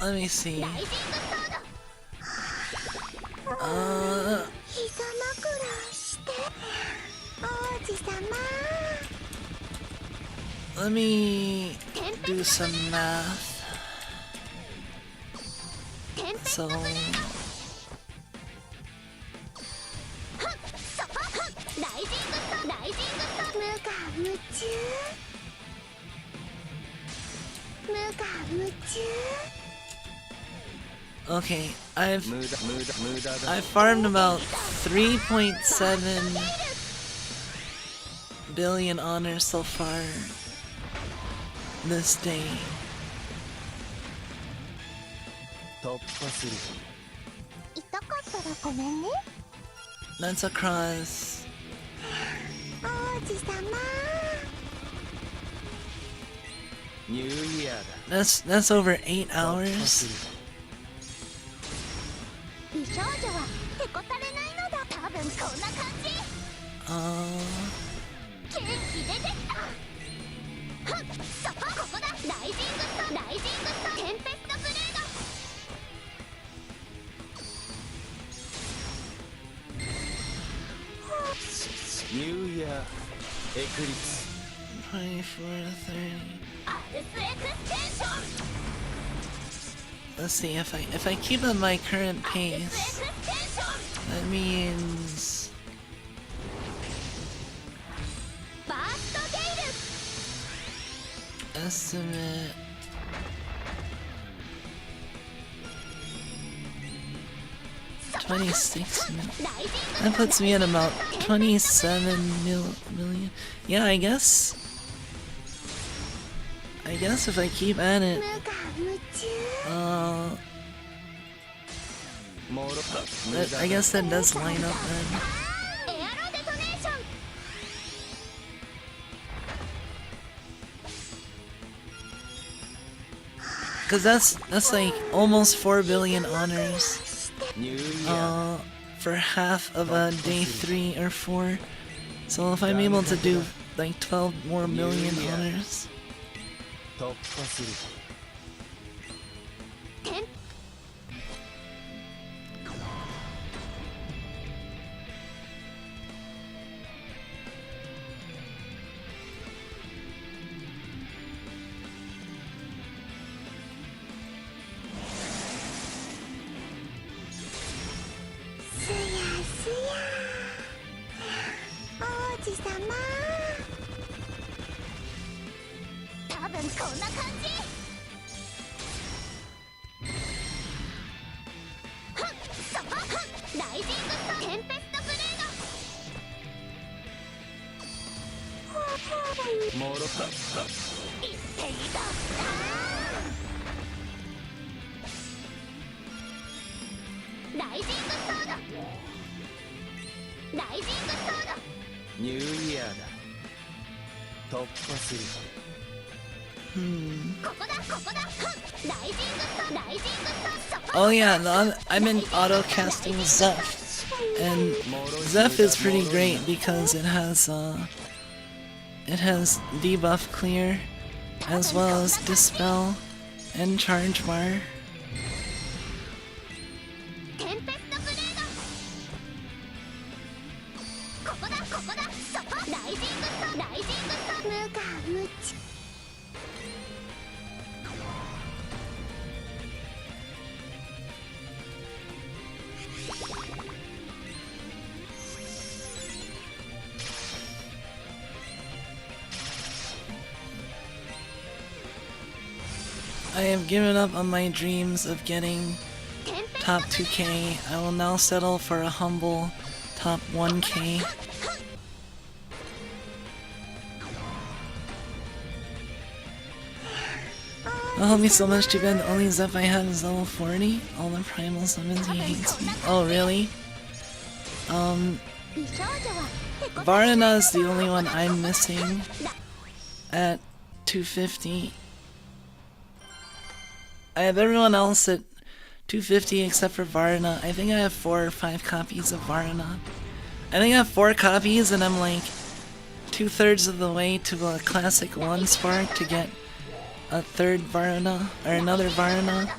Let me see. Let me do some math. So... Okay, I've farmed about 3.7 billion honors so far this day. That's across... That's over 8 hours. New Year Eclipse 24 to 30. Let's see, if I keep at my current pace, that means estimate 26 million. That puts me at about 27 million. Yeah, I guess if I keep at it, I guess that does line up then. Cause that's like almost 4 billion honors. For half of a day 3 or 4. So if I'm able to do like 12 more million honors. 突破する。Oh yeah, I'm in auto casting Zeph, and Zeph is pretty great because it has debuff clear, as well as dispel and charge bar. I have given up on my dreams of getting top 2k. I will now settle for a humble top 1k. Oh, help me so much, too bad the only Zeph I have is level 40. All the primal summons, he hates me. Oh, really? Varna is the only one I'm missing at 250. I have everyone else at 250 except for Varna. I think I have 4 or 5 copies of Varna. I think I have 4 copies and I'm like 2/3 of the way to a classic 1 spark to get a 3rd Varna, or another Varna.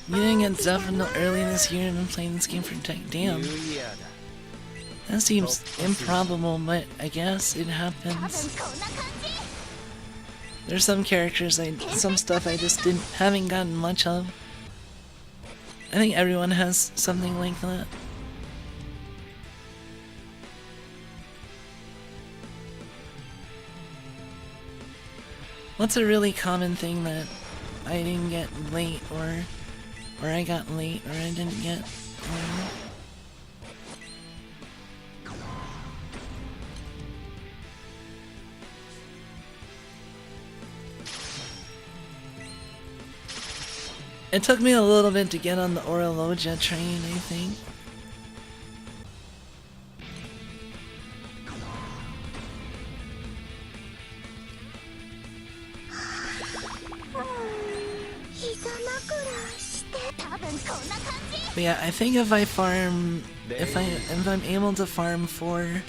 You didn't get Zeph until early this year and been playing this game for tech. Damn. That seems improbable, but I guess it happens. There's some characters, some stuff I just haven't gotten much of. I think everyone has something like that. What's a really common thing that I didn't get late, or I got late, or I didn't get? It took me a little bit to get on the Oroloja train, I think. But yeah, I think if I farm, if I'm able to farm 4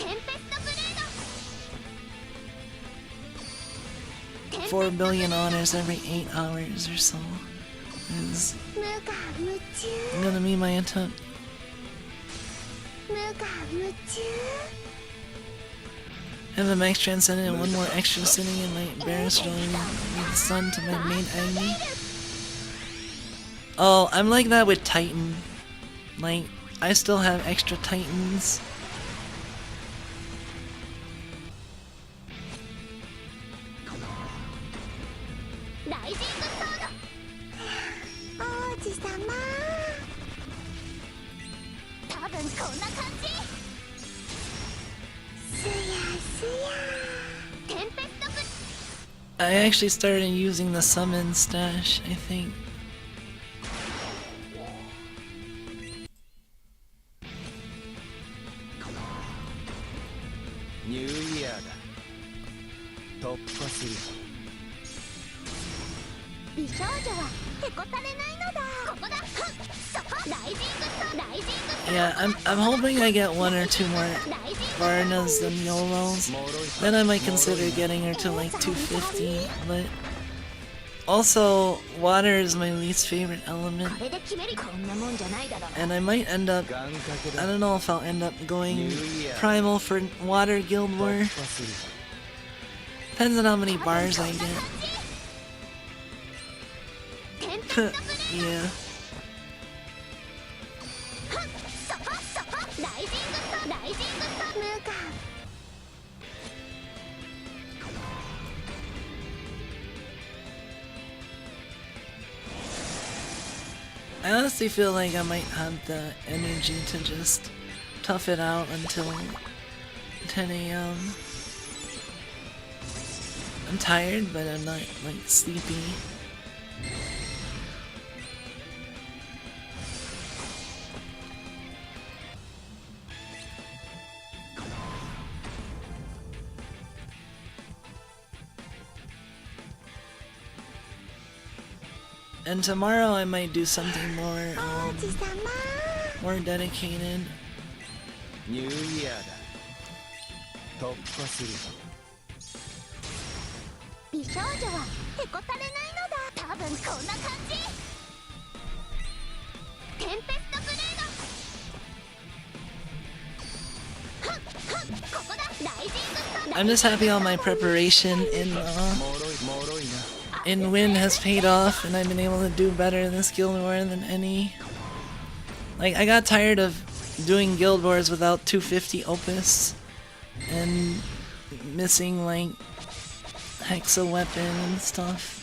billion honors every 8 hours or so, is gonna be my attempt. Have a max transcendent and 1 more extra sitting in my barrister with the sun to my main enemy. Oh, I'm like that with Titan. Like, I still have extra Titans. I actually started using the summon stash, I think. New Year だ。突破する。美少女はへこたれないのだ。ここだ。そこ。ライジングとライジング。Yeah, I'm hoping I get 1 or 2 more Varnas than Yolos. Then I might consider getting her to like 250, but also water is my least favorite element. And I might end up, I don't know if I'll end up going primal for water guild war. Depends on how many bars I get. Yeah. I honestly feel like I might have the energy to just tough it out until 10 AM. I'm tired, but I'm not like sleepy. And tomorrow I might do something 王子様 more dedicated. ニューイヤーだ。突破する。美少女はへこたれないのだ。多分こんな感じ。テンペストブレード。はっはっ、ここだ。ライジングスター。 I'm just happy all my preparation in Win has paid off, and I've been able to do better in this guild war than any. Like, I got tired of doing guild wars without 250 opus and missing like hexa weapon and stuff.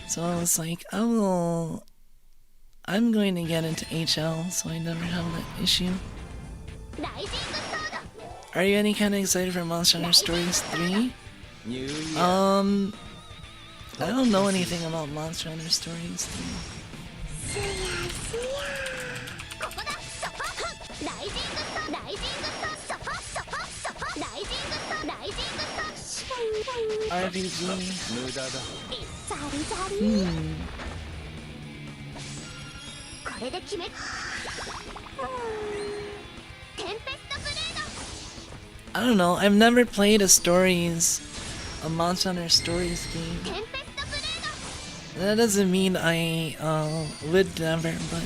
So I was like, I'm going to get into HL, so I never have that issue. Are you any kind of excited for Monster Hunter Stories 3? I don't know anything about Monster Hunter Stories 3. RPG. I don't know, I've never played a Monster Hunter Stories game. That doesn't mean I would never, but...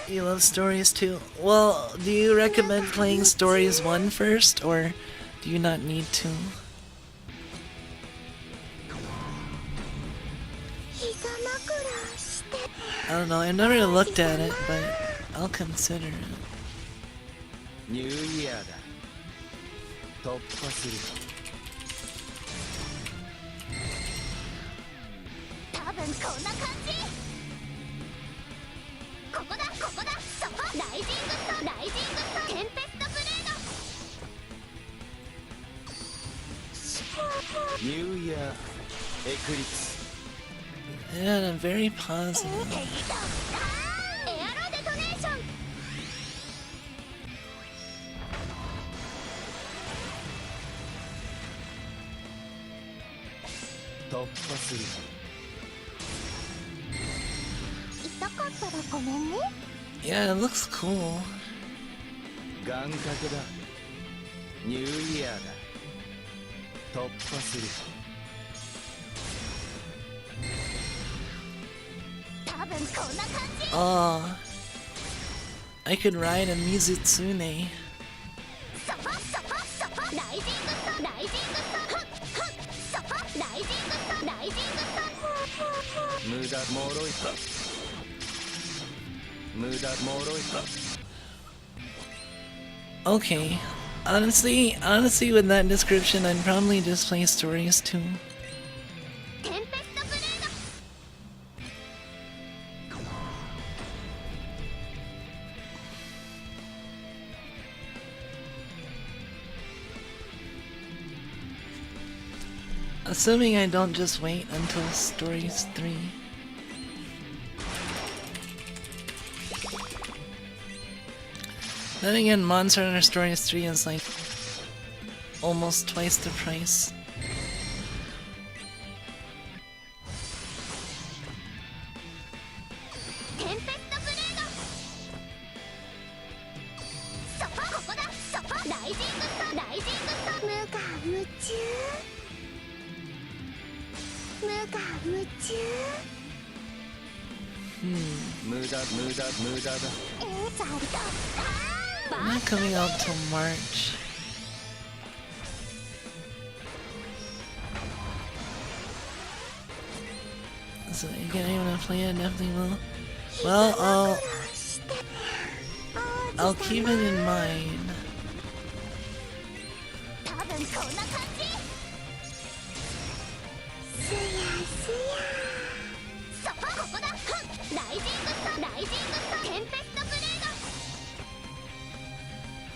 You love Stories too? Well, do you recommend playing Stories 1 first, or do you not need to? I don't know, I've never looked at it, but I'll consider it. ニューイヤーだ。突破する。多分こんな感じ。ここだここだ。そこ。ライジングスター。ライジングスター。テンペストブレード。ニューイヤーエクリプス。 Yeah, I'm very positive. エアロデトネーション。突破する。痛かったらごめんね。 Yeah, it looks cool. 眼覚だ。ニューイヤーだ。突破する。 Oh, I could ride a Mizitsune. Okay, honestly, with that description, I'd probably just play Stories 2. Assuming I don't just wait until Stories 3. Then again, Monster Hunter Stories 3 is like almost twice the price. Not coming out till March. So again, I wanna play it, definitely will. Well, I'll keep it in mind.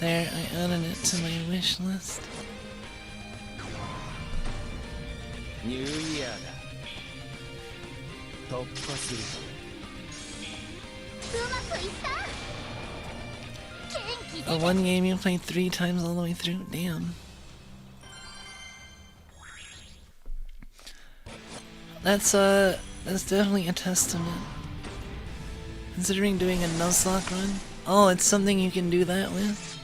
There, I added it to my wish list. New Year. 突破する。うまくいった。The one game you played 3 times all the way through? Damn. That's definitely a testament. Considering doing a Nuzlocke run. Oh, it's something you can do that with?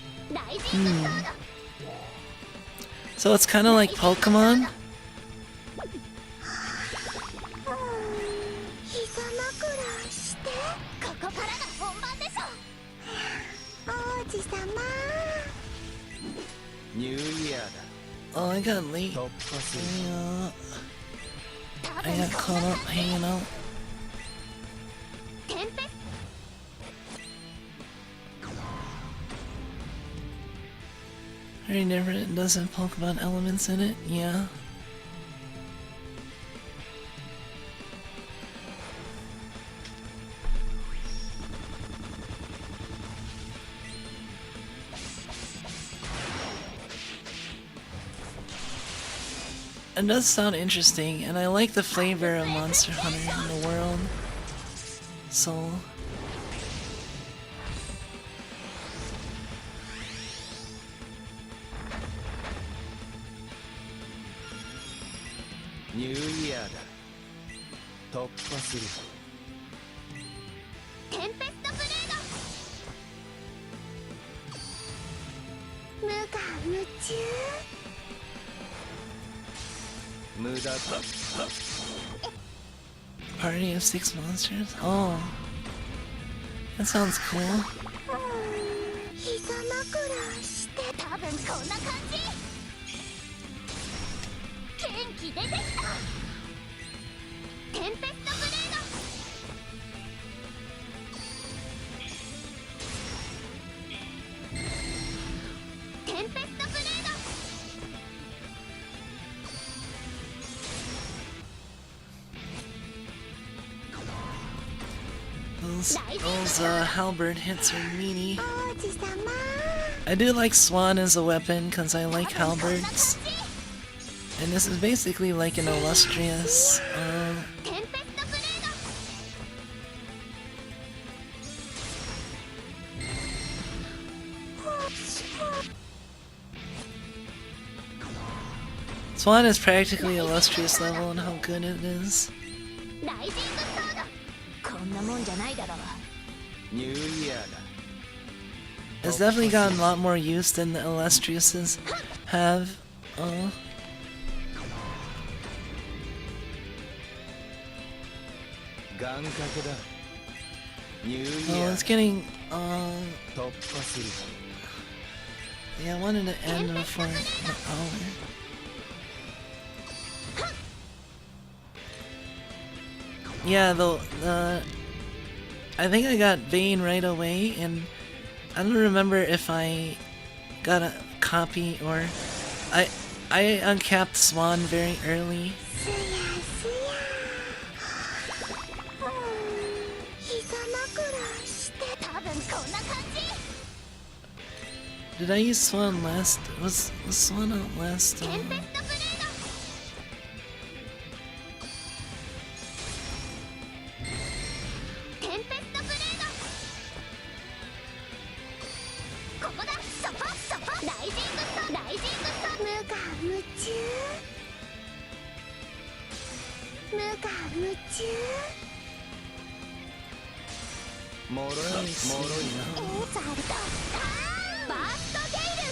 So it's kinda like Pokemon? Oh, I got late. I got caught up hanging out. Very different. It does have Pokemon elements in it, yeah. It does sound interesting, and I like the flavor of Monster Hunter in the world. So... New Year だ。突破する。テンペストブレード。無我夢中。無駄だ。 Party of 6 monsters? Oh. That sounds cool. 膝枕して。多分こんな感じ。元気出てきた。テンペストブレード。テンペストブレード。Those halberd hits are meaty. 王子様。 I do like Swan as a weapon because I like halberds. And this is basically like an illustrious, テンペストブレード。 Swan is practically illustrious level and how good it is. ライジングソード。こんなもんじゃないだろう。ニューイヤーだ。 It's definitely gotten a lot more use than the illustriouses have. 願掛けだ。ニューイ Oh, ヤ it's ー。 getting, 突破する。 yeah, I wanted to end before an hour. Yeah, I think I got Vayne right away, and I don't remember if I got a copy or I uncapped Swan very early. すやすや。膝枕して。多分こんな感じ。 Did I use Swan last? Was Swan out last? テンペストブレード。テンペストブレード。ここだ。そこそこ。ライジングソライジングソ。無我夢中。無我夢中。もろいもろいな。ザルト。バーストゲイル。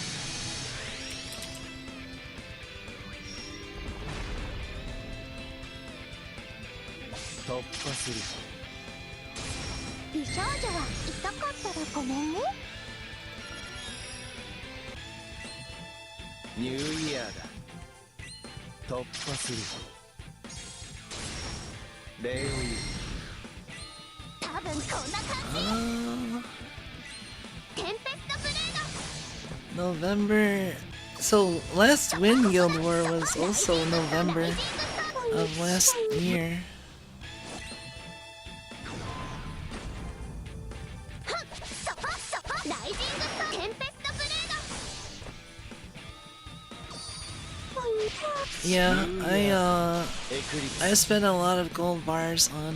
突破する。美少女は痛かったらごめんね。ニューイヤーだ。突破する。礼を言う。多分こんな感じ。テンペストブレード。 November. So last Wind Guild War was also November of last year. そこそこ。ライジングソテンペストブレード。 Yeah, エクリプス。 I spent a lot of gold bars on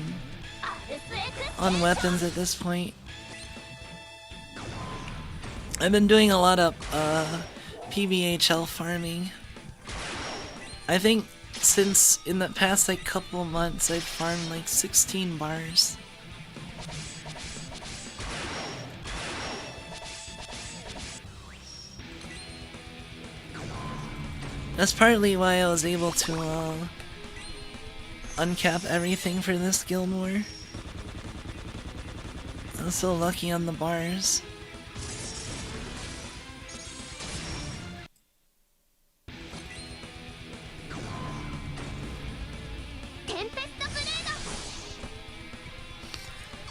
アルスエクス。 on weapons at this point. I've been doing a lot of PBHL farming. I think since in the past like couple months I've farmed like 16 bars. That's partly why I was able to uncap everything for this guild war. I was so lucky on the bars.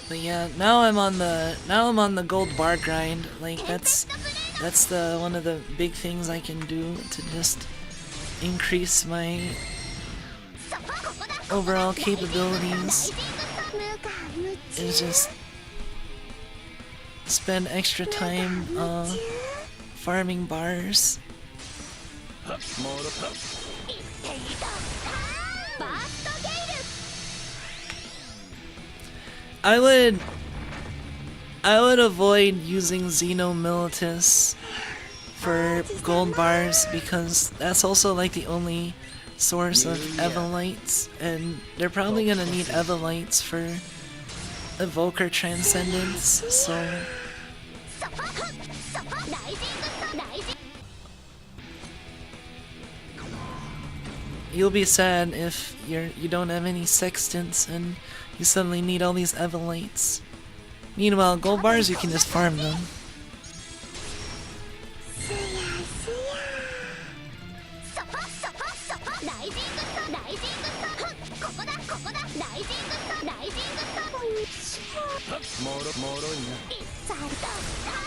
But yeah, now I'm on the gold bar grind. Like that's the one of the big things I can do to just increase my overall capabilities. Is just spend extra time farming bars. I would avoid using Xenomilitus for gold bars because that's also like the only source of Evolites, and they're probably gonna need Evolites for Evoker Transcendence, so you'll be sad if you don't have any sextants and you suddenly need all these Evolites. Meanwhile, gold bars, you can just farm them.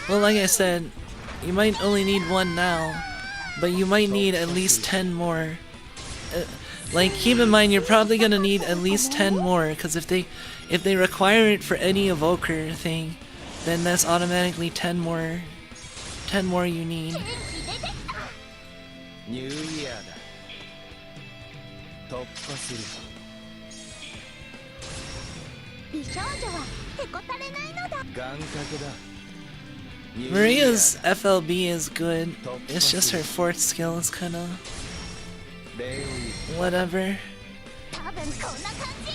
Well, like I said, you might only need one now, but you might need at least 10 more. Like, keep in mind, you're probably gonna need at least 10 more, because if they require it for any evoker thing, then that's automatically 10 more you need. New Year だ。突破する。美少女はへこたれないのだ。願掛けだ。Maria's FLB is good. It's just her fourth skill is kinda whatever. 多分こんな感じ。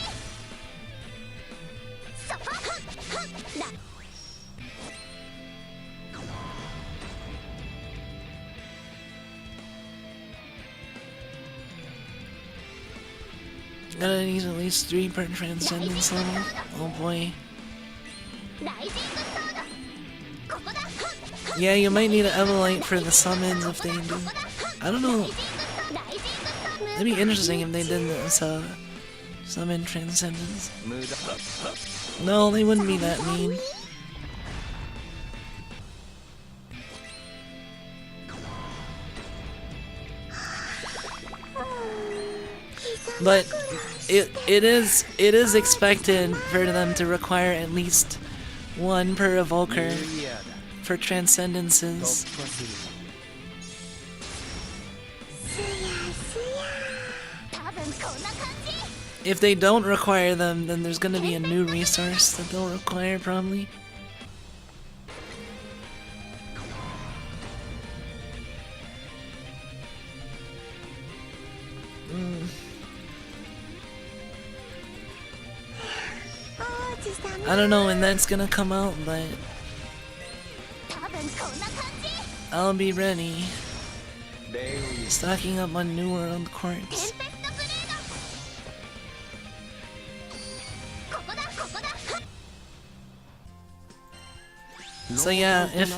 Gotta need at least 3 per transcendence level. Oh boy. Yeah, you might need an Evolite for the summons if they do. I don't know. That'd be interesting if they did this summon transcendence. No, they wouldn't be that mean. But it is expected for them to require at least 1 per evoker for transcendences. If they don't require them, then there's gonna be a new resource that they'll require probably. I don't know when that's gonna come out, but I'll be ready. Stocking up on New World Quartz. So yeah, if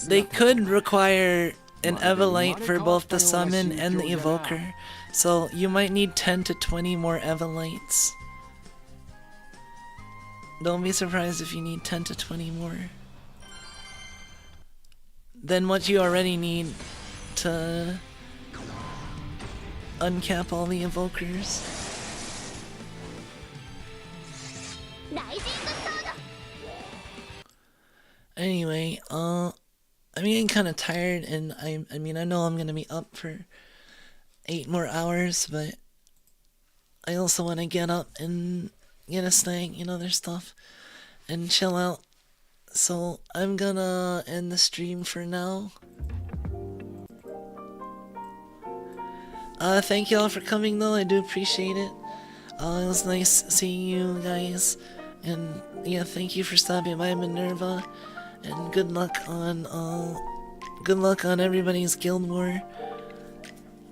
they could require an Evolite for both the summon and the evoker, so you might need 10 to 20 more Evolites. Don't be surprised if you need 10 to 20 more than what you already need to uncap all the evokers. Anyway, I'm getting kind of tired, and I mean, I know I'm gonna be up for 8 more hours, but I also want to get up and get a snack and other stuff and chill out. So I'm gonna end the stream for now. Thank you all for coming though, I do appreciate it. It was nice seeing you guys. And yeah, thank you for stopping by Minerva. And good luck on everybody's Guild War.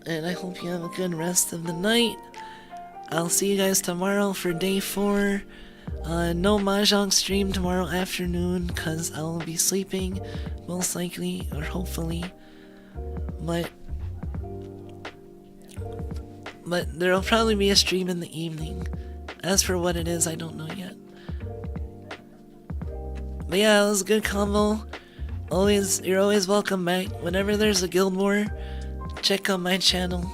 And I hope you have a good rest of the night. I'll see you guys tomorrow for day 4. No Mahjong stream tomorrow afternoon because I will be sleeping, most likely, or hopefully. But there'll probably be a stream in the evening. As for what it is, I don't know yet. But yeah, it was a good combo. You're always welcome back. Whenever there's a Guild War, check out my channel.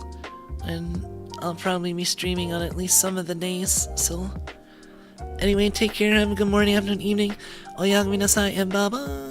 And I'll probably be streaming on at least some of the days, so... Anyway, take care, have a good morning, afternoon, evening. Oyagami nasai, and bye-bye!